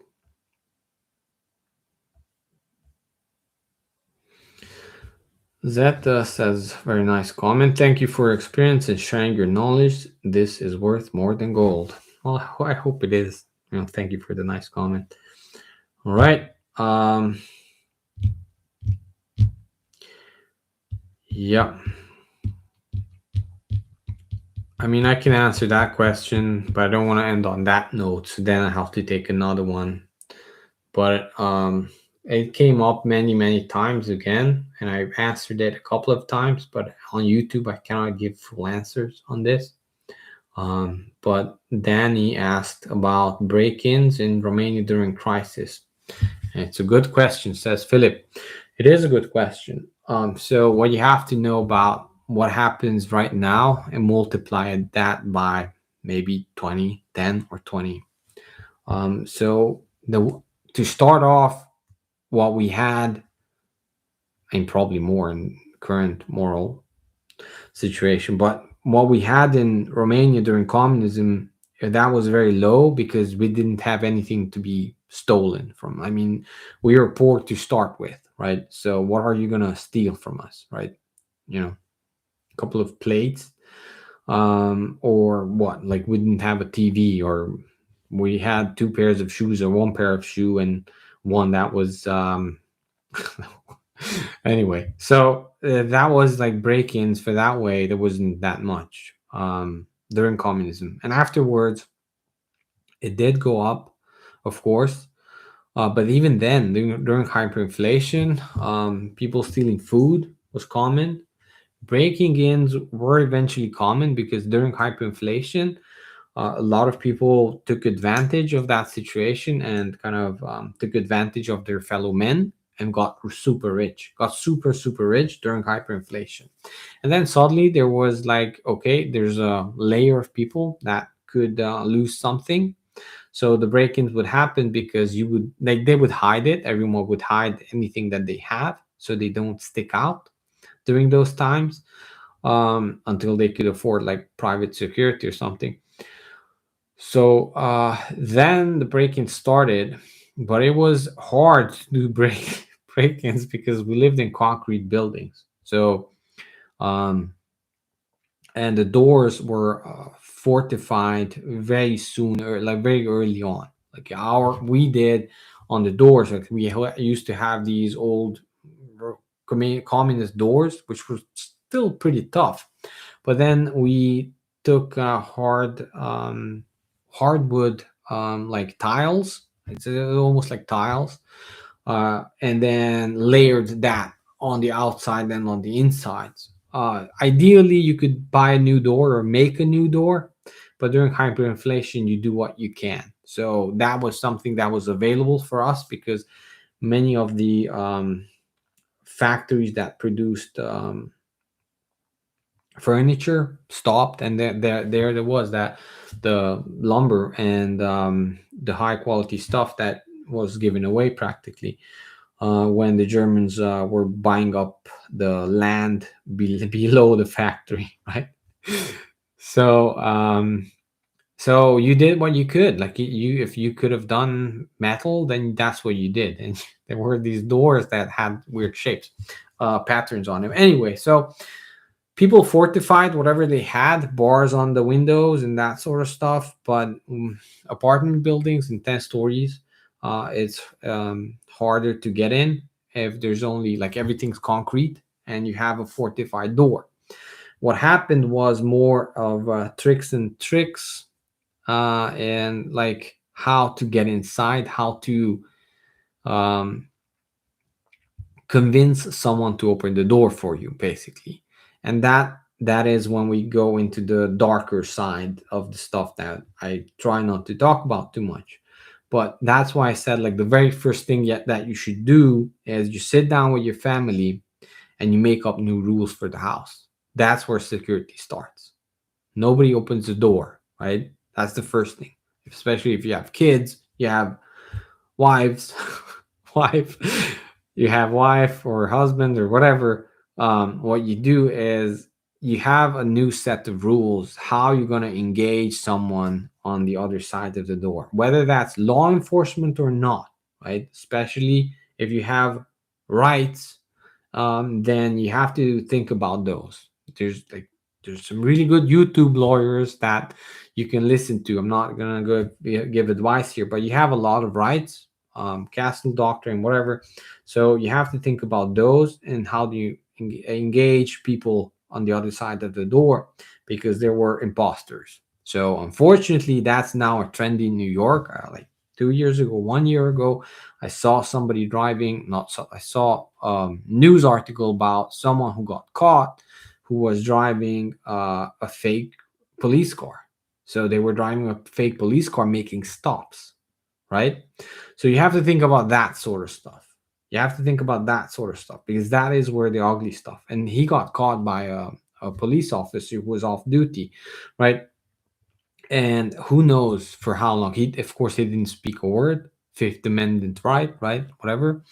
Zeta says, very nice comment. Thank you for your experience and sharing your knowledge. This is worth more than gold. Well, I hope it is. Thank you for the nice comment. All right. Yeah. I mean, I can answer that question, but I don't want to end on that note. So then I have to take another one. But it came up many, many times again, and I've answered it a couple of times. But on YouTube, I cannot give full answers on this. But Danny asked about break-ins in Romania during crisis. And it's a good question, says Philip. It is a good question. So what you have to know about what happens right now and multiply that by maybe 20, 10 or 20. So to start off, what we had, and probably more in current moral situation, but what we had in Romania during communism, that was very low because we didn't have anything to be stolen from. I mean, we were poor to start with, right? So what are you gonna steal from us, right? A couple of plates, or what? Like we didn't have a TV, or we had two pairs of shoes or one pair of shoe and one that was anyway. So that was like break-ins for that way. There wasn't that much during communism, and afterwards it did go up, of course. But even then, during hyperinflation, people stealing food was common. Breaking ins were eventually common because during hyperinflation, a lot of people took advantage of that situation and kind of took advantage of their fellow men and got super rich, got super, super rich during hyperinflation. And then suddenly there was like, okay, there's a layer of people that could lose something. So the break-ins would happen because you would like they would hide it. Everyone would hide anything that they have so they don't stick out during those times, until they could afford like private security or something. So then the break-in started, but it was hard to do break-ins because we lived in concrete buildings. So and the doors were fortified very soon, or like very early on. Like we did on the doors, like we used to have these old communist doors, which were still pretty tough. But then we took hardwood, like tiles. It's almost like tiles, and then layered that on the outside than on the insides. Ideally, you could buy a new door or make a new door, but during hyperinflation, you do what you can. So that was something that was available for us because many of the factories that produced furniture stopped, and there was that the lumber and the high quality stuff that was given away practically when the Germans were buying up the land below the factory, right? So so you did what you could. Like you, if you could have done metal, then that's what you did. And there were these doors that had weird shapes, patterns on them. Anyway, so people fortified whatever they had, bars on the windows and that sort of stuff. But apartment buildings in 10 stories, it's harder to get in if there's only like everything's concrete and you have a fortified door. What happened was more of tricks and tricks, and like how to get inside, how to um, convince someone to open the door for you, basically. And that is when we go into the darker side of the stuff that I try not to talk about too much. But that's why I said, like, the very first thing yet that you should do is you sit down with your family and you make up new rules for the house. That's where security starts. Nobody opens the door, right? That's the first thing. Especially if you have kids, you have wives, wife, you have wife or husband or whatever. What you do is you have a new set of rules how you're going to engage someone on the other side of the door, whether that's law enforcement or not, right? Especially if you have rights, then you have to think about those. There's like there's some really good YouTube lawyers that you can listen to. I'm not gonna go give advice here, but you have a lot of rights, castle doctrine, whatever. So you have to think about those and how do you engage people on the other side of the door, because there were imposters. So unfortunately, that's now a trend in New York. Like 2 years ago, 1 year ago, I saw somebody driving. Not so, I saw news article about someone who got caught, who was driving a fake police car. So they were driving a fake police car making stops, right? So you have to think about that sort of stuff. You have to think about that sort of stuff because that is where the ugly stuff. And he got caught by a police officer who was off duty, right? And who knows for how long. He, of course, he didn't speak a word. Fifth Amendment right, whatever.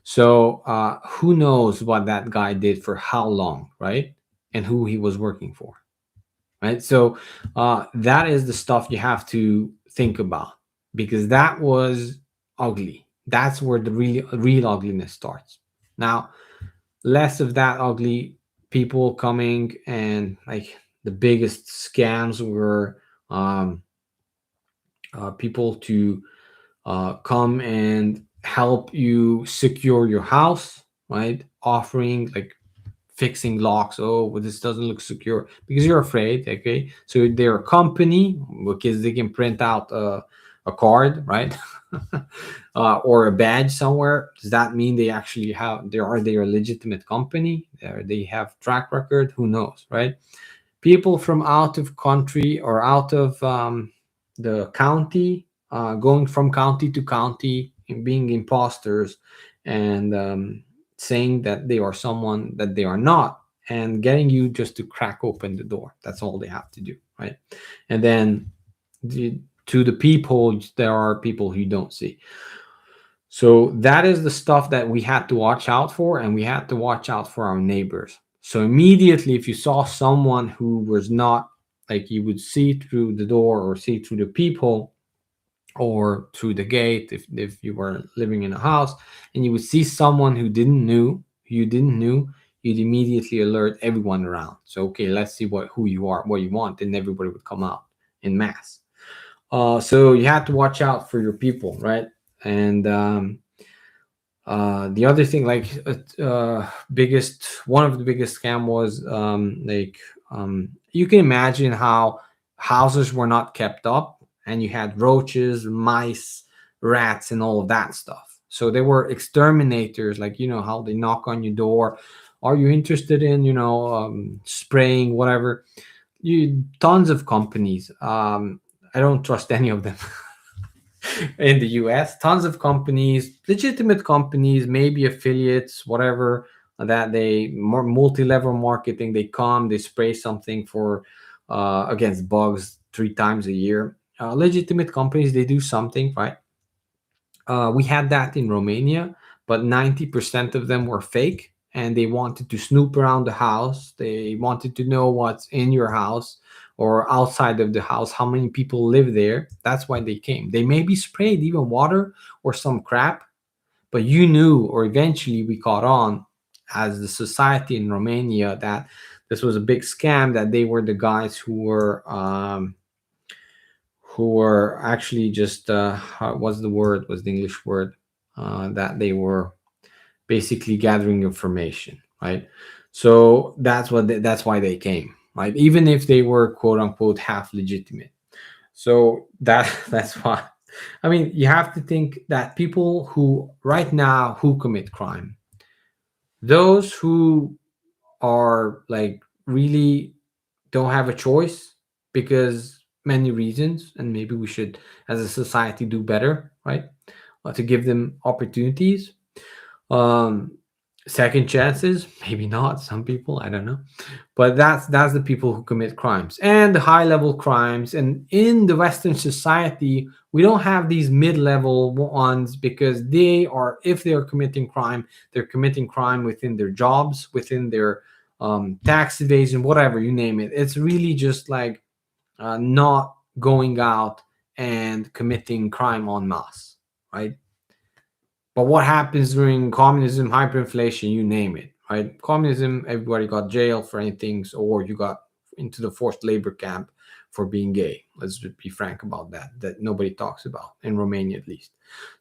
So who knows what that guy did for how long, right? And who he was working for, right? So that is the stuff you have to think about, because that was ugly. That's where the real ugliness starts. Now, less of that ugly, people coming, and like the biggest scams were people to come and help you secure your house, right? Offering like fixing locks. Oh, well, this doesn't look secure because you're afraid. Okay, so they're a company because they can print out a card, right? Or a badge somewhere. Does that mean they actually have? They a legitimate company? They have track record? Who knows, right? People from out of country or out of the county, going from county to county and being imposters, and saying that they are someone that they are not, and getting you just to crack open the door. That's all they have to do, right? And then to the people, there are people who you don't see. So that is the stuff that we had to watch out for, and we had to watch out for our neighbors. So immediately, if you saw someone who was not, like, you would see through the door or see through the people or through the gate, if you were living in a house, and you would see someone who you didn't knew, you'd immediately alert everyone around. So okay, let's see who you are, what you want, and everybody would come out in mass. So you had to watch out for your people, right? And the other thing, like biggest one of the biggest scam was you can imagine how houses were not kept up, and you had roaches, mice, rats, and all of that stuff. So they were exterminators, like, you know how they knock on your door, are you interested in, spraying whatever. You Tons of companies. I don't trust any of them. In the US, tons of companies, legitimate companies, maybe affiliates, whatever, that they more multi-level marketing. They come, they spray something for against bugs 3 times a year. Legitimate companies, they do something, right? We had that in Romania, but 90% of them were fake, and they wanted to snoop around the house. They wanted to know what's in your house or outside of the house, how many people live there. That's why they came. They maybe sprayed even water or some crap, but you knew, or eventually we caught on as the society in Romania, that this was a big scam, that they were the guys who were actually just what's the word, was the English word, that they were basically gathering information, right? So that's why they came, right? Even if they were quote unquote half legitimate. So that's why. I mean, you have to think that people who right now who commit crime, those who are like really don't have a choice because many reasons, and maybe we should as a society do better, right? To give them opportunities, um second chances, maybe not, some people, I don't know. But that's the people who commit crimes, and the high level crimes. And in the Western society, we don't have these mid-level ones, because they are, if they are committing crime, they're committing crime within their jobs, within their tax evasion, whatever you name it. It's really just like not going out and committing crime en masse, right? But what happens during communism, hyperinflation, you name it, right? Communism, everybody got jailed for anything, or you got into the forced labor camp for being gay. Let's just be frank about that. That nobody talks about, in Romania at least.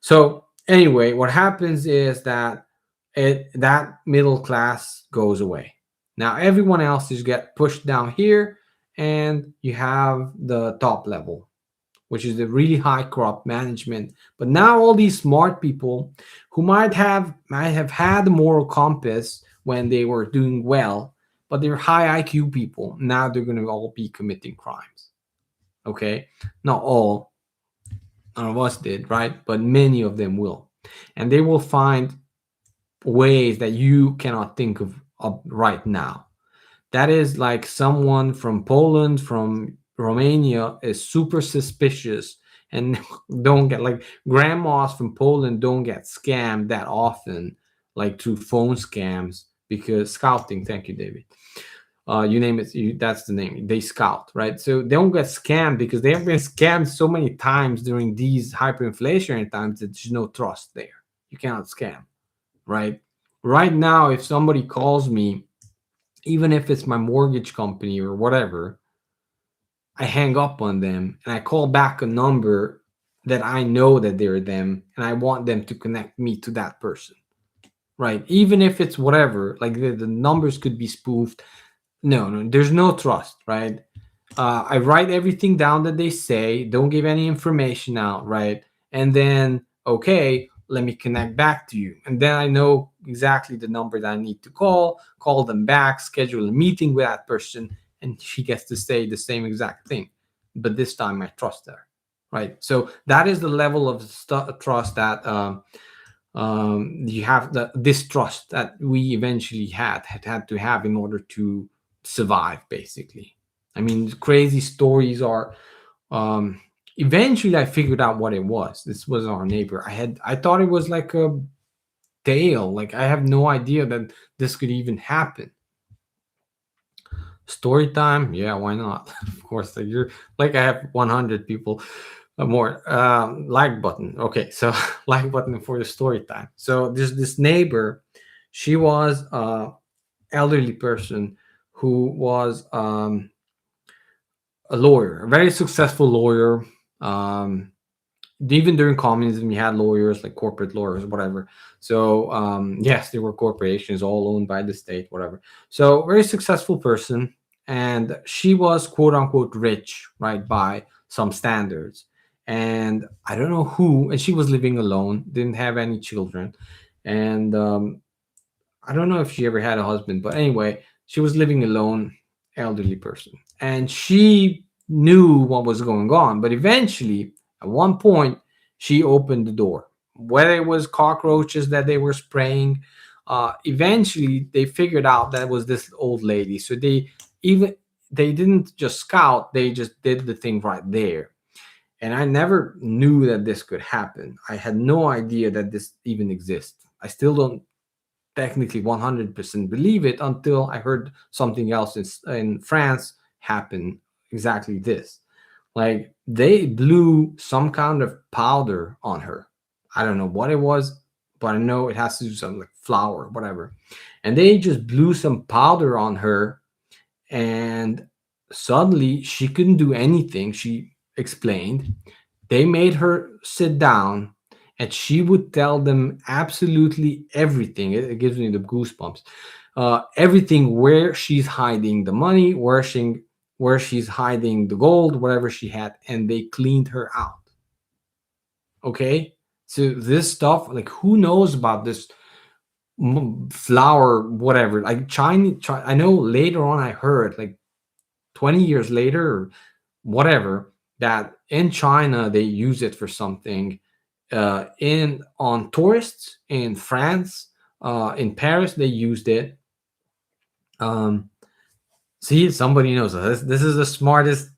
So anyway, what happens is that that middle class goes away. Now everyone else is get pushed down here, and you have the top level, which is the really high corrupt management. But now all these smart people who might have had the moral compass when they were doing well, but they're high IQ people. Now they're going to all be committing crimes. Okay, not all, none of us did, right? But many of them will, and they will find ways that you cannot think of right now. That is like someone from Poland, from Romania is super suspicious, and don't get like grandmas from Poland don't get scammed that often, like through phone scams, because scouting. Thank you, David. You name it, that's the name. They scout, right? So they don't get scammed because they have been scammed so many times during these hyperinflationary times that there's no trust there. You cannot scam, right? Right now, if somebody calls me, even if it's my mortgage company or whatever, I hang up on them and I call back a number that I know that they're them, and I want them to connect me to that person, right? Even if it's whatever, like the numbers could be spoofed. No, there's no trust, right? I write everything down that they say, don't give any information out, right? And then, okay, let me connect back to you. And then I know exactly the number that I need to call them back, schedule a meeting with that person, and she gets to say the same exact thing. But this time I trust her, right? So that is the level of trust that you have, the distrust that we eventually had to have in order to survive, basically. I mean, crazy stories are. Um, Eventually, I figured out what it was. This was our neighbor. I thought it was like a tale. Like I have no idea that this could even happen. Story time, yeah, why not? Of course, like you're like I have 100 people more. Like button. Okay, so like button for the story time. So there's this neighbor. She was elderly person who was a lawyer, a very successful lawyer. Um, Even during communism, you had lawyers, like corporate lawyers, whatever. So yes, there were corporations all owned by the state, whatever. So very successful person, and she was quote unquote rich, right, by some standards. and I don't know who, and she was living alone, didn't have any children, and I don't know if she ever had a husband, but anyway, she was living alone, elderly person, and she knew what was going on. But eventually, at one point, she opened the door. Whether it was cockroaches that they were spraying, eventually they figured out that it was this old lady. So even they didn't just scout; they just did the thing right there. And I never knew that this could happen. I had no idea that this even exists. I still don't technically 100% believe it until I heard something else in France happen exactly this. Like they blew some kind of powder on her. I don't know what it was, but I know it has to do something like flour, whatever. And they just blew some powder on her, and suddenly she couldn't do anything. She explained. They made her sit down, and she would tell them absolutely everything. It gives me the goosebumps. Everything, where she's hiding the money, where she's hiding the gold, whatever she had, and they cleaned her out. Okay, so this stuff, like who knows about this flour, whatever? Like I know later on I heard like 20 years later or whatever that in China they use it for something, in on tourists in France, in Paris they used it. Um, See, somebody knows this is the smartest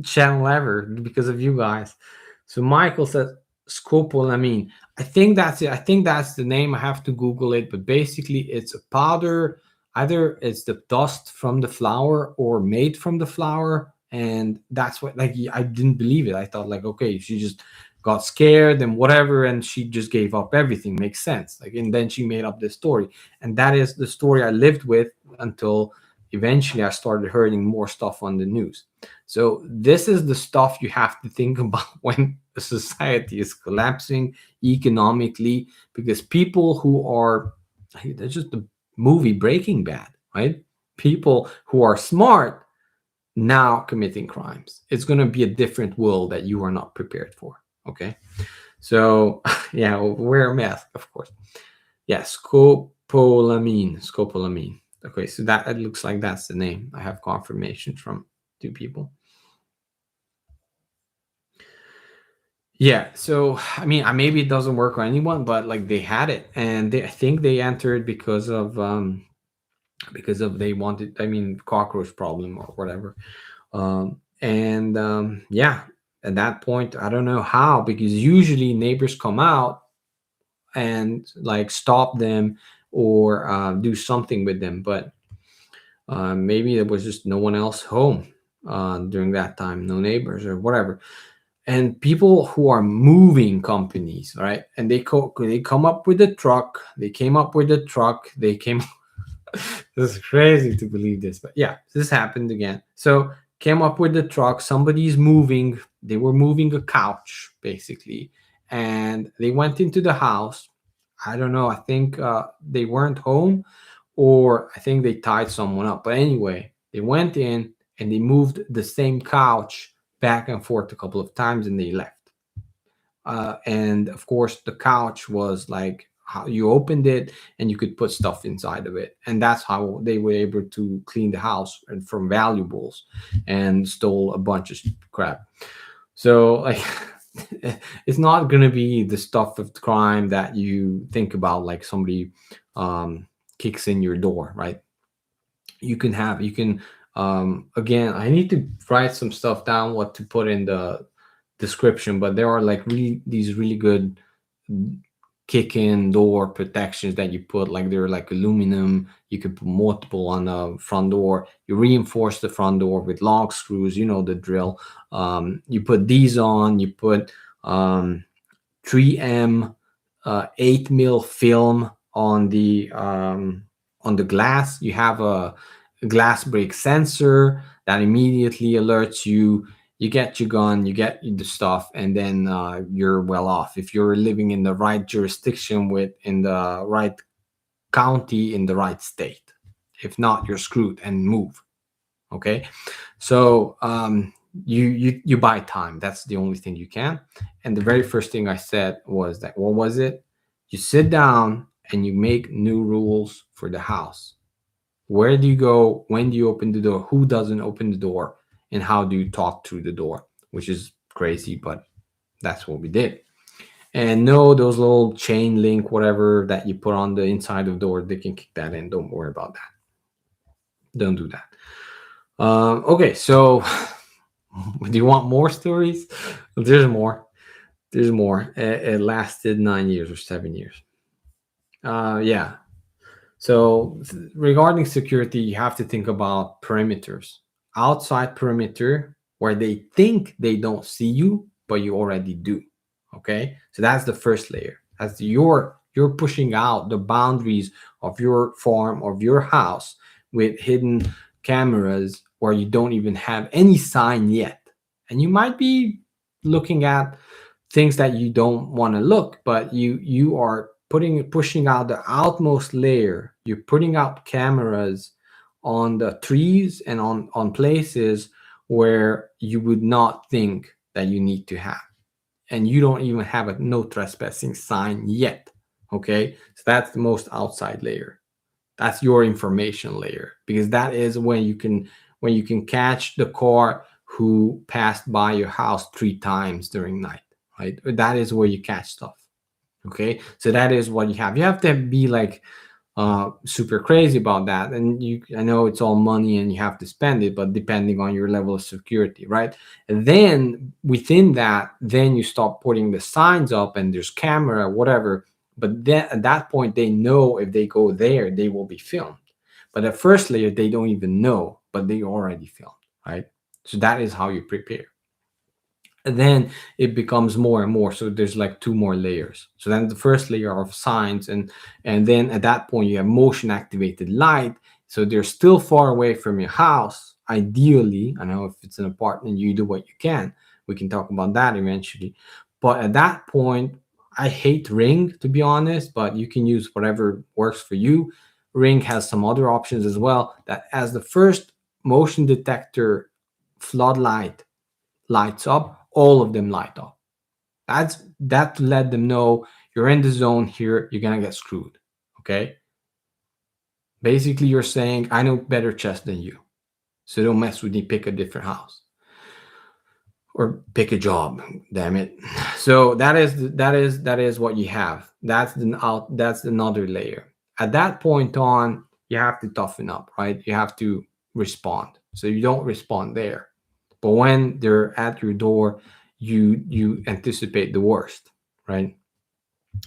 channel ever because of you guys. So Michael says scopolamine. I think that's it. I think that's the name. I have to Google it, but basically it's a powder. Either it's the dust from the flour or made from the flour, and that's what, like, I didn't believe it. I thought like, okay, she just got scared and whatever, and she just gave up everything. Makes sense. Like, and then she made up this story, and that is the story I lived with until eventually I started hearing more stuff on the news. So this is the stuff you have to think about when a society is collapsing economically, because people who are, that's just the movie Breaking Bad, right? People who are smart now committing crimes. It's going to be a different world that you are not prepared for. Okay. So yeah, wear a mask, of course. Yeah, scopolamine. Okay, so that it looks like that's the name. I have confirmation from two people. Yeah, so I mean, maybe it doesn't work on anyone, but like they had it, and I think they entered because of they wanted. I mean, cockroach problem or whatever. And yeah, at that point, I don't know how, because usually neighbors come out and like stop them or do something with them, but maybe there was just no one else home during that time, no neighbors or whatever. And people who are moving companies, right? And they come up with a truck. They came up with a truck. They came. This is crazy to believe this, but yeah, this happened again. So came up with the truck. Somebody's moving. They were moving a couch basically, and they went into the house. I don't know. I think they weren't home, or I think they tied someone up. But anyway, they went in and they moved the same couch back and forth a couple of times, and they left. And of course, the couch was like how you opened it and you could put stuff inside of it, and that's how they were able to clean the house and from valuables and stole a bunch of crap. So like it's not going to be the stuff of crime that you think about, like somebody kicks in your door, right? You can again, I need to write some stuff down what to put in the description, but there are like these really good kick-in door protections that you put, like they're like aluminum. You could put multiple on the front door. You reinforce the front door with log screws, you know the drill. You put these on. You put 3M 8 mil film on the glass. You have a glass break sensor that immediately alerts you. You get your gun, you get the stuff, and then you're well off if you're living in the right jurisdiction, with in the right county, in the right state. If not, you're screwed and move. Okay, so you buy time. That's the only thing you can. And the very first thing I said was that, what was it? You sit down and you make new rules for the house. Where do you go? When do you open the door? Who doesn't open the door? And how do you talk through the door? Which is crazy, but that's what we did. And no, those little chain link, whatever that you put on the inside of the door, they can kick that in. Don't worry about that. Don't do that. Okay, so do you want more stories? There's more. There's more. It lasted 9 years or 7 years. Yeah. So regarding security, you have to think about perimeters. Outside perimeter, where they think they don't see you, but you already do. Okay. So that's the first layer. That's you're pushing out the boundaries of your farm, of your house, with hidden cameras where you don't even have any sign yet. And you might be looking at things that you don't want to look, but you are pushing out the outmost layer. You're putting out cameras on the trees and on places where you would not think that you need to have, and you don't even have a no trespassing sign yet. Okay, so that's the most outside layer. That's your information layer, because that is when you can catch the car who passed by your house 3 times during night, right? That is where you catch stuff. Okay, so that is what you have. You have to be like super crazy about that, and I know it's all money and you have to spend it, but depending on your level of security, right? And then within that, then you start putting the signs up and there's camera, whatever. But then at that point, they know if they go there, they will be filmed. But at first layer, they don't even know, but they already filmed, right? So that is how you prepare. And then it becomes more and more. So there's like 2 more layers. So then the first layer of signs, and then at that point you have motion activated light. So they're still far away from your house. Ideally, I know if it's an apartment, you do what you can. We can talk about that eventually. But at that point, I hate Ring, to be honest, but you can use whatever works for you. Ring has some other options as well, that as the first motion detector floodlight lights up, all of them light up. That's that to let them know you're in the zone here, you're gonna get screwed. Okay. Basically, you're saying, I know better chess than you. So don't mess with me, pick a different house. Or pick a job, damn it. So that is what you have. That's another layer. At that point on, you have to toughen up, right? You have to respond. So you don't respond there. But when they're at your door, you anticipate the worst, right?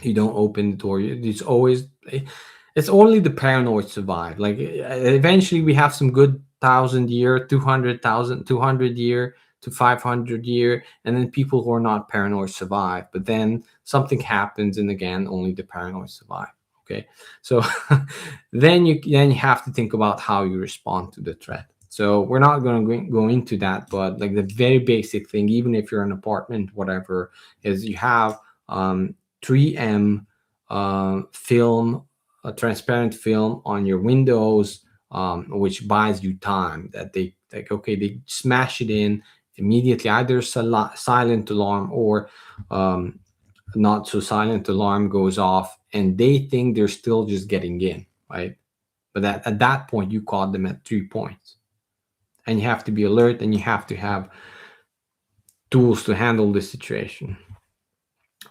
You don't open the door. It's only the paranoid survive. Like eventually we have some good 1,000 year, 200,000, 200 year to 500 year, and then people who are not paranoid survive. But then something happens, and again, only the paranoid survive. Okay, so then you have to think about how you respond to the threat. So we're not going to go into that, but like the very basic thing, even if you're an apartment, whatever, is you have 3M film, a transparent film on your windows, which buys you time. That they like, okay, they smash it in immediately. Either silent alarm or not so silent alarm goes off, and they think they're still just getting in, right? But at that point, you caught them at 3 points, and you have to be alert, and you have to have tools to handle this situation.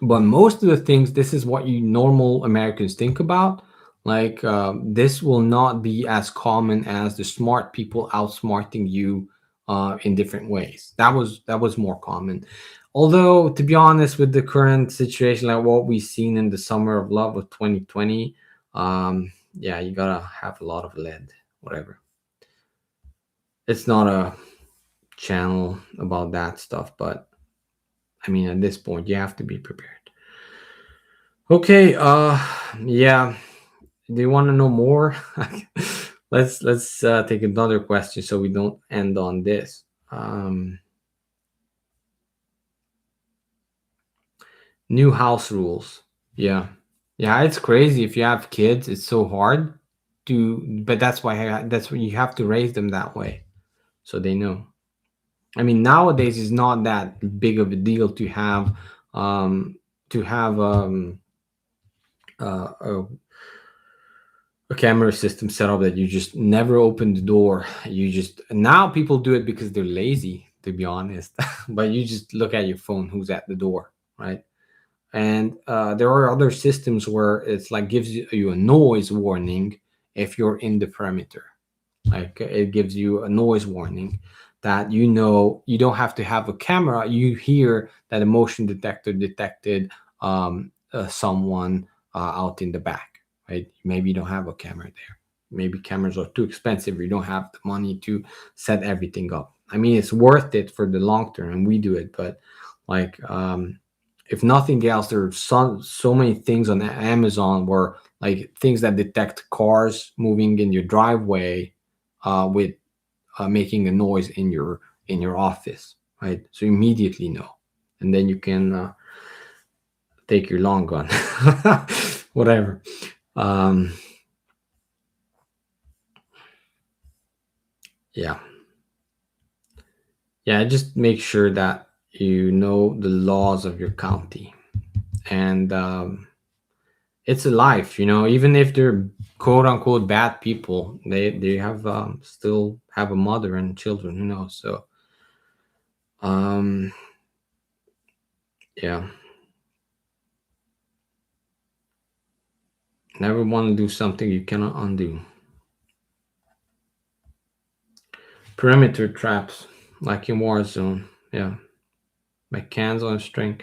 But most of the things, this is what you normal Americans think about. Like this will not be as common as the smart people outsmarting you in different ways. That was more common. Although, to be honest, with the current situation, like what we've seen in the summer of love of 2020, yeah, you gotta have a lot of lead, whatever. It's not a channel about that stuff, but I mean, at this point, you have to be prepared. Okay, yeah. Do you want to know more? Let's take another question so we don't end on this. New house rules. Yeah, yeah. It's crazy. If you have kids, it's so hard to. But that's why you have to raise them that way, so they know. I mean, nowadays it's not that big of a deal um, to have a camera system set up that you just never open the door. You just now people do it because they're lazy, to be honest. But you just look at your phone, who's at the door, right? And there are other systems where it's like gives you a noise warning if you're in the perimeter. Like it gives you a noise warning that you know you don't have to have a camera. You hear that a motion detector detected someone out in the back, right? Maybe you don't have a camera there. Maybe cameras are too expensive. You don't have the money to set everything up. I mean, it's worth it for the long term, and we do it. But like, if nothing else, there are so many things on Amazon where like things that detect cars moving in your driveway with making a noise in your office, right? So you immediately know, and then you can take your long gun, whatever. Um, yeah, yeah. Just make sure that you know the laws of your county, and it's a life, you know. Even if they're quote unquote bad people, they have still have a mother and children. Who knows? So um, yeah. Never want to do something you cannot undo. Perimeter traps, like in Warzone. Yeah. Like cans on a string.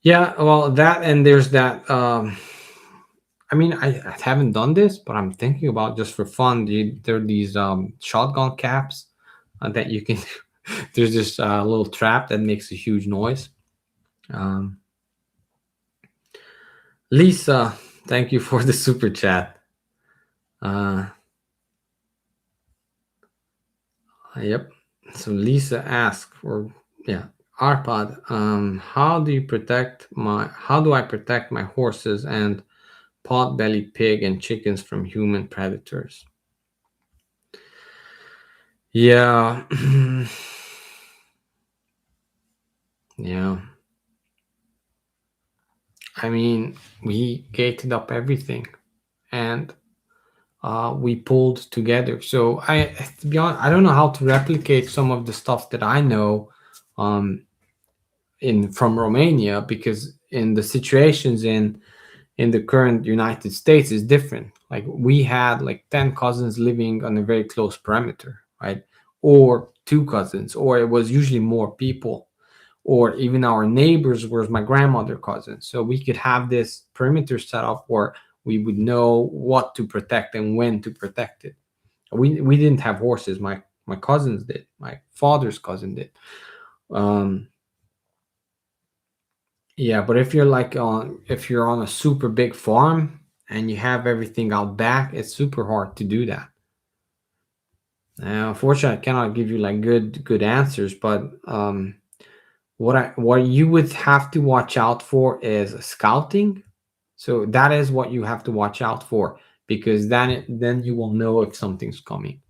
Yeah, well, that and there's that. I mean, I haven't done this, but I'm thinking about just for fun. There are these shotgun caps that you can. There's this little trap that makes a huge noise. Um, Lisa, thank you for the super chat. Uh, yep. So Lisa asked for, yeah, Arpad, how do I protect my horses and pot-belly pig and chickens from human predators? Yeah. Yeah. I mean, we gated up everything and we pulled together. So to be honest, I don't know how to replicate some of the stuff that I know um, in from Romania, because in the situations in the current United States is different. Like we had like 10 cousins living on a very close perimeter, right? Or two cousins, or it was usually more people, or even our neighbors was my grandmother cousins. So we could have this perimeter set up where we would know what to protect and when to protect it. We didn't have horses. My cousins did. My father's cousin did. Um, Yeah, but if you're on a super big farm and you have everything out back, it's super hard to do that. Unfortunately, I cannot give you like good answers, but what you would have to watch out for is scouting. So that is what you have to watch out for, because then you will know if something's coming.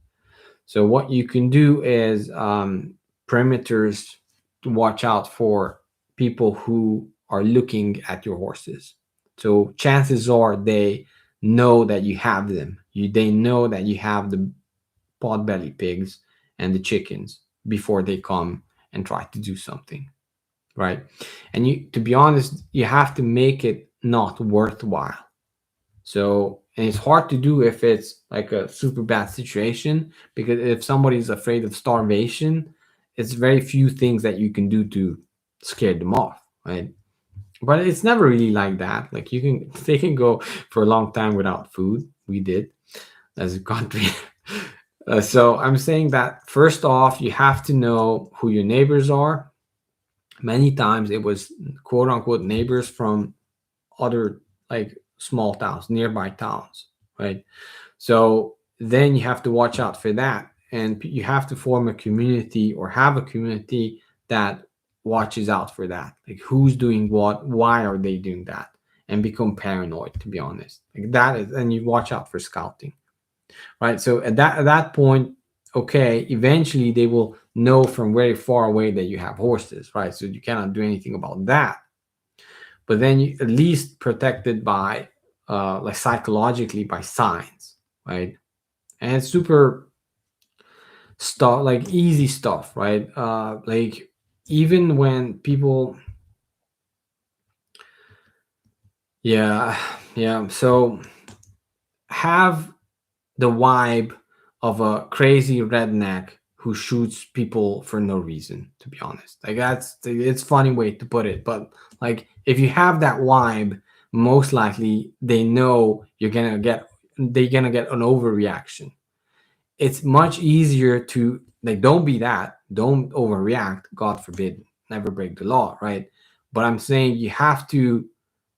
So what you can do is perimeters to watch out for people who are looking at your horses. So chances are they know that you have them. They know that you have the potbelly pigs and the chickens before they come and try to do something, right? And you, to be honest, you have to make it not worthwhile. So, and it's hard to do if it's like a super bad situation, because if somebody's afraid of starvation, it's very few things that you can do to scare them off, right? But it's never really like that. Like you can, they can go for a long time without food. We did as a country. So I'm saying that first off, you have to know who your neighbors are. Many times it was quote unquote neighbors from other like small towns, nearby towns, right? So then you have to watch out for that. And you have to form a community or have a community that watches out for that. Like who's doing what, why are they doing that? And become paranoid, to be honest. Like that is, and you watch out for scouting, right? So at that point, okay, eventually they will know from very far away that you have horses, right? So you cannot do anything about that. But then you at least protected by like psychologically by signs, right? And it's super stuff, like easy stuff, right? Like even when people, yeah, yeah. So have the vibe of a crazy redneck who shoots people for no reason, to be honest. Like that's, it's funny way to put it, but like if you have that vibe, most likely they know they're gonna get an overreaction. It's much easier to, like, don't be that, don't overreact, god forbid, never break the law, right? But I'm saying you have to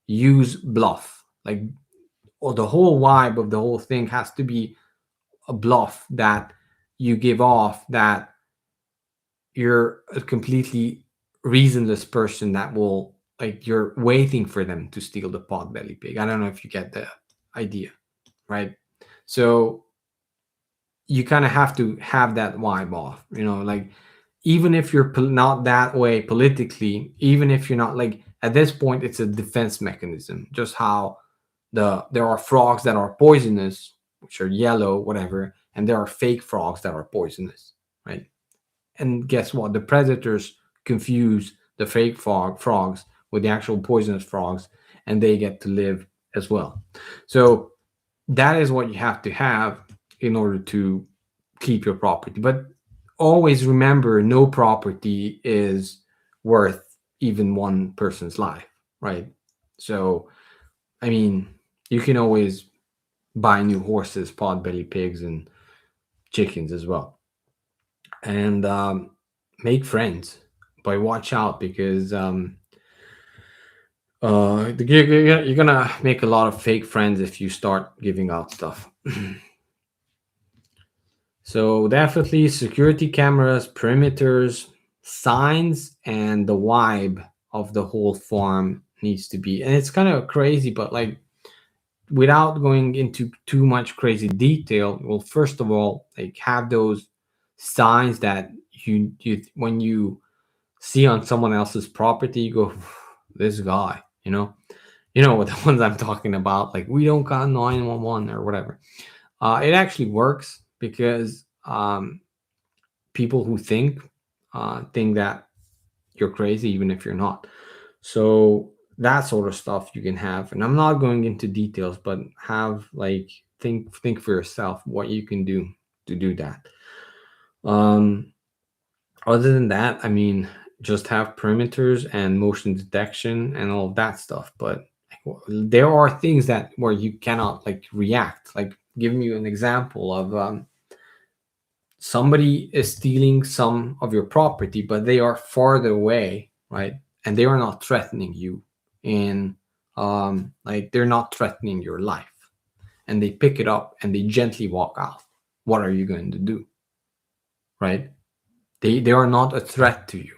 use bluff, like, or the whole vibe of the whole thing has to be a bluff that you give off that you're a completely reasonless person that will, like, you're waiting for them to steal the pot belly pig. I don't know if you get the idea, right? So you kind of have to have that vibe off, like, even if you're not that way politically, even if you're not, like, at this point it's a defense mechanism, just how there are frogs that are poisonous, which are yellow, whatever, and there are fake frogs that are poisonous, right? And guess what? The predators confuse the fake frogs with the actual poisonous frogs, and they get to live as well. So that is what you have to have in order to keep your property. But always remember, no property is worth even one person's life, right? So, I mean, you can always buy new horses, pot-belly pigs, and chickens as well, and make friends. But watch out, because you're gonna make a lot of fake friends if you start giving out stuff. So definitely security cameras, perimeters, signs, and the vibe of the whole farm needs to be. And it's kind of crazy, but like, without going into too much crazy detail, well, first of all, like, have those signs that you when you see on someone else's property, you go, this guy, what the ones I'm talking about, like, we don't got 911 or whatever. It actually works because people who think that you're crazy even if you're not. So that sort of stuff you can have, and I'm not going into details, but have, like, think for yourself what you can do to do that. um Other than that, I mean, just have perimeters and motion detection and all of that stuff. But there are things that where you cannot, like, react. Like, giving you an example of somebody is stealing some of your property, but they are farther away, right? And they are not threatening you in, like, they're not threatening your life, and they pick it up and they gently walk out. What are you going to do, right? They are not a threat to you.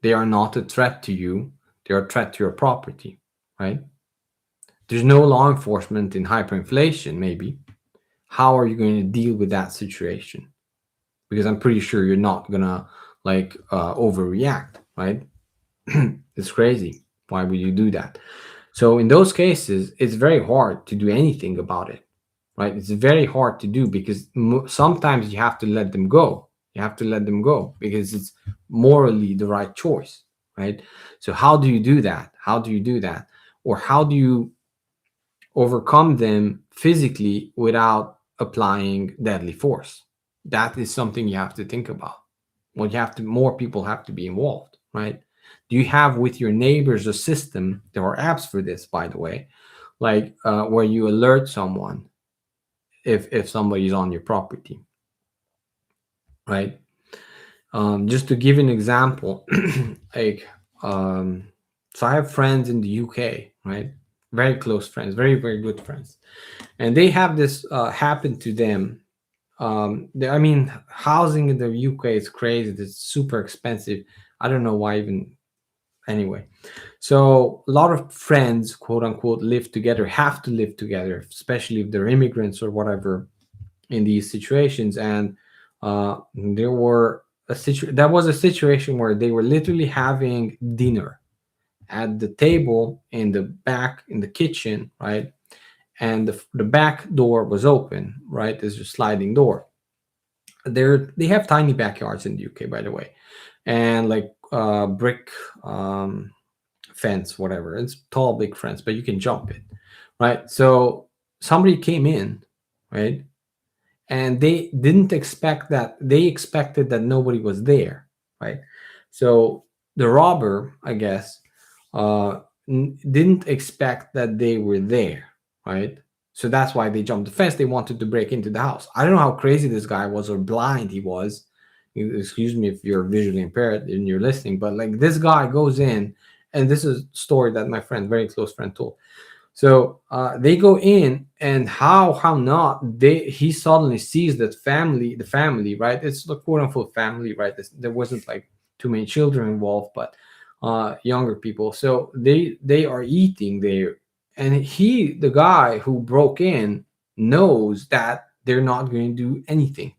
They are not a threat to you. They are a threat to your property, right? There's no law enforcement in hyperinflation, maybe. How are you going to deal with that situation? Because I'm pretty sure you're not gonna, like, overreact, right? It's crazy. Why would you do that? So in those cases, it's very hard to do anything about it, right? It's very hard to do because sometimes you have to let them go. You have to let them go because it's morally the right choice, right? So how do you do that? How do you do that? Or how do you overcome them physically without applying deadly force? That is something you have to think about. Well, more people have to be involved, right? Do you have with your neighbors a system? There are apps for this, by the way, like, where you alert someone if somebody's on your property, right? Just to give an example, like, so I have friends in the UK, right? Very close friends, very, very good friends, and they have this happen to them. I mean, housing in the UK is crazy. It's super expensive. I don't know why even. Anyway, so a lot of friends, quote unquote, live together, have to live together, especially if they're immigrants or whatever in these situations. And There were that was a situation where they were literally having dinner at the table in the back in the kitchen, right? And the back door was open, right? There's a sliding door. They have tiny backyards in the UK, by the way, and like brick fence, whatever. It's tall, big fence, but you can jump it, right? So somebody came in, right? And they didn't expect that. They expected that nobody was there, right? So the robber, I guess, didn't expect that they were there, right? So that's why they jumped the fence. They wanted to break into the house. I don't know how crazy this guy was or blind he was. Excuse me if you're visually impaired and you're listening, but like this guy goes in, and this is a story that my friend, very close friend, told. So they go in, and how not they he suddenly sees that the family, right? It's the quote unquote family, right? There wasn't like too many children involved, but younger people. So they are eating there, and the guy who broke in, knows that they're not going to do anything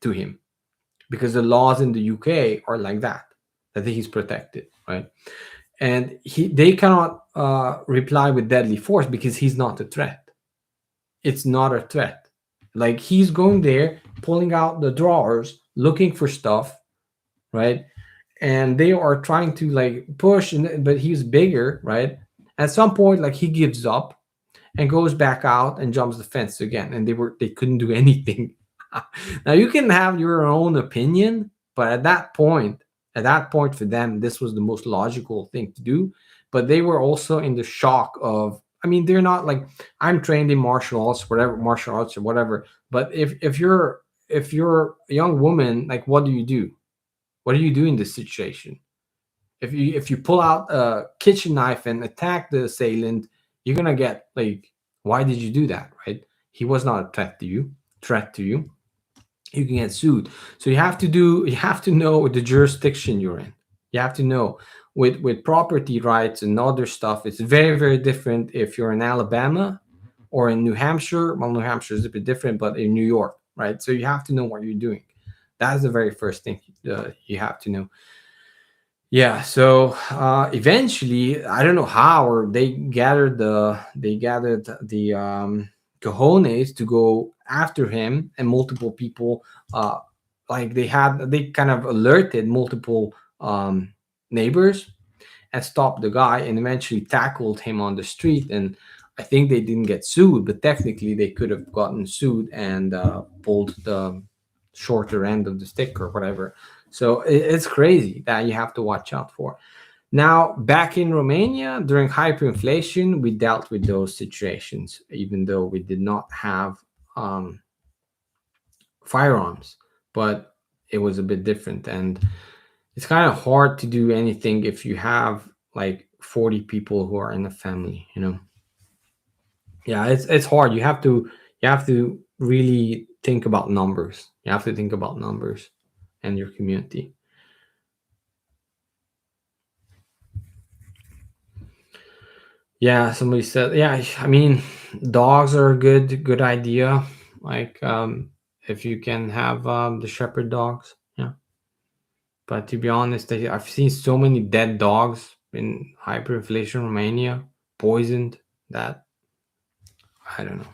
to him, because the laws in the UK are like that he's protected, right? And they cannot reply with deadly force because he's not a threat. It's not a threat. Like he's going there, pulling out the drawers, looking for stuff, right? And they are trying to like push, but he's bigger, right? At some point, like he gives up and goes back out and jumps the fence again, and they couldn't do anything. Now you can have your own opinion, but at that point for them, this was the most logical thing to do. But they were also in the shock of, I mean, they're not like, I'm trained in martial arts or whatever. But if you're a young woman, like what do you do? What do you do in this situation? If you pull out a kitchen knife and attack the assailant, you're gonna get like, why did you do that, right? He was not a threat to you. You can get sued. So you have to know the jurisdiction you're in. You have to know with property rights and other stuff. It's very, very different if you're in Alabama or in New Hampshire. Well, New Hampshire is a bit different, but in New York, right? So you have to know what you're doing. That's the very first thing you have to know. Yeah, so eventually, I don't know how, or they gathered the cojones to go after him, and multiple people, uh, like they kind of alerted multiple neighbors and stopped the guy, and eventually tackled him on the street. And I think they didn't get sued, but technically they could have gotten sued and pulled the shorter end of the stick or whatever. So it's crazy that you have to watch out for. Now, back in Romania during hyperinflation, we dealt with those situations, even though we did not have um, firearms, but it was a bit different. And it's kind of hard to do anything if you have like 40 people who are in a family. Yeah, it's hard. You have to really think about numbers. You have to think about numbers and your community. Yeah, somebody said, yeah, I mean, dogs are a good idea. Like if you can have the shepherd dogs. Yeah. But to be honest, I've seen so many dead dogs in hyperinflation Romania, poisoned, that I don't know.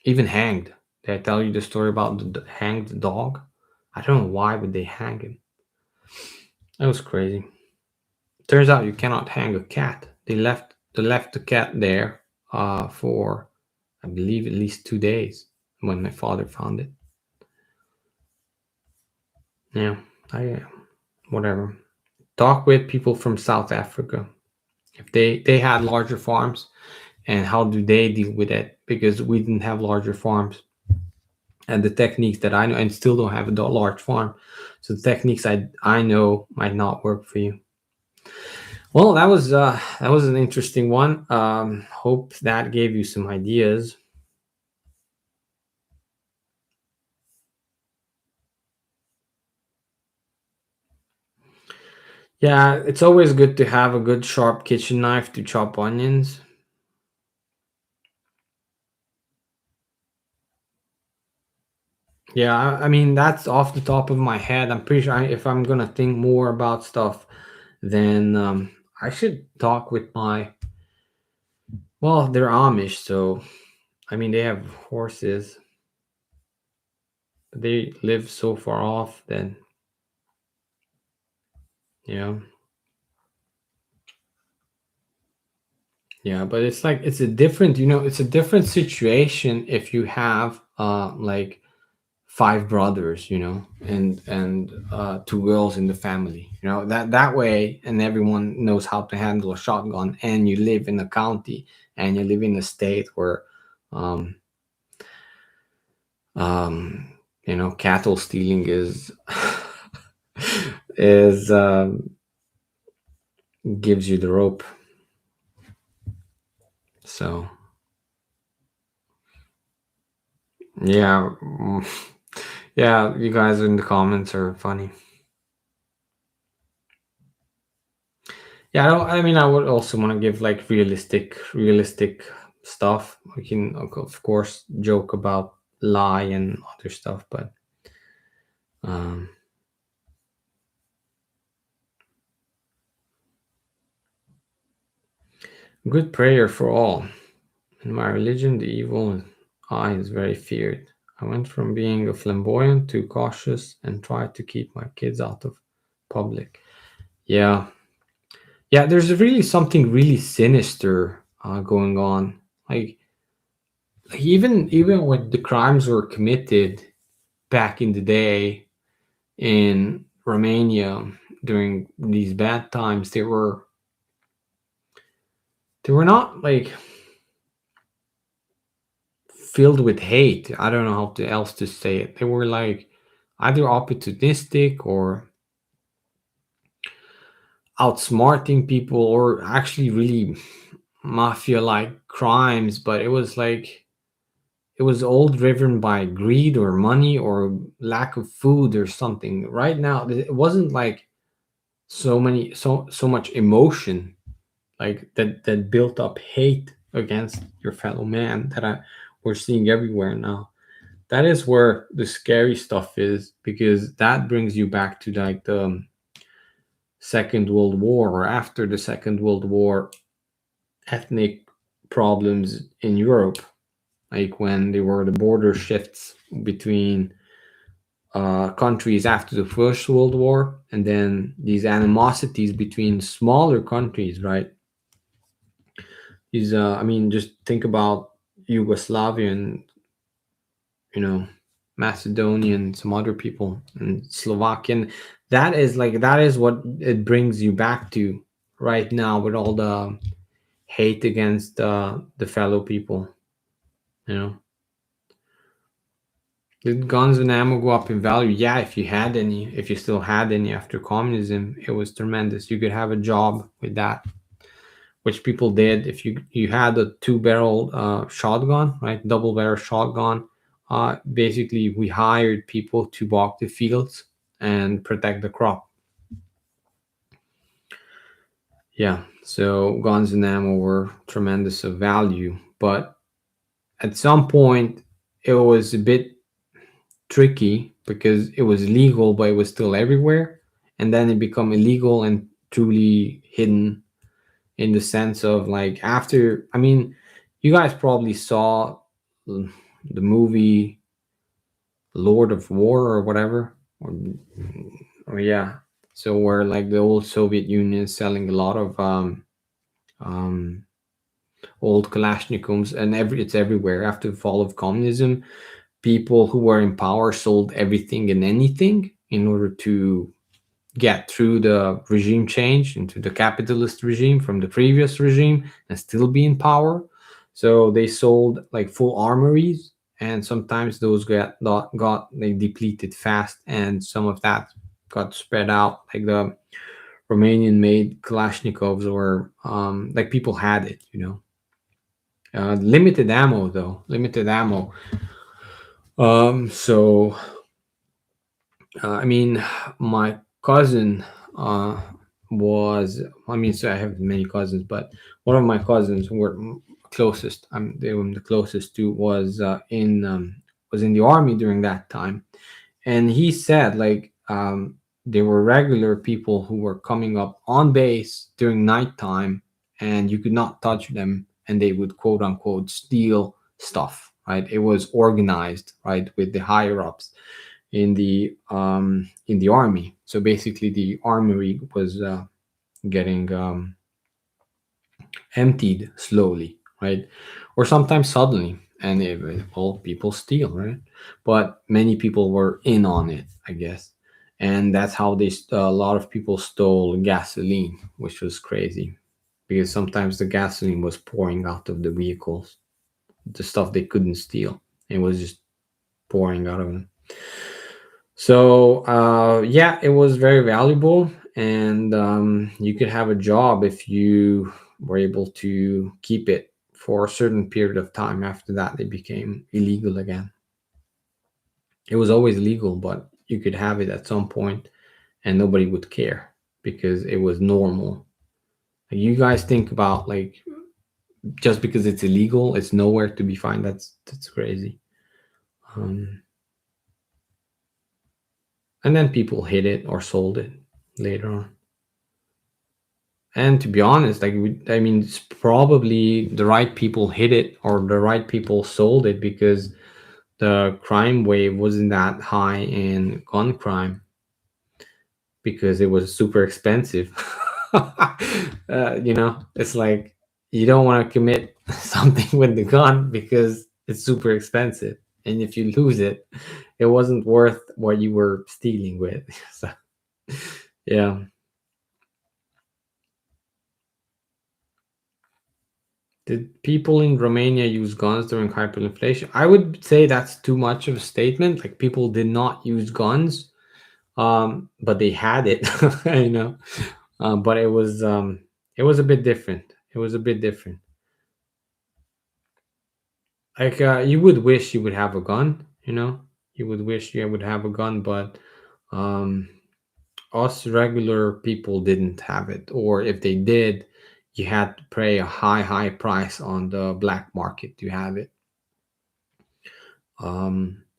Even hanged. Did I tell you the story about the hanged dog? I don't know why would they hang him. That was crazy. Turns out you cannot hang a cat. They left the cat there for, I believe, at least 2 days when my father found it. Yeah, I whatever. Talk with people from South Africa if they had larger farms, and how do they deal with it, because we didn't have larger farms, and the techniques that I know, and still don't have a large farm, so the techniques I know might not work for you. Well, that was an interesting one. Hope that gave you some ideas. Yeah, it's always good to have a good sharp kitchen knife to chop onions. Yeah, I mean that's off the top of my head. I'm pretty sure if I'm gonna think more about stuff, then I should talk with my. Well, they're Amish, so I mean they have horses. But they live so far off. Then yeah, yeah. But it's like it's a different. It's a different situation if you have like five brothers, and two girls in the family, that way, and everyone knows how to handle a shotgun, and you live in a county, and you live in a state where um um cattle stealing is is gives you the rope. So yeah. Yeah, you guys in the comments are funny. Yeah, I mean, I would also want to give like realistic stuff. We can, of course, joke about lie and other stuff, but um, good prayer for all. In my religion, the evil eye is very feared. I went from being a flamboyant to cautious and tried to keep my kids out of public. Yeah, yeah. There's really something really sinister going on. Like even when the crimes were committed back in the day in Romania during these bad times, they were not like filled with hate. I don't know how else to say it. They were like either opportunistic or outsmarting people or actually really mafia like crimes, but it was all driven by greed or money or lack of food or something. Right now, it wasn't like so much emotion like that built up hate against your fellow man that we're seeing everywhere now. That is where the scary stuff is, because that brings you back to like the Second World War, or after the Second World War, ethnic problems in Europe, like when there were the border shifts between countries after the First World War, and then these animosities between smaller countries, right? I mean, just think about Yugoslavia and, you know, Macedonia and some other people and Slovakian. That is what it brings you back to right now with all the hate against the fellow people, you know. Did guns and ammo go up in value? Yeah, if you had any, if you still had any after communism, it was tremendous. You could have a job with that, which people did. If you had a two-barrel shotgun, right, double-barrel shotgun, basically we hired people to walk the fields and protect the crop. Yeah, so guns and ammo were tremendous of value, but at some point it was a bit tricky because it was legal, but it was still everywhere, and then it became illegal and truly hidden in the sense of like after. I mean, you guys probably saw the movie Lord of War or whatever, or yeah. So where like the old Soviet Union is selling a lot of um, old Kalashnikovs, and it's everywhere. After the fall of communism, people who were in power sold everything and anything in order to get through the regime change into the capitalist regime from the previous regime and still be in power. So they sold like full armories, and sometimes those got like depleted fast, and some of that got spread out. Like the Romanian made Kalashnikovs, or like people had it, limited ammo though, limited ammo. So I mean, my cousin uh, was. I mean, so I have many cousins, but one of my cousins who were closest. I'm the closest to was in was in the army during that time, and he said like there were regular people who were coming up on base during nighttime, and you could not touch them, and they would quote unquote steal stuff. Right, it was organized right with the higher ups in the army. So basically, the armory was getting emptied slowly, right? Or sometimes suddenly, and well, people steal, right? But many people were in on it, I guess, and that's how a lot of people stole gasoline, which was crazy because sometimes the gasoline was pouring out of the vehicles, the stuff they couldn't steal, it was just pouring out of them. So yeah, it was very valuable, and you could have a job if you were able to keep it for a certain period of time. After that, it became illegal again. It was always legal, but you could have it at some point, and nobody would care because it was normal. Like, you guys think about like just because it's illegal, it's nowhere to be found. That's crazy. Um, and then people hid it or sold it later on. And to be honest, like I mean, it's probably the right people hit it or the right people sold it because the crime wave wasn't that high in gun crime because it was super expensive. It's like you don't want to commit something with the gun because it's super expensive, and if you lose it, it wasn't worth what you were stealing with. So yeah. Did people in Romania use guns during hyperinflation? I would say that's too much of a statement. Like people did not use guns, but they had it, you know. But it was a bit different. It was a bit different. Like you would wish you would have a gun, you know. You would wish you would have a gun, but um, us regular people didn't have it, or if they did, you had to pay a high price on the black market to have it.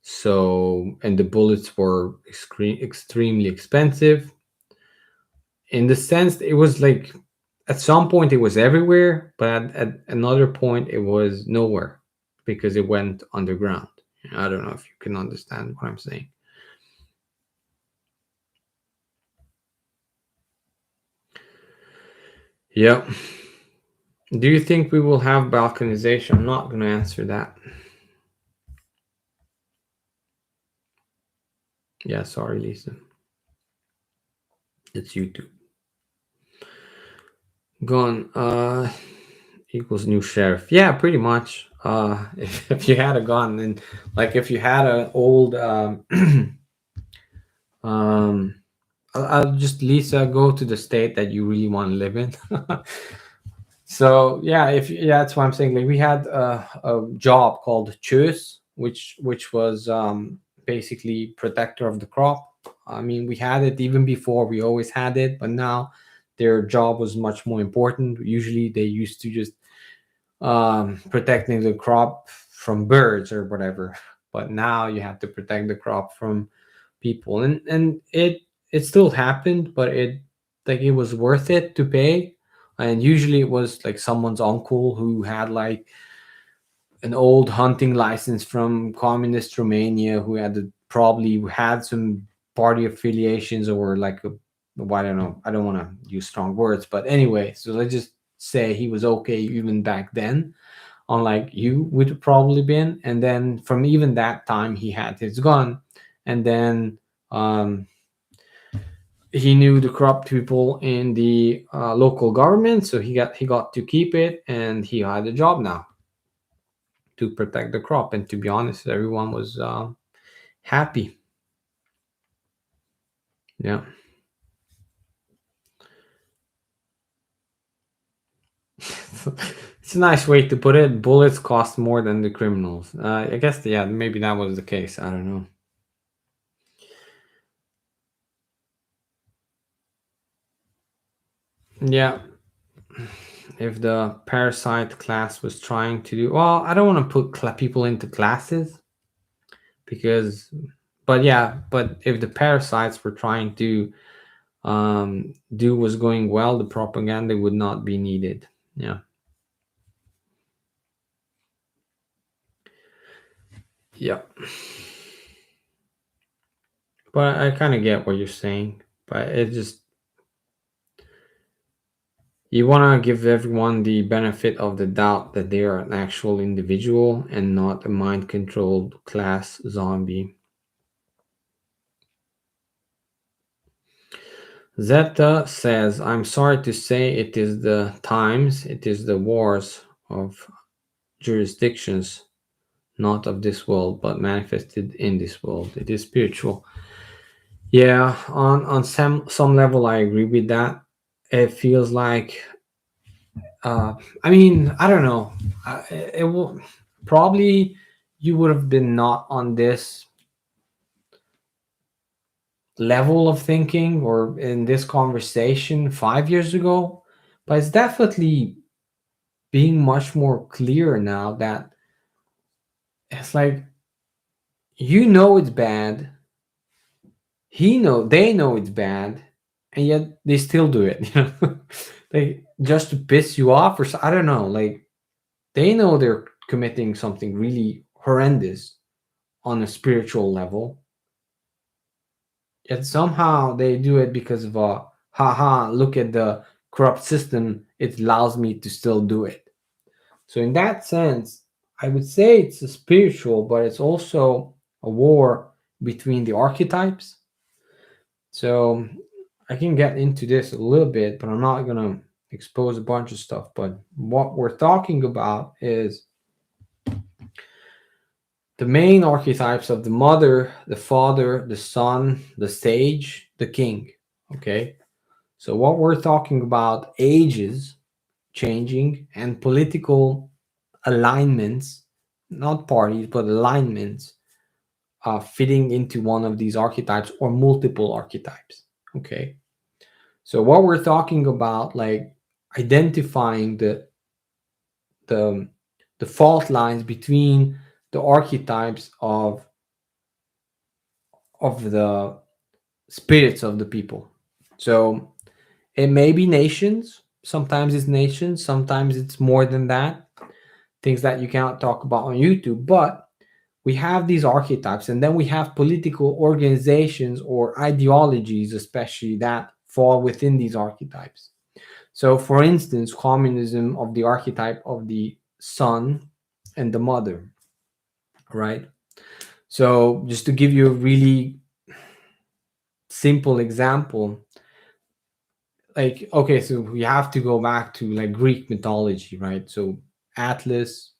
So, and the bullets were extremely expensive in the sense it was like at some point it was everywhere, but at another point it was nowhere because it went underground. I don't know if you can understand what I'm saying. Yeah. Do you think we will have balkanization? I'm not going to answer that. Yeah, sorry, Lisa. It's YouTube. Gone. Equals new sheriff. Yeah, pretty much. If you had a gun and like if you had an old um I'll just Lisa go to the state that you really want to live in. So yeah, if yeah, that's what I'm saying. Like we had a job called chus, which was basically protector of the crop. I mean, we had it even before. We always had it, but now their job was much more important. Usually, they used to just protecting the crop from birds or whatever. But now you have to protect the crop from people, and it still happened, but it was worth it to pay. And usually it was like someone's uncle who had like an old hunting license from communist Romania, who probably had some party affiliations or like well, I don't know. I don't want to use strong words, but anyway, so let's just say he was okay even back then, unlike you would have probably been. And then from even that time, he had his gun, and then he knew the corrupt people in the local government, so he got to keep it, and he had a job now to protect the crop. And to be honest, everyone was happy. Yeah. It's a nice way to put it. Bullets cost more than the criminals. I guess, yeah, maybe that was the case. I don't know. Yeah, if the parasite class was trying to do well, I don't want to put people into classes, because, but yeah, but if the parasites were trying to do was going well, the propaganda would not be needed. Yeah. Yeah. But I kind of get what you're saying, but it just, you want to give everyone the benefit of the doubt that they are an actual individual and not a mind controlled class zombie. Zeta says, I'm sorry to say it is the times, it is the wars of jurisdictions, not of this world, but manifested in this world. It is spiritual. Yeah, on some level, I agree with that. It feels like, I mean, I don't know. It will probably, you would have been not on this level of thinking or in this conversation 5 years ago, but it's definitely being much more clear now that it's like, you know it's bad, they know it's bad, and yet they still do it. You know, like just to piss you off, or I don't know. Like they know they're committing something really horrendous on a spiritual level, yet somehow they do it because of a haha. Look at the corrupt system; it allows me to still do it. So in that sense, I would say it's a spiritual, but it's also a war between the archetypes. So I can get into this a little bit, but I'm not gonna expose a bunch of stuff. But what we're talking about is the main archetypes of the mother, the father, the son, the sage, the king. Okay. So what we're talking about ages changing and political alignments, not parties, but alignments fitting into one of these archetypes or multiple archetypes. Okay. So what we're talking about, like identifying the the fault lines between the archetypes of the spirits of the people. So it may be nations. Sometimes it's nations. Sometimes it's more than that. Things that you cannot talk about on YouTube. But we have these archetypes, and then we have political organizations or ideologies, especially that fall within these archetypes. So, for instance, communism of the archetype of the son and the mother, right? So, just to give you a really simple example, like, okay, so we have to go back to like Greek mythology, right? So, Atlas,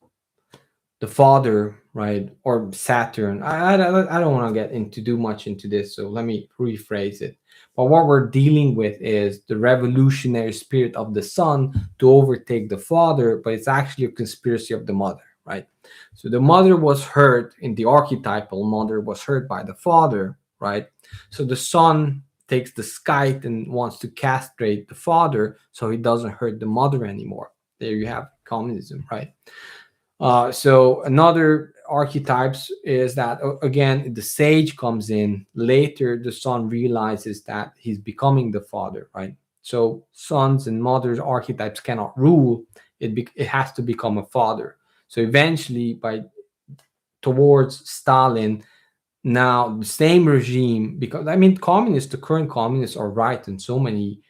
the father, right, or Saturn. I don't want to get into too much into this, so let me rephrase it. But what we're dealing with is the revolutionary spirit of the son to overtake the father, but it's actually a conspiracy of the mother, right? So the mother was hurt in the archetypal mother was hurt by the father, right? So the son takes the skite and wants to castrate the father so he doesn't hurt the mother anymore. There you have communism, right? So another archetypes is that again the sage comes in later. The son realizes that he's becoming the father, right? So sons and mothers archetypes cannot rule. It has to become a father. So eventually, by towards Stalin, now the same regime, because I mean communists, the current communists are right in so many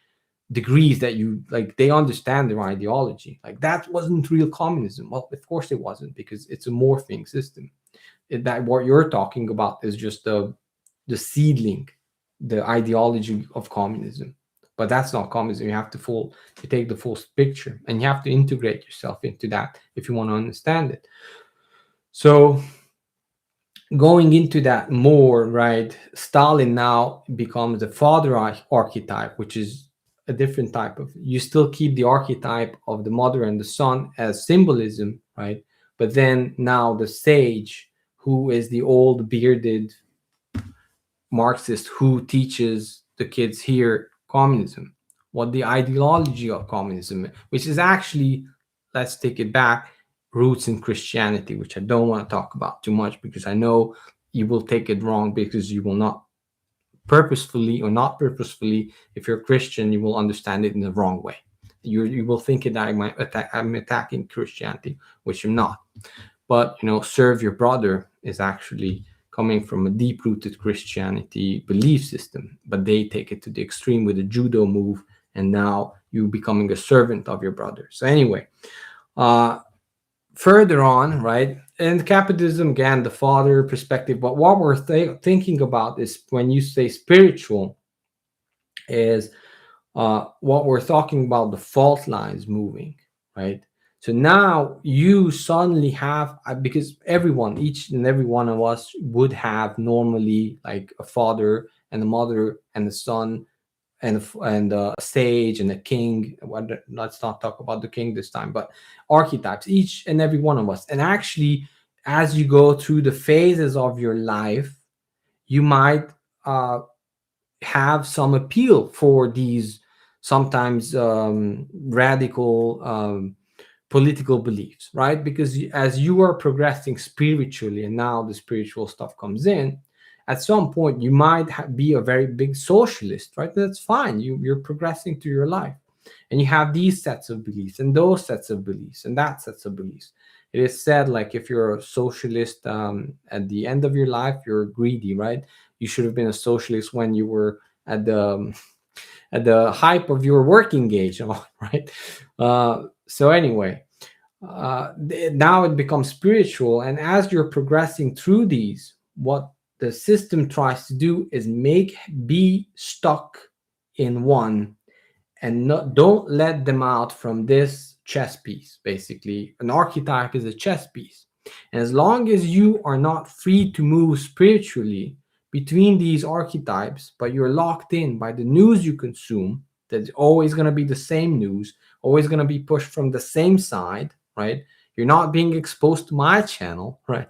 degrees that you like they understand their ideology. Like that wasn't real communism. Well, of course it wasn't, because it's a morphing system. That what you're talking about is just the seedling, the ideology of communism. But that's not communism. You take the full picture, and you have to integrate yourself into that if you want to understand it. So going into that more, right, Stalin now becomes the father archetype, which is a different type of, you still keep the archetype of the mother and the son as symbolism, right? But then now the sage, who is the old bearded Marxist who teaches the kids here communism, what the ideology of communism, which is actually, let's take it back, roots in Christianity, which I don't want to talk about too much because I know you will take it wrong, because you will not purposefully or not purposefully, if you're a Christian, you will understand it in the wrong way. You will think that I'm attacking Christianity, which I'm not. But serve your brother is actually coming from a deep-rooted Christianity belief system, but they take it to the extreme with a judo move, and now you becoming a servant of your brother. So anyway, further on, right? And capitalism, again, the father perspective. But what we're thinking about is, when you say spiritual, is what we're talking about, the fault lines moving, right? So now you suddenly have, because everyone, each and every one of us would have normally like a father and a mother and a son and a sage and a king. Let's not talk about the king this time, but archetypes, each and every one of us. And actually, as you go through the phases of your life, you might have some appeal for these sometimes radical political beliefs, right? Because as you are progressing spiritually, and now the spiritual stuff comes in, at some point you might be a very big socialist, right? That's fine. You're progressing through your life, and you have these sets of beliefs and those sets of beliefs and that sets of beliefs. It is said, like, if you're a socialist, at the end of your life, you're greedy, right? You should have been a socialist when you were at the hype of your working age, right? So anyway, now it becomes spiritual, and as you're progressing through these, what the system tries to do is be stuck in one, and don't let them out from this chess piece. Basically, an archetype is a chess piece, and as long as you are not free to move spiritually between these archetypes, but you're locked in by the news you consume, that's always going to be the same news, always going to be pushed from the same side, right? You're not being exposed to my channel, right?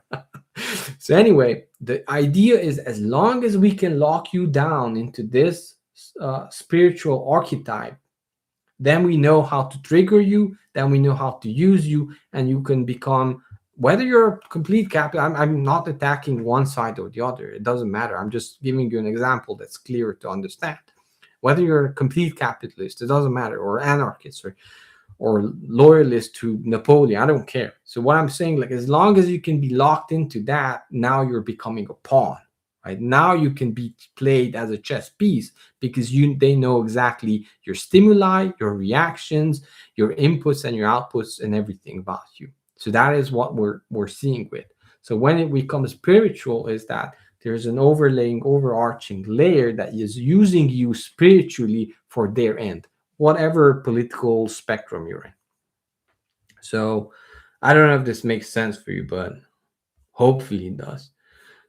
So anyway, the idea is, as long as we can lock you down into this spiritual archetype, then we know how to trigger you, then we know how to use you, and you can become, whether you're a complete capitalist. I'm not attacking one side or the other, it doesn't matter. I'm just giving you an example that's clear to understand. Whether you're a complete capitalist, it doesn't matter, or anarchist, or loyalist to Napoleon, I don't care. So what I'm saying, like, as long as you can be locked into that, now you're becoming a pawn, right? Now you can be played as a chess piece, because they know exactly your stimuli, your reactions, your inputs and your outputs, and everything about you. So that is what we're seeing with. So when it becomes spiritual, is that there's an overarching layer that is using you spiritually for their end, whatever political spectrum you're in. So I don't know if this makes sense for you, but hopefully it does.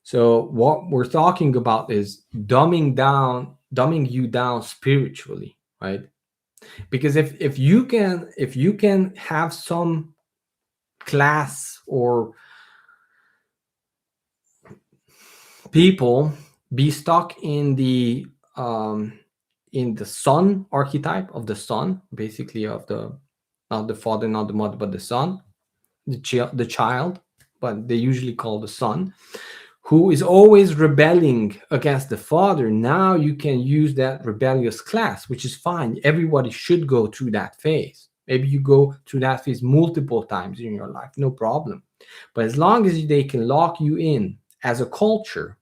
So what we're talking about is dumbing you down spiritually, right? Because if you can have some class or people be stuck in the son archetype of the son, basically, of the, not the father, not the mother, but the son, the child, but they usually call the son, who is always rebelling against the father. Now you can use that rebellious class, which is fine. Everybody should go through that phase. Maybe you go through that phase multiple times in your life, no problem. But as long as they can lock you in as a culture,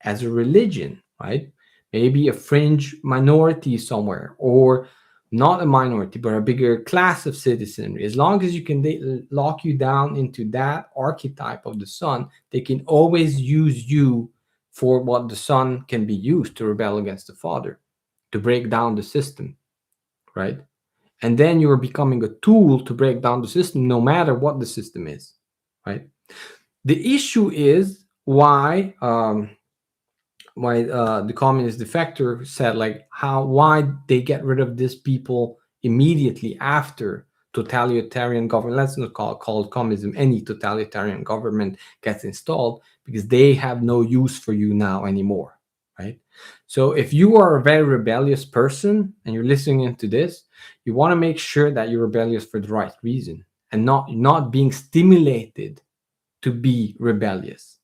as a religion, right? Maybe a fringe minority somewhere, or not a minority, but a bigger class of citizenry. As long as you can lock you down into that archetype of the son, they can always use you for what the son can be used, to rebel against the father, to break down the system, right? And then you're becoming a tool to break down the system, no matter what the system is, right? The issue is why the communist defector said, like, why they get rid of these people immediately after totalitarian government. Let's not call it communism. Any totalitarian government gets installed, because they have no use for you now anymore, right? So if you are a very rebellious person and you're listening into this, you want to make sure that you're rebellious for the right reason, and not being stimulated to be rebellious.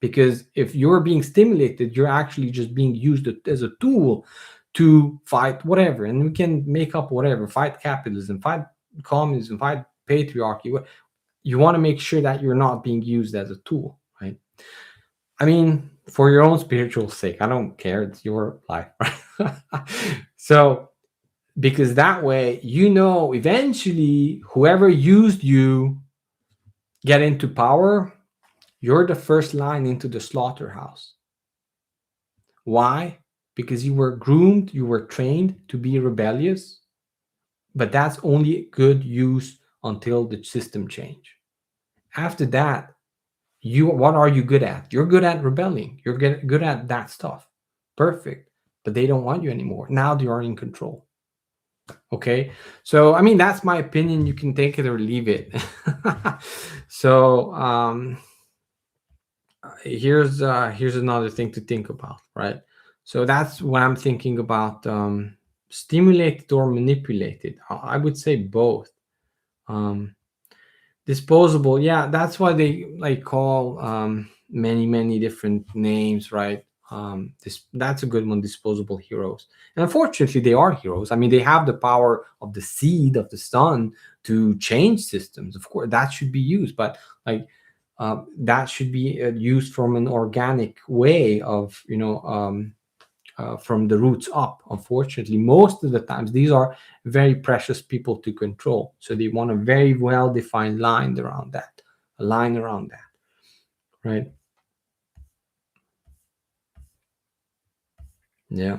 Because if you're being stimulated, you're actually just being used as a tool to fight whatever. And we can make up whatever, fight capitalism, fight communism, fight patriarchy. You want to make sure that you're not being used as a tool, right? I mean, for your own spiritual sake, I don't care. It's your life, right? So, because that way, eventually, whoever used you get into power, you're the first line into the slaughterhouse. Why? Because you were groomed, you were trained to be rebellious, but that's only good use until the system change. After that, what are you good at? You're good at rebelling. You're good at that stuff. Perfect. But they don't want you anymore. Now they are in control. Okay. So I mean, that's my opinion. You can take it or leave it. So here's another thing to think about, right? So that's what I'm thinking about. Stimulated or manipulated. I would say both. Um, Disposable, yeah, that's why they like call many different names, right? That's a good one, disposable heroes. And unfortunately, they are heroes. I mean, they have the power of the seed of the sun to change systems. Of course, that should be used, but like that should be used from an organic way of from the roots up. Unfortunately, most of the times these are very precious people to control, so they want a very well defined line around that, right? Yeah.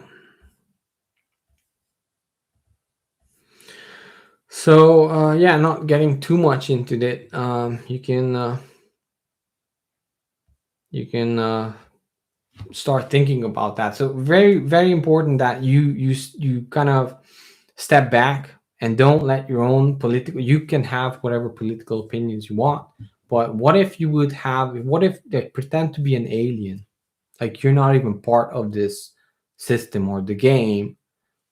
So yeah, not getting too much into that. You can start thinking about that. So very important that you kind of step back and don't let your own political, you can have whatever political opinions you want, but what if they pretend to be an alien, like you're not even part of this system or the game,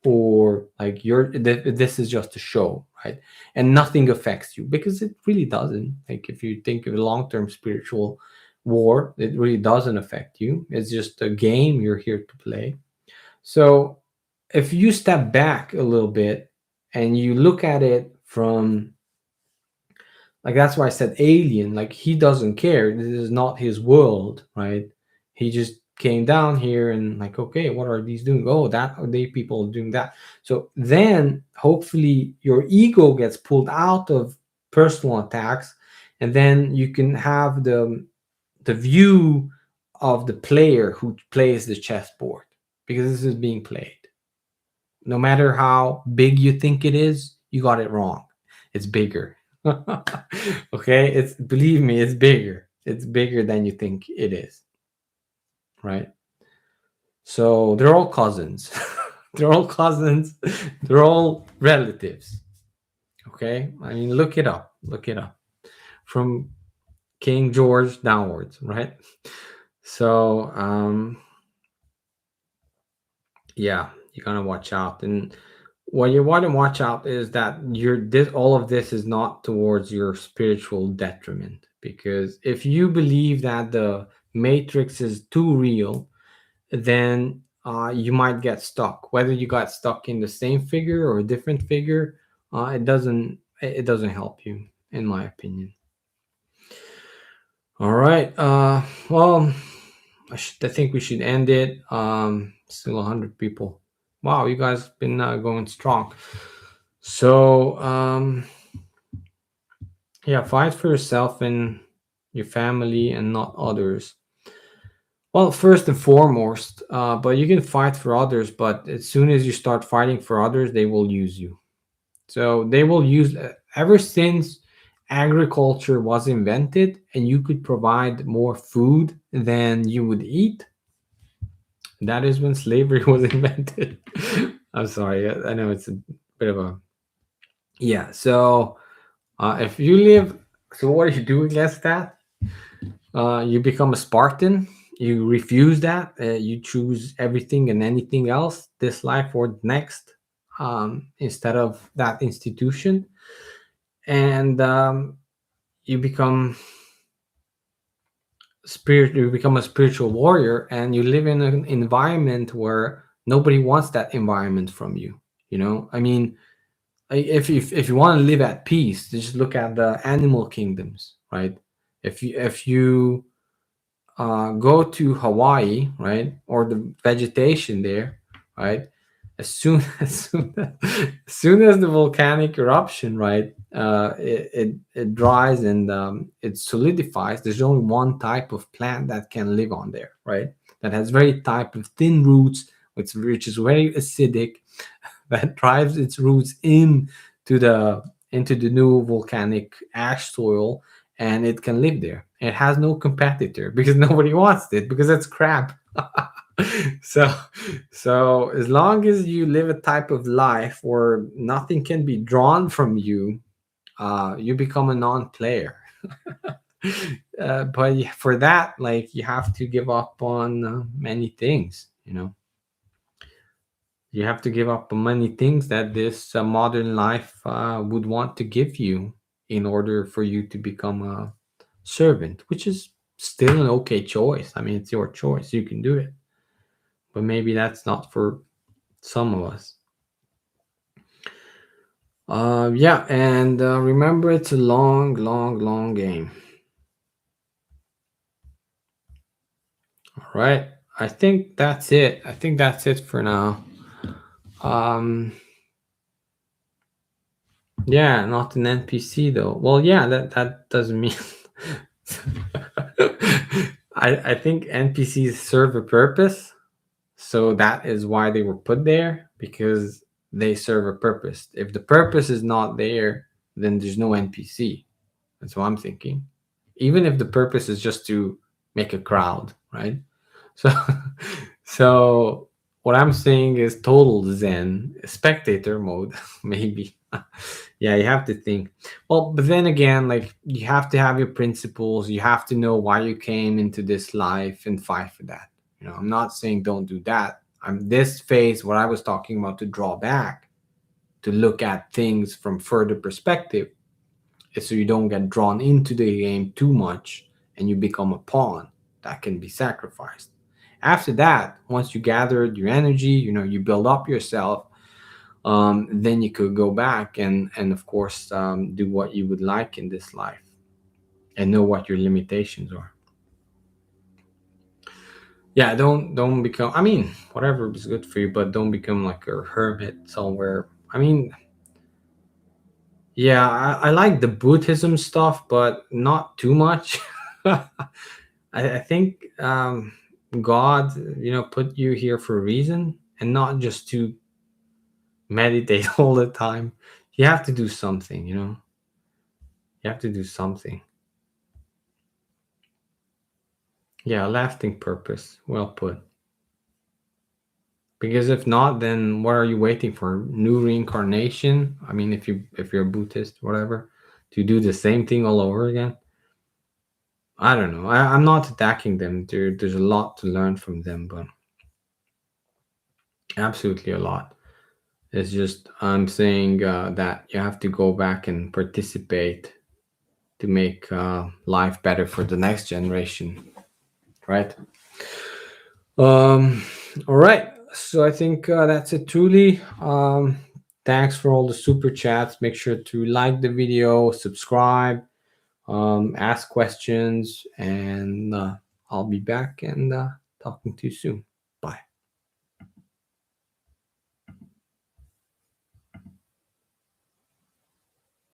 or like this is just a show, right? And nothing affects you, because it really doesn't. Like if you think of a long-term spiritual war, it really doesn't affect you. It's just a game you're here to play. So if you step back a little bit and you look at it from, like, that's why I said alien, like he doesn't care, this is not his world, right? He just came down here and like, okay, what are these doing? Oh, that are they people doing that? So then hopefully your ego gets pulled out of personal attacks, and then you can have the view of the player who plays the chessboard, because this is being played. No matter how big you think it is, you got it wrong. It's bigger. Okay, it's, believe me, it's bigger. It's bigger than you think it is, right? So they're all cousins. They're all cousins. They're all relatives. Okay, I mean, look it up. Look it up. From King George downwards, right? So yeah, you gotta watch out. And what you want to watch out is that all of this is not towards your spiritual detriment. Because if you believe that the matrix is too real, then you might get stuck. Whether you got stuck in the same figure or a different figure, it doesn't help you, in my opinion. All right. Well, I think we should end it. Still 100 people. Wow, you guys been going strong. So, yeah, fight for yourself and your family and not others. Well, first and foremost, but you can fight for others, but as soon as you start fighting for others, they will use you. So they will use, ever since agriculture was invented and you could provide more food than you would eat, that is when slavery was invented. I'm sorry, I know it's a bit of a, yeah. So if you live, so what do you do against that? You become a Spartan. You refuse that. You choose everything and anything else, this life or the next, instead of that institution. And you become spirit, you become a spiritual warrior, and you live in an environment where nobody wants that environment from you. You know, I mean, if you want to live at peace, just look at the animal kingdoms, right? If you go to Hawaii, right, or the vegetation there, right, as soon as soon as the volcanic eruption, right, it dries and it solidifies. There's only one type of plant that can live on there, right? That has very type of thin roots, which is very acidic, that drives its roots into the new volcanic ash soil, and it can live there. It has no competitor because nobody wants it because it's crap. so so as long as you live a type of life where nothing can be drawn from you, you become a non-player. But for that, like, you have to give up on many things, you know. You have to give up on many things that this modern life would want to give you in order for you to become a servant, which is still an okay choice. I mean, it's your choice. You can do it. But maybe that's not for some of us. Yeah, and remember, it's a long, long, long game. All right. I think that's it. I think that's it for now. Um, yeah, not an NPC though. Well, yeah, that doesn't mean. I think NPCs serve a purpose, so that is why they were put there, because they serve a purpose. If the purpose is not there, then there's no NPC. That's what I'm thinking. Even if the purpose is just to make a crowd, right? So, so what I'm saying is total Zen, spectator mode, maybe. Yeah, you have to think. Well, but then again, like, you have to have your principles. You have to know why you came into this life and fight for that. You know, I'm not saying don't do that. I'm this phase, what I was talking about, to draw back, to look at things from further perspective, is so you don't get drawn into the game too much and you become a pawn that can be sacrificed. After that, once you gathered your energy, you know, you build up yourself, then you could go back and of course do what you would like in this life and know what your limitations are. Yeah, don't become, I mean, whatever is good for you, but don't become like a hermit somewhere. I mean, yeah, I like the Buddhism stuff, but not too much. I think God, you know, put you here for a reason, and not just to meditate all the time. You have to do something, you know. You have to do something. Yeah, a lasting purpose. Well put. Because if not, then what are you waiting for? New reincarnation? I mean, if you're a Buddhist, whatever, to do the same thing all over again. I don't know. I'm not attacking them. There's a lot to learn from them, but absolutely a lot. It's just I'm saying that you have to go back and participate to make life better for the next generation, right? Um, all right. So I think that's it, truly. Thanks for all the super chats. Make sure to like the video, subscribe, ask questions, and I'll be back and talking to you soon.